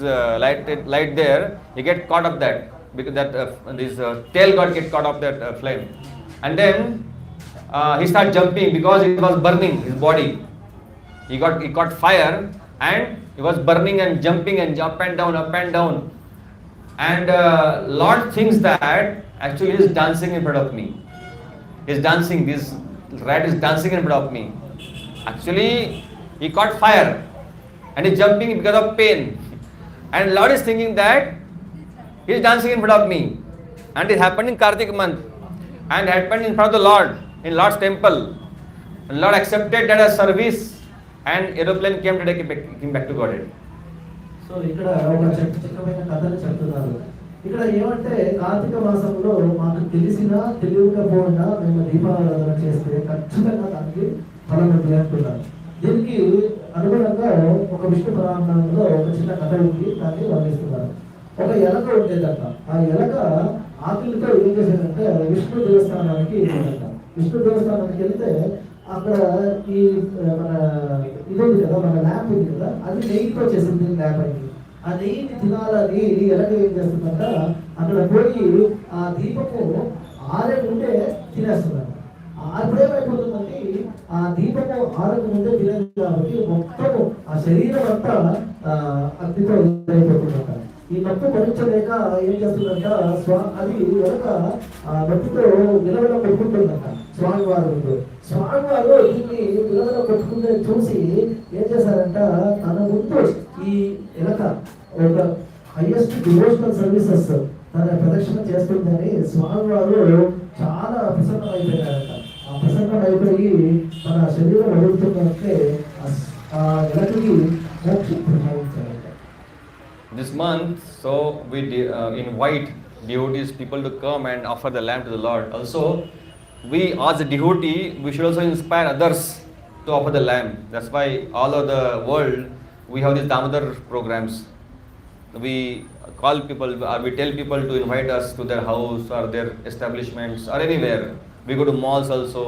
light there, he gets caught up that, because that this tail got get caught up that flame. And then he started jumping because it was burning his body. He caught fire and he was burning and jumping and up and down. And Lord thinks that actually he is dancing in front of me. He is dancing, this rat is dancing in front of me. Actually he caught fire and he is jumping because of pain. And Lord is thinking that he is dancing in front of me. And it happened in Karnataka month. And it happened in front of the Lord, in Lord's temple. And Lord accepted that as service and aeroplane came to take him back to Godhead.
So ఇక్కడ ఒక చిన్నమైన కథలు చెప్తున్నారు. ఇక్కడ ఏమంటే కార్తీక మాసంలో మాకు తెలిసినా తెలియకపోయినా మేము దీపారాధన చేస్తే ఖచ్చితంగా దానికి ఫలం ఉంది అంటున్నారు. దీనికి అనుగుణంగా ఒక విష్ణు పురాణంలో ఒక చిన్న కథ ఉంది, దాన్ని వర్ణిస్తున్నారు. ఒక ఎలక ఉండేదంట. ఆ ఎలక ఆకలితో ఏం చేసేదంటే విష్ణు దేవస్థానానికి వెళ్ళిందంట. విష్ణు దేవస్థానానికి వెళ్తే అక్కడ ఈ మన ఇది ఉంది కదా, మన ల్యాంప్ ఉంది కదా, అది నెయ్యితో చేసింది ల్యాంప్ అయింది. ఆ నెయ్యిని తినాలని ఎలాగ ఏం చేస్తుందంట, అక్కడ పోయి ఆ దీపము ఆరే ఉంటే తినేస్తుందంట. అప్పుడేమైపోతుందంటే ఆ దీపము ఆరకు ముందే తినదు కాబట్టి మొత్తము ఆ శరీరం అంతా అగ్నితో అయిపోతుందంట. ఈ నొప్పి భరించలేక ఏం చేస్తుందంట, అది వెనక నొప్పితో విలవల కొట్టుకుంటుందంట స్వామివారు. స్వామివారు దీన్ని విలవల కొట్టుకుంటే చూసి ఏం చేశారంట, తన ముందు ఈ వెనక ఒక హైయెస్ట్ డివోషనల్ సర్వీసెస్ తన ప్రదక్షిణ చేస్తుందని స్వామివారు చాలా ప్రసన్నమైపోయారంట. ఆ ప్రసన్నమైపోయి తన శరీరం అడుగుతున్నట్టే ఆ వెనకకి మోక్షం ప్రసాదించారంట.
This month, so we invite devotees, people to come and offer the lamb to the Lord. Also, we as a devotee, we should also inspire others to offer the lamb. That's why all over the world we have these Damodar programs. We call people, or we tell people to invite us to their house or their establishments or anywhere. We go to malls also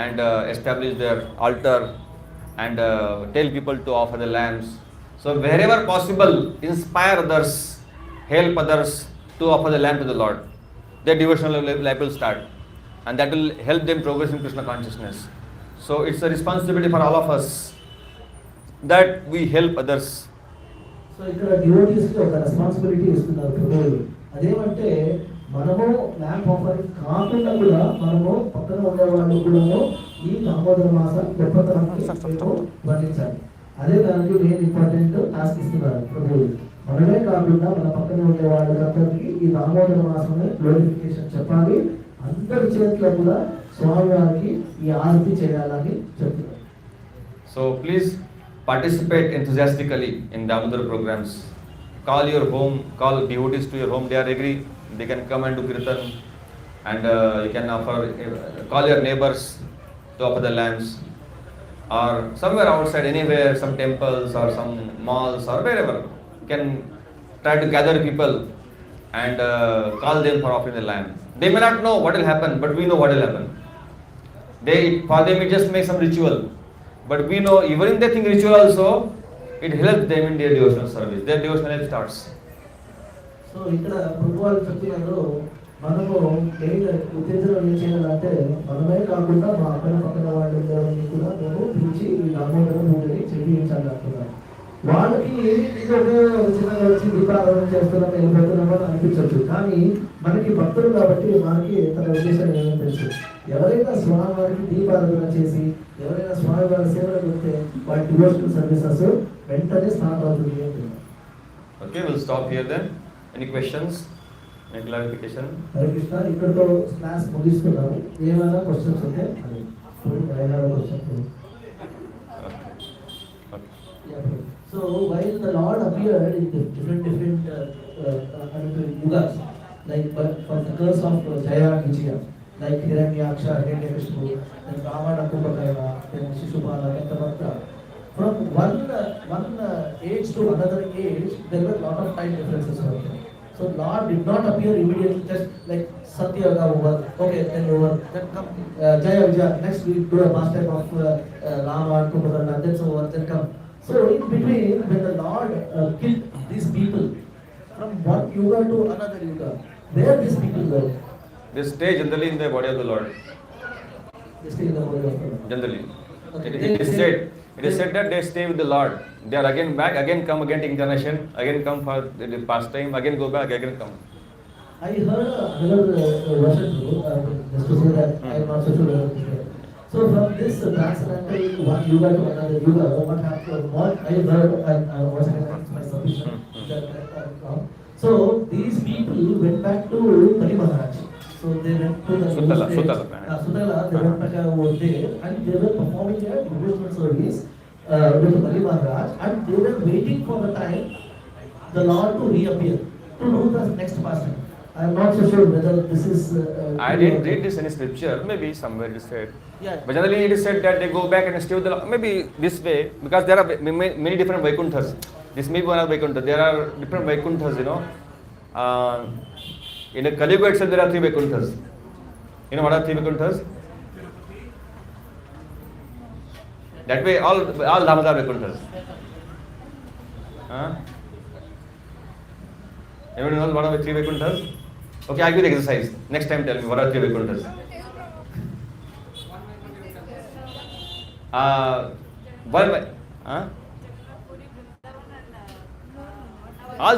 and establish their altar and tell people to offer the lambs. So wherever possible, inspire others, help others to offer the lamb to the Lord. Their devotional life will start, and that will help them progress in Krishna consciousness. So it's a responsibility for all of us that we help others.
So ఇక్కడ డివోటీస్కి ఒక responsibility ఇస్తున్నారు ప్రభువులు. అదేమంటే మనము lamp offering కాకుండా కూడా మనము పక్కన ఉండే వాళ్ళు కూడా ఈ దామోదర మాస గొప్పతనాన్ని వర్ణించాలి. అదే దానికి మెయిన్ ఇంపార్టెంట్ టాస్క్ ఇస్తున్నారు ప్రభువులు. మనమే కాకుండా మన పక్కన ఉండే వాళ్ళందరికీ ఈ దామోదర మాసంలో గ్లోరిఫికేషన్ చెప్పాలి. అందరి చేతిలో కూడా స్వామివారికి ఈ ఆరతి చేయాలని చెప్తున్నారు.
So please participate enthusiastically in Damodar programs. Call your home, call devotees to your home. They are agree, they can come and do kīrtan, and you can offer, call your neighbors to offer the lambs, or somewhere outside, anywhere, some temples or some malls or wherever. You can try to gather people and call them for offering the lamb. They may not know what will happen, but we know what will happen. For them it just makes some ritual, but we know even if they think ritual also, it helps them in their devotional service. Their devotional life starts.
So ఇక్కడ ప్రభువారు చెప్తున్నారు, మనము ఉత్తేజనం ఏం చేయాలంటే మనమే కాకుండా మా పక్కన వాళ్ళు కూడా మేము పిలిచి ఈ దామోదర పూజని చేయించాలి అంటున్నారు. వాళ్ళకి ఇంకొక చిన్నగా వచ్చి దీపారాధన చేస్తున్నాం వెళ్ళిపోతున్నామో అని అనిపించవచ్చు, కానీ మనకి భక్తులు కాబట్టి మనకి తన ఉద్దేశం ఏమో తెలుసు. ఎవరైనా స్వామివారికి దీపారాధన చేసి ఎవరైనా స్వామివారి సేవలు పెడితే వాటి డివోషనల్ సర్వీసెస్ వెంటనే స్టార్ట్ అవుతుంది అంటున్నారు.
Okay, we'll stop here then. Any questions? Any clarification?
Hare Krishna, ఇక్కడతో క్లాస్ ముగిస్తున్నాము. ఏమైనా క్వశ్చన్స్ ఉంటే అది question. So while the Lord appeared in different yugas, like for the curse of Jaya and Vijaya, like Hiranyaksha, Hiranyakashipu, then Ravana, Kumbhakarna, then Shishupala, Gandavatra, from one age to another age, there were a lot of time differences. So Lord did not appear immediately, just like Satyaga over, okay, then over, then come Jaya Vijaya, next we do a pastime of Rama and Kumbhakarna, then so over, then come. So in between, when the Lord killed these people from one yuga to another yuga, where these people go?
They stay generally in the body of the Lord.
They stay in the body of the Lord.
Generally.
Okay.
It is said that they stay with the Lord. They are again back, again come again to incarnation, again come for the pastime, again go back, again come.
I heard another version, just to say that I am not so sure. So from this transcendental one yuga to another yuga, what happened? What I heard, and was my submission. So these people went back to Kali Maharaj. So they went to the
Sutala.
They went back over there, and they were performing their devotional service with Kali Maharaj, and they were waiting for the time the Lord to reappear to do the next pastime. I am not so sure whether this is.
I didn't read this in scripture. Maybe somewhere it is said.
Yeah.
But generally it is said that they go back and stay with the Lord. Maybe this way, because there are many different Vaikunthas. This may be one of Vaikuntha. There are different Vaikunthas, you know. In the Kali Yuga itself, there are 3 Vaikunthas. You know what are 3 Vaikunthas? That way, all Dhamas are Vaikunthas. Everyone knows what are the 3 Vaikunthas? Okay, I'll give the exercise. Next time tell me what are 3 Vaikunthas. All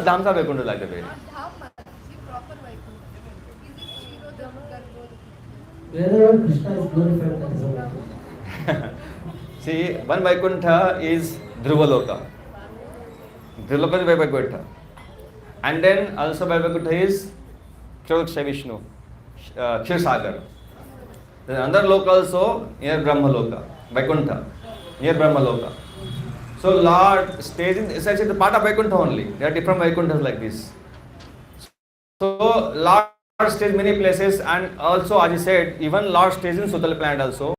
dhams are Vaikuntha like that way.
Wherever Krishna is glorified, that is a Vaikuntha.
See, one Vaikuntha is Dhruvaloka. Dhruvaloka is Vaikuntha. And then also Vaikuntha is Chodaksha Vishnu, Kshisagar. There is another loka also near Brahmaloka, Vaikuntha, near Brahmaloka. So Lord stays in, it's actually the part of Vaikuntha only. There are different Vaikunthas like this. So Lord stays many places, and also as he said, even Lord stays in Sutala planet also.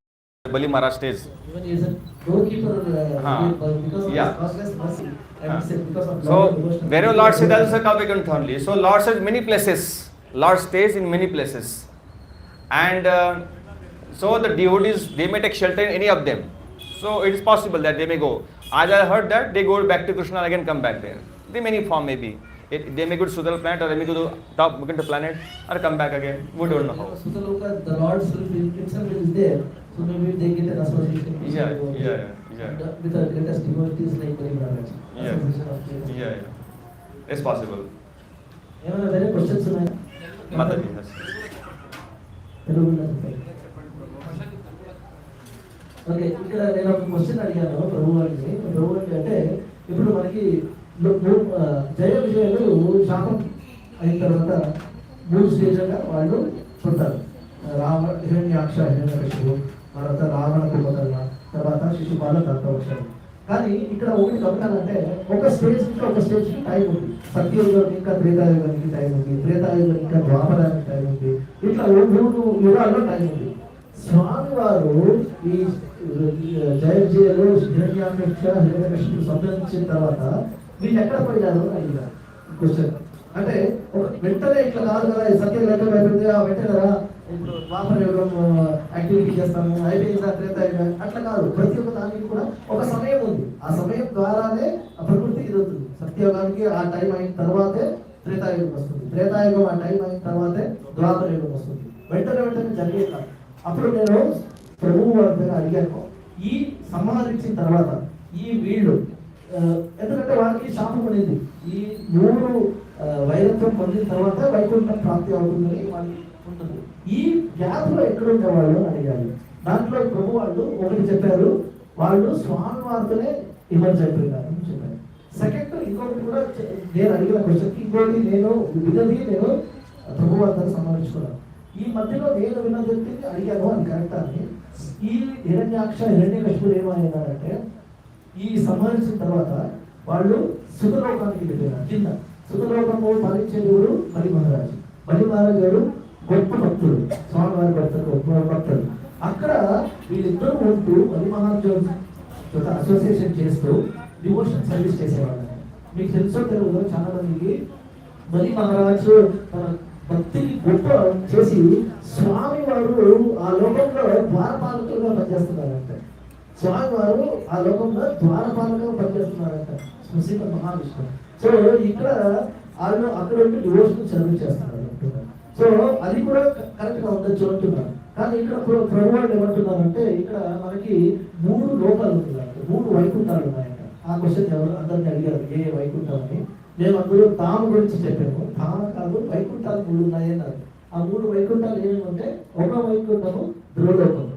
Bali Maharaj stays.
Even he is a doorkeeper because of
Yeah.
his causeless mercy. And he said because of
So
love and devotion.
wherever Lord stays, that is called Vaikuntha only. So Lord stays many places. Lord stays in many places. And so the devotees, they may take shelter in any of them. So it is possible that they may go. As I heard that, they go back to Krishna and again come back there. They may any form maybe. They may go to Sudal planet, or they may go to top Vaikuntha planet or come back again. We don't know how.
Sutaloka, the Lord himself is there. So maybe they get an association.
Yeah.
With the greatest devotees like Bali Maharaj.
Yeah. It's possible.
ఏమైనా వేరే questions ఉన్నాయా?
Mataji, yes.
Okay, ఇక్కడ నేను ఒక question అడిగాను ప్రభు గారిని. ప్రభు గారికి అంటే ఇప్పుడు మనకి జయ విజయాలు శాపం అయిన తర్వాత 3 స్టేజ్లుగా వాళ్ళు ఉంటారు. హిరణ్యాక్ష, హిరణ్యకశిపుడు, తర్వాత రావణ కుంభకర్ణ, తర్వాత శిశుపాల దత్తవక్షం. కానీ ఇక్కడ ఒకటి గమనాలంటే ఒక స్టేజ్ నుంచి ఒక స్టేజ్ కి టైం ఉంది. సత్యయుగానికి ఇంకా త్రేతాయుగానికి టైం ఉంది, త్రేతాయుగానికి ఇంకా ద్వాపరానికి టైం ఉంది. ఇట్లా 3 యుగాల్లో టైం ఉంది. స్వామివారు ఈ జయ విజయాలు హిరణ్యాక్ష, హిరణ్యకశిపుడు సంబంధించిన తర్వాత వీళ్ళు ఎక్కడ పడినారు అని అడిగారు క్వశ్చన్. అంటే వెంటనే ఇట్లా కాదు కదా, సత్యం లెక్క అయిపోయింది వెంటనే ఇప్పుడు ద్వాపర యుగం యాక్టివిటీ చేస్తాము అయిపోయిందా త్రేతాయుగం అట్లా కాదు. ప్రతి ఒక్క దానికి కూడా ఒక సమయం ఉంది. ఆ సమయం ద్వారానే ఆ ప్రకృతి ఎదుగుతుంది. సత్యయుగానికి ఆ టైం అయిన తర్వాతే త్రేతాయుగం వస్తుంది, త్రేతాయుగం ఆ టైం అయిన తర్వాతే ద్వాపర యుగం వస్తుంది. వెంటనే జరిగే కాదు. అప్పుడు నేను ప్రభువు వారి అడిగాను, ఈ సంహారించిన తర్వాత ఈ వీళ్ళు ఎందుకంటే వారికి శాపం అనేది ఈ 3 వైరత్వం పొందిన తర్వాత వైకుంఠం ప్రాప్తి అవుతుందని వాళ్ళకి ఉంటుంది. ఈ గ్యాప్ లో ఎక్కడ ఉండేవాళ్ళు అని అడిగారు. దాంట్లో ప్రభు వాళ్ళు ఒకటి చెప్పారు, వాళ్ళు స్వామి వారితోనే ఇవ్వచ్చు అయిపోయినారు అని చెప్పారు. సెకండ్ ఇంకొకటి కూడా నేను అడిగిన క్వశ్చన్కి ఇంకోటి నేను ప్రభు వారితో సంబంధించుకున్నాను. ఈ మధ్యలో నేను విన్నది అడిగాను అని కరెక్ట్ అని. ఈ హిరణ్యాక్ష, హిరణ్యకశిపుడు ఏమైనారంటే ఈ సంహరించిన తర్వాత వాళ్ళు సుఖలోకానికి వెళ్ళిపోయినారు. కింద సుఖలోకము పాలించే దేవుడు బలి మహారాజు. బలి మహారాజు గారు గొప్ప భక్తుడు, స్వామివారి భక్తుడు. అక్కడ వీళ్ళిద్దరూ ఉంటూ బలి మహారాజు అసోసియేషన్ చేస్తూ డివోషన్ సర్వీస్ చేసేవాళ్ళు. మీకు తెలుసో తెలుగులో చాలా మందికి బలి మహారాజు తన భక్తిని గొప్ప చేసి స్వామి వారు ఆ లోకంలో ద్వారపాలకులుగా పనిచేస్తున్నారంట. స్వామి వారు ఆ లోకంలో ద్వారపాలకులుగా పనిచేస్తున్నారంట, శ్రీమద్ మహావిష్ణువు. సో ఇక్కడ వాళ్ళు అక్కడ ఉండి డివోషన్ సర్వీస్ చేస్తున్నారు అంటున్నారు. సో అది కూడా కరెక్ట్ గా ఉండొచ్చు అంటున్నారు. కానీ ఇక్కడ ప్రభు వాళ్ళు ఏమంటున్నారంటే ఇక్కడ మనకి 3 లోకాలు ఉంటున్నాయి, 3 వైకుంఠాలు ఉన్నాయంట. ఆ క్వశ్చన్ ఎవరు అందరినీ అడిగారు ఏ వైకుంఠం అని. మేము అందరూ తాము గురించి చెప్పాము. తాము కాదు, వైకుంఠాలు 3 ఉన్నాయి అన్నారు. ఆ 3 వైకుంఠాలు ఏమేమంటే ఒక వైకుంఠము ధ్రువలోకము,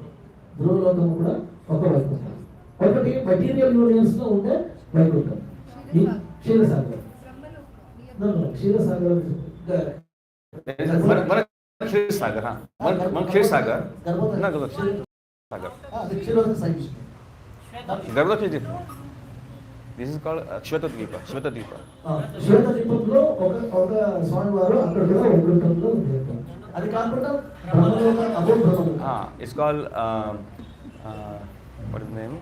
ధ్రువలోకము కూడా ఒక వైకుంఠం. ఒకటి మెటీరియల్ యూనివర్స్ లో ఉండే Vaikuntham Ksheerasagar. Ksheerasagar
This is called Shvetadvipa.
శ్వేతద్వీపంలో ఒక స్వామివారు అక్కడ కూడా వైకుంఠంలో ఉంటారు. అది కాకుండా
it's called what is the name?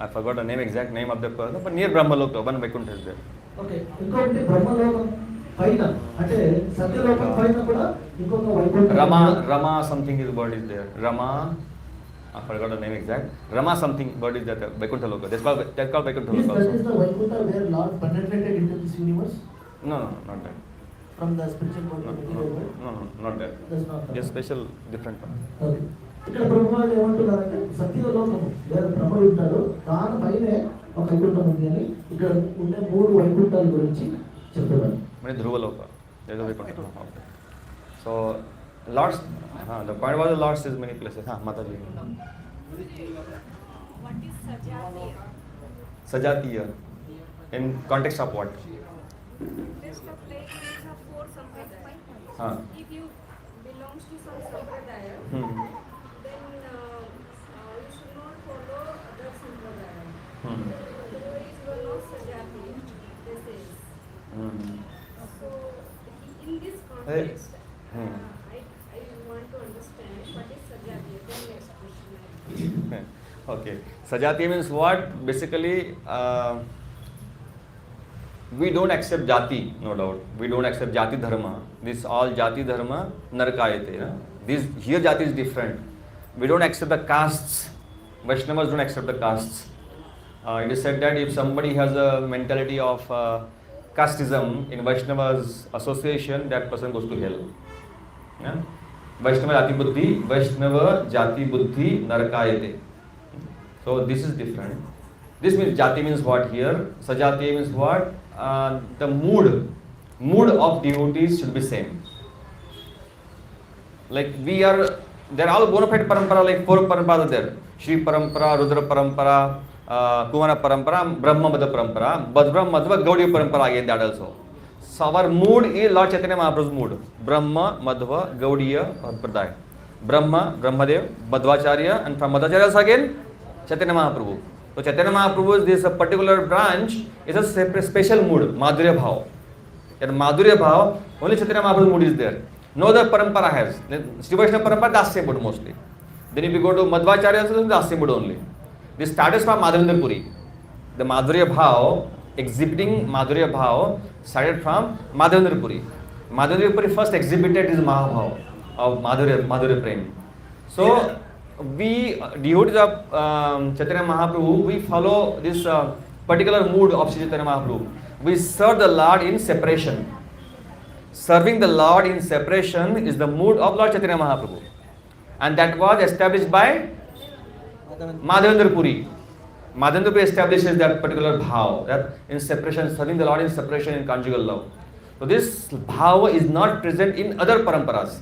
I forgot the name, exact name of the person, but near Brahmaloka, one Vaikuntha is there.
Okay, ఇంకొకటి బ్రహ్మలోకం పైన అంటే సత్యలోకం పైన కూడా ఇంకొక Vaikuntham.
Rama something is word is there. Rama, I forgot the name exact. Rama something word is that Vaikuntha Loka. That's called Vaikuntha Loka.
That is the Vaikuntha where Lord penetrated into this universe.
No, not that.
From the spiritual world.
No, not that.
That's not that.
Just special different one.
Okay. ఇక్కడ ప్రభువారు ఏమంటున్నారంటే సత్యలోకము లేదా బ్రహ్మ ఉంటాడు, దాని పైనే ఒక వైకుంఠం ఉంది అని ఇక్కడ ఉండే 3 వైకుంఠాల గురించి చెప్తున్నారు.
Many Dhruvaloka. There is a Vaikuntha. So, Lord's, the point was the Lord's is many places. Mataji.
What is Sajatiya?
Sajatiya. In context of what?
Best of places of 4 sampradaya. If you belongs to some sampradaya, then you should not follow other sampradaya. Otherwise you are not Sajatiya. This is. So, in this context, I want to understand what is Sajatiya. Then next question.
Okay. Sajatiya means what? Basically, we don't accept jati, no doubt. We don't accept jati dharma. This all jati dharma narakayate. This here jati is different. We don't accept the castes. Vaishnavas don't accept the castes. It is said that if somebody has a mentality of casteism in Vaishnavas association, that person goes to hell. Vaishnava jati buddhi narakayate. So this is different. This means jati means what here? Sajati means what? The mood of devotees should be same. Like they're all bona fide parampara, like 4 paramparas there. Shri parampara, Rudra parampara, Kumara parampara, Brahma Madhva parampara, Badram Madhva Gaudiya parampara again that also. So our mood is Lord Chaitanya Mahaprabhu's mood. Brahma, Madhva, Gaudiya, Pradaya. Brahma, Brahmadev, Madhvacharya, and from Madhvacharya again, Chaitanya Mahaprabhu. So Chaitanya Mahaprabhu, this particular branch is a separate special mood, Madhurya Bhav. That Madhurya Bhav, only Chaitanya Mahaprabhu's mood is there. No other parampara has. Sri Vaishnava parampara, Dasya mood mostly. Then if you go to Madhvacharya, so Dasya mood only. This started from Madhavendra Puri. The Madhurya Bhav, exhibiting Madhurya Bhav, started from Madhavendra Puri. Madhavendra Puri first exhibited his Mahabhav of Madhurya Prem. So, we devotees of Chaitanya Mahaprabhu, we follow this particular mood of Sri Chaitanya Mahaprabhu. We serve the Lord in separation. Serving the Lord in separation is the mood of Lord Chaitanya Mahaprabhu. And that was established by Madhavendra Puri. Madhavendra Puri establishes that particular bhav, that in separation, serving the Lord in separation in conjugal love. So this bhav is not present in other paramparas.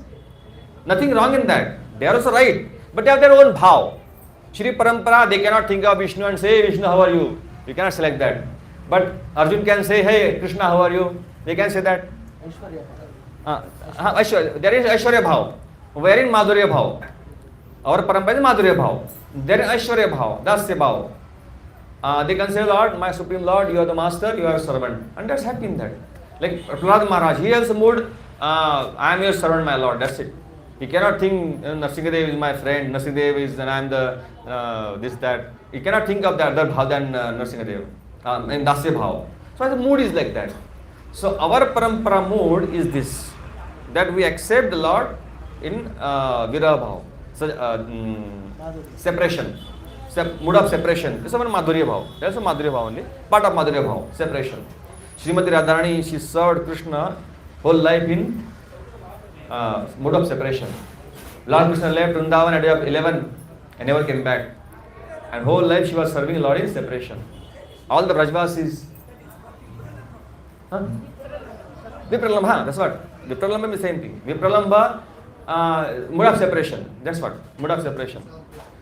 Nothing wrong in that. They are also right. But they have their own bhav. Shri Parampara, they cannot think of Vishnu and say, Vishnu, how are you? You cannot select that. But Arjun can say, hey, Krishna, how are you? They can say that. There is Aishwarya Bhav. Where in Madhurya Bhav? Our Parampara is Madhurya Bhav. There is Aishwarya Bhav, Dasya Bhav. They can say, Lord, my Supreme Lord, you are the master, you are a servant. And that's happy in that. Like Prahlad Maharaj, he has a mood, I am your servant, my Lord, that's it. He cannot think Narasimha is my friend, Narasimha is and I am the this, that. He cannot think of the other bhav than Narasimha in Dasya Bhav. So the mood is like that. So our parampara mood is this, that we accept the Lord in Viraha Bhav. So, separation. Mood of separation. This is one Madhurya Bhav. That's a Madhurya Bhav only. Part of Madhurya Bhav. Separation. Srimati Radharani, she served Krishna whole life in mood of separation. Lord Krishna left Vrindavan at the age of 11 and never came back. And whole life she was serving Lord in separation. All the Brajvasis. Vipralambha, that's what. Vipralambha is the same thing. Vipralambha, mood of separation. That's what. Mood of separation.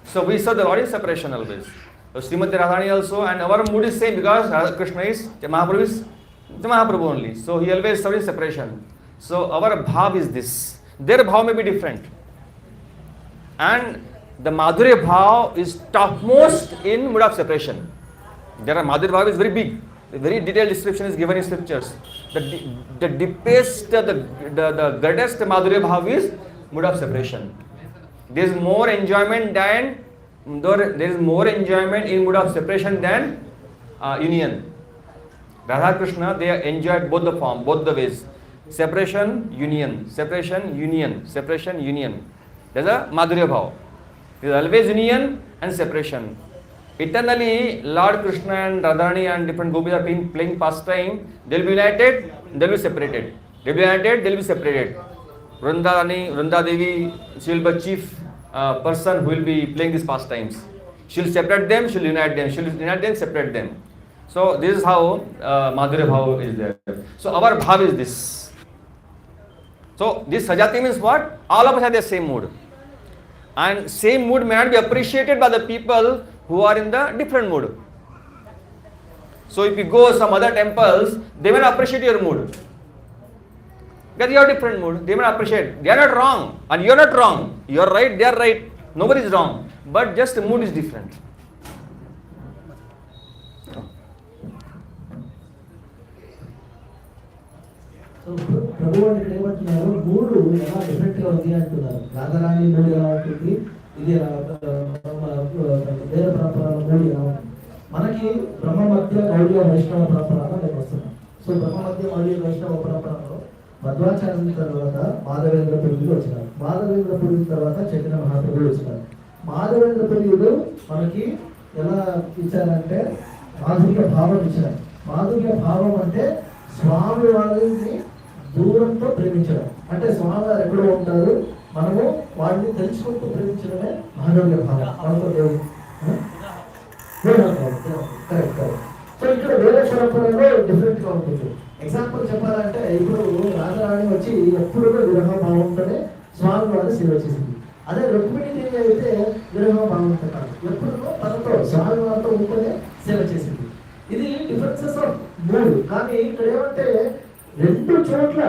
So we serve the Lord in separation always. So Srimati Radharani also, and our mood is same because Krishna is, Mahaprabhu is the Mahaprabhu only. So he always serves in separation. So our bhav is this. Their bhav may be different. And the Madhurya bhav is topmost in mood of separation. There are Madhurya bhav is very big. A very detailed description is given in scriptures. The deepest, the greatest Madhurya bhav is mood of separation. There is more enjoyment in mood of separation than union. Radha Krishna, they enjoyed both the form, both the ways. Separation, union, separation, union, separation, union. There's a Madhurya Bhav. There is always union and separation. Eternally, Lord Krishna and Radharani and different gopis are playing pastime. They'll be united, they'll be separated. They'll be united, they'll be separated. Vrinda Devi, she will be chief person who will be playing these pastimes. She'll separate them, she'll unite them, she'll unite them, separate them. So this is how Madhurya Bhava is there. So our Bhava is this. So this Sajati means what? All of us have the same mood. And same mood may not be appreciated by the people who are in the different mood. So if you go some other temples, they may not appreciate your mood. Because you have different mood, they may not appreciate. They are not wrong, and you are not wrong. You are right, they are right. Nobody is wrong. But just the mood is different.
So Prabhu వాళ్ళు ఇక్కడ ఏమంటున్నారు, మూడు ఎలా different గా ఉంది అంటున్నారు. రాధారాణి మూడు ఎలా ఉంటుంది, ఇది వేద పరంపరలో మూడు ఎలా ఉంటుంది. మనకి బ్రహ్మ మధ్య గౌడియ వైష్ణవ పరంపరలో మేము వస్తున్నాం. సో బ్రహ్మ మధ్య గౌడియ వైష్ణవ పరంపరలో మధ్వాచార్యుల తర్వాత మాధవేంద్ర పురుషులు వచ్చినారు. మాధవేంద్ర పురుషుల తర్వాత చైతన్య మహాప్రభులు వచ్చినారు. మాధవేంద్ర పురుషులు మనకి ఎలా ఇచ్చారంటే మాధుర్య భావం ఇచ్చారు. మాధుర్య భావం అంటే స్వామి వారిని దూరంతో ప్రేమించడం. అంటే స్వామి వారు ఎక్కడో ఉంటారు, మనము వాడిని తెలుసుకుంటూ ప్రేమించడమే మాధుర్య భావం. మనతో దేవుడు కరెక్ట్. సో ఇక్కడ వేరే పరంపరలో డిఫరెంట్ గా ఉంటుంది. ఎగ్జాంపుల్ చెప్పాలంటే ఇప్పుడు రాజరాణి వచ్చి ఎప్పుడు విరహ భావంతోనే స్వామి వారి సేవ చేసింది. అదే రుక్మిణి దేవి అయితే విరహ భావంతో కాదు, ఎప్పుడు తనతో స్వామి వారితో ఉంటూనే సేవ చేసింది. ఇది డిఫరెన్సెస్ ఆఫ్ మూడు. కానీ ఇక్కడ ఏమంటే రెండు చోట్ల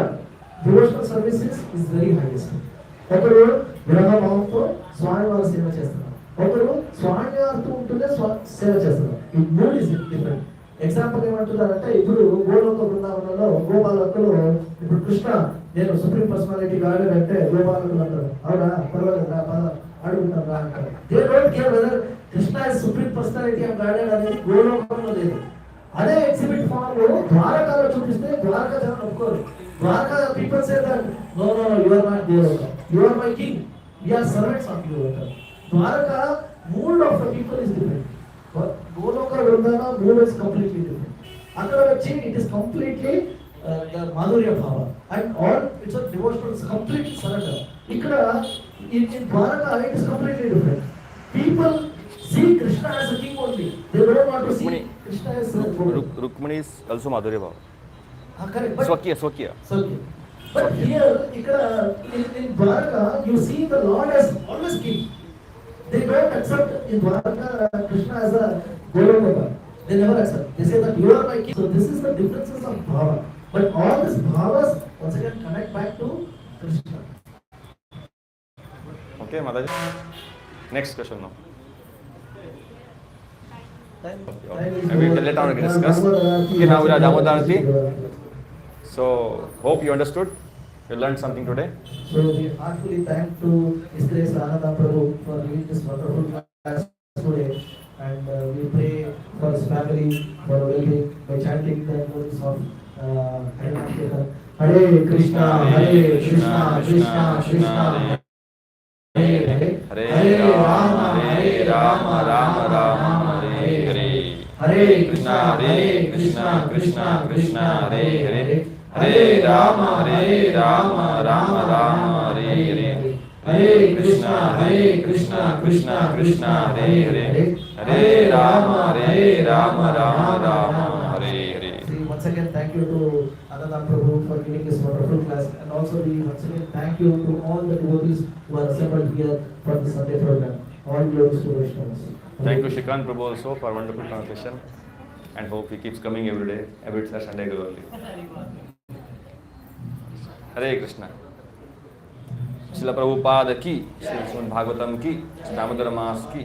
devotional services is very highest. ఒకరు విరహ భావంతో స్వామి వారి సేవ చేస్తున్నారు, ఒకరు స్వామి వారితో ఉంటూనే సేవ చేస్తున్నారు. ఈ మూడు ఇస్ డిఫరెంట్. ఎగ్జాంపుల్ ఏమంటున్నారంటే ఇప్పుడు గోలోక బృందావనంలో గోపాలకులు ఇప్పుడు కృష్ణ నేను సుప్రీం పర్సనాలిటీ గాడు అంటే గోపాలకులు అంటారు, అవునా పర్వాలేదు రా అడుగుతాం రా అంటారు. They don't care whether Krishna is supreme personality of Godhead అనేది గోలోకంలో లేదు. అదే ఎగ్జిబిట్ ఫామ్ ద్వారకాలో చూపిస్తే ద్వారకా జనం ఒప్పుకోరు. Dwaraka people say that no no you are not Goloka, you are my king, we are servants of you అంటారు. Dwaraka mood of the people is different. Goloka Vrindavan mood is completely different. అక్కడ వచ్చి it is completely madhurya bhava and all it's a devotional complete surrender. ఇక్కడ in Dwaraka it is completely different. People see Krishna as a king only, they don't want to see Krishna as a
Rukmini is also Madhurya Bhava.
Correct, but
Swakya.
But here in Dwarka you see the Lord as always king. They don't accept in Dwarka Krishna as a Goloka. They never accept. They say that you are my king. So this is the differences of bhava. But all these bhavas once again connect back to Krishna.
Okay, Mataji. Next question now. And we will later on discuss. Okay, now we are Damodarati. So hope you understood. You learned something today.
So we heartily thank to His Grace Ananda Prabhu for giving this wonderful class today, and we pray for his family for well-being by chanting the words of Hare Krishna, Hare Krishna, Krishna Krishna, Hare Rama, Rama Rama, Hare Krishna, Krishna Krishna, Hare Hare, Hare Rama, Rama Rama, Hare Hare, Hare Krishna, Krishna Krishna, Hare Hare, Hare Rama, Rama Rama, Hare Hare. Once again, thank you to Ananda Prabhu for giving this wonderful class, and also we once again thank you to all the devotees who are assembled here for the Sunday program. All glories to Vaishnavas.
Thank you Śrīkant Prabhu also for wonderful translation, and hope he keeps coming every day, every Sunday regularly. Hare Krishna. Śrīla Prabhupāda ki, Śrīmad-Bhāgavatam ki, Damodara Mas ki.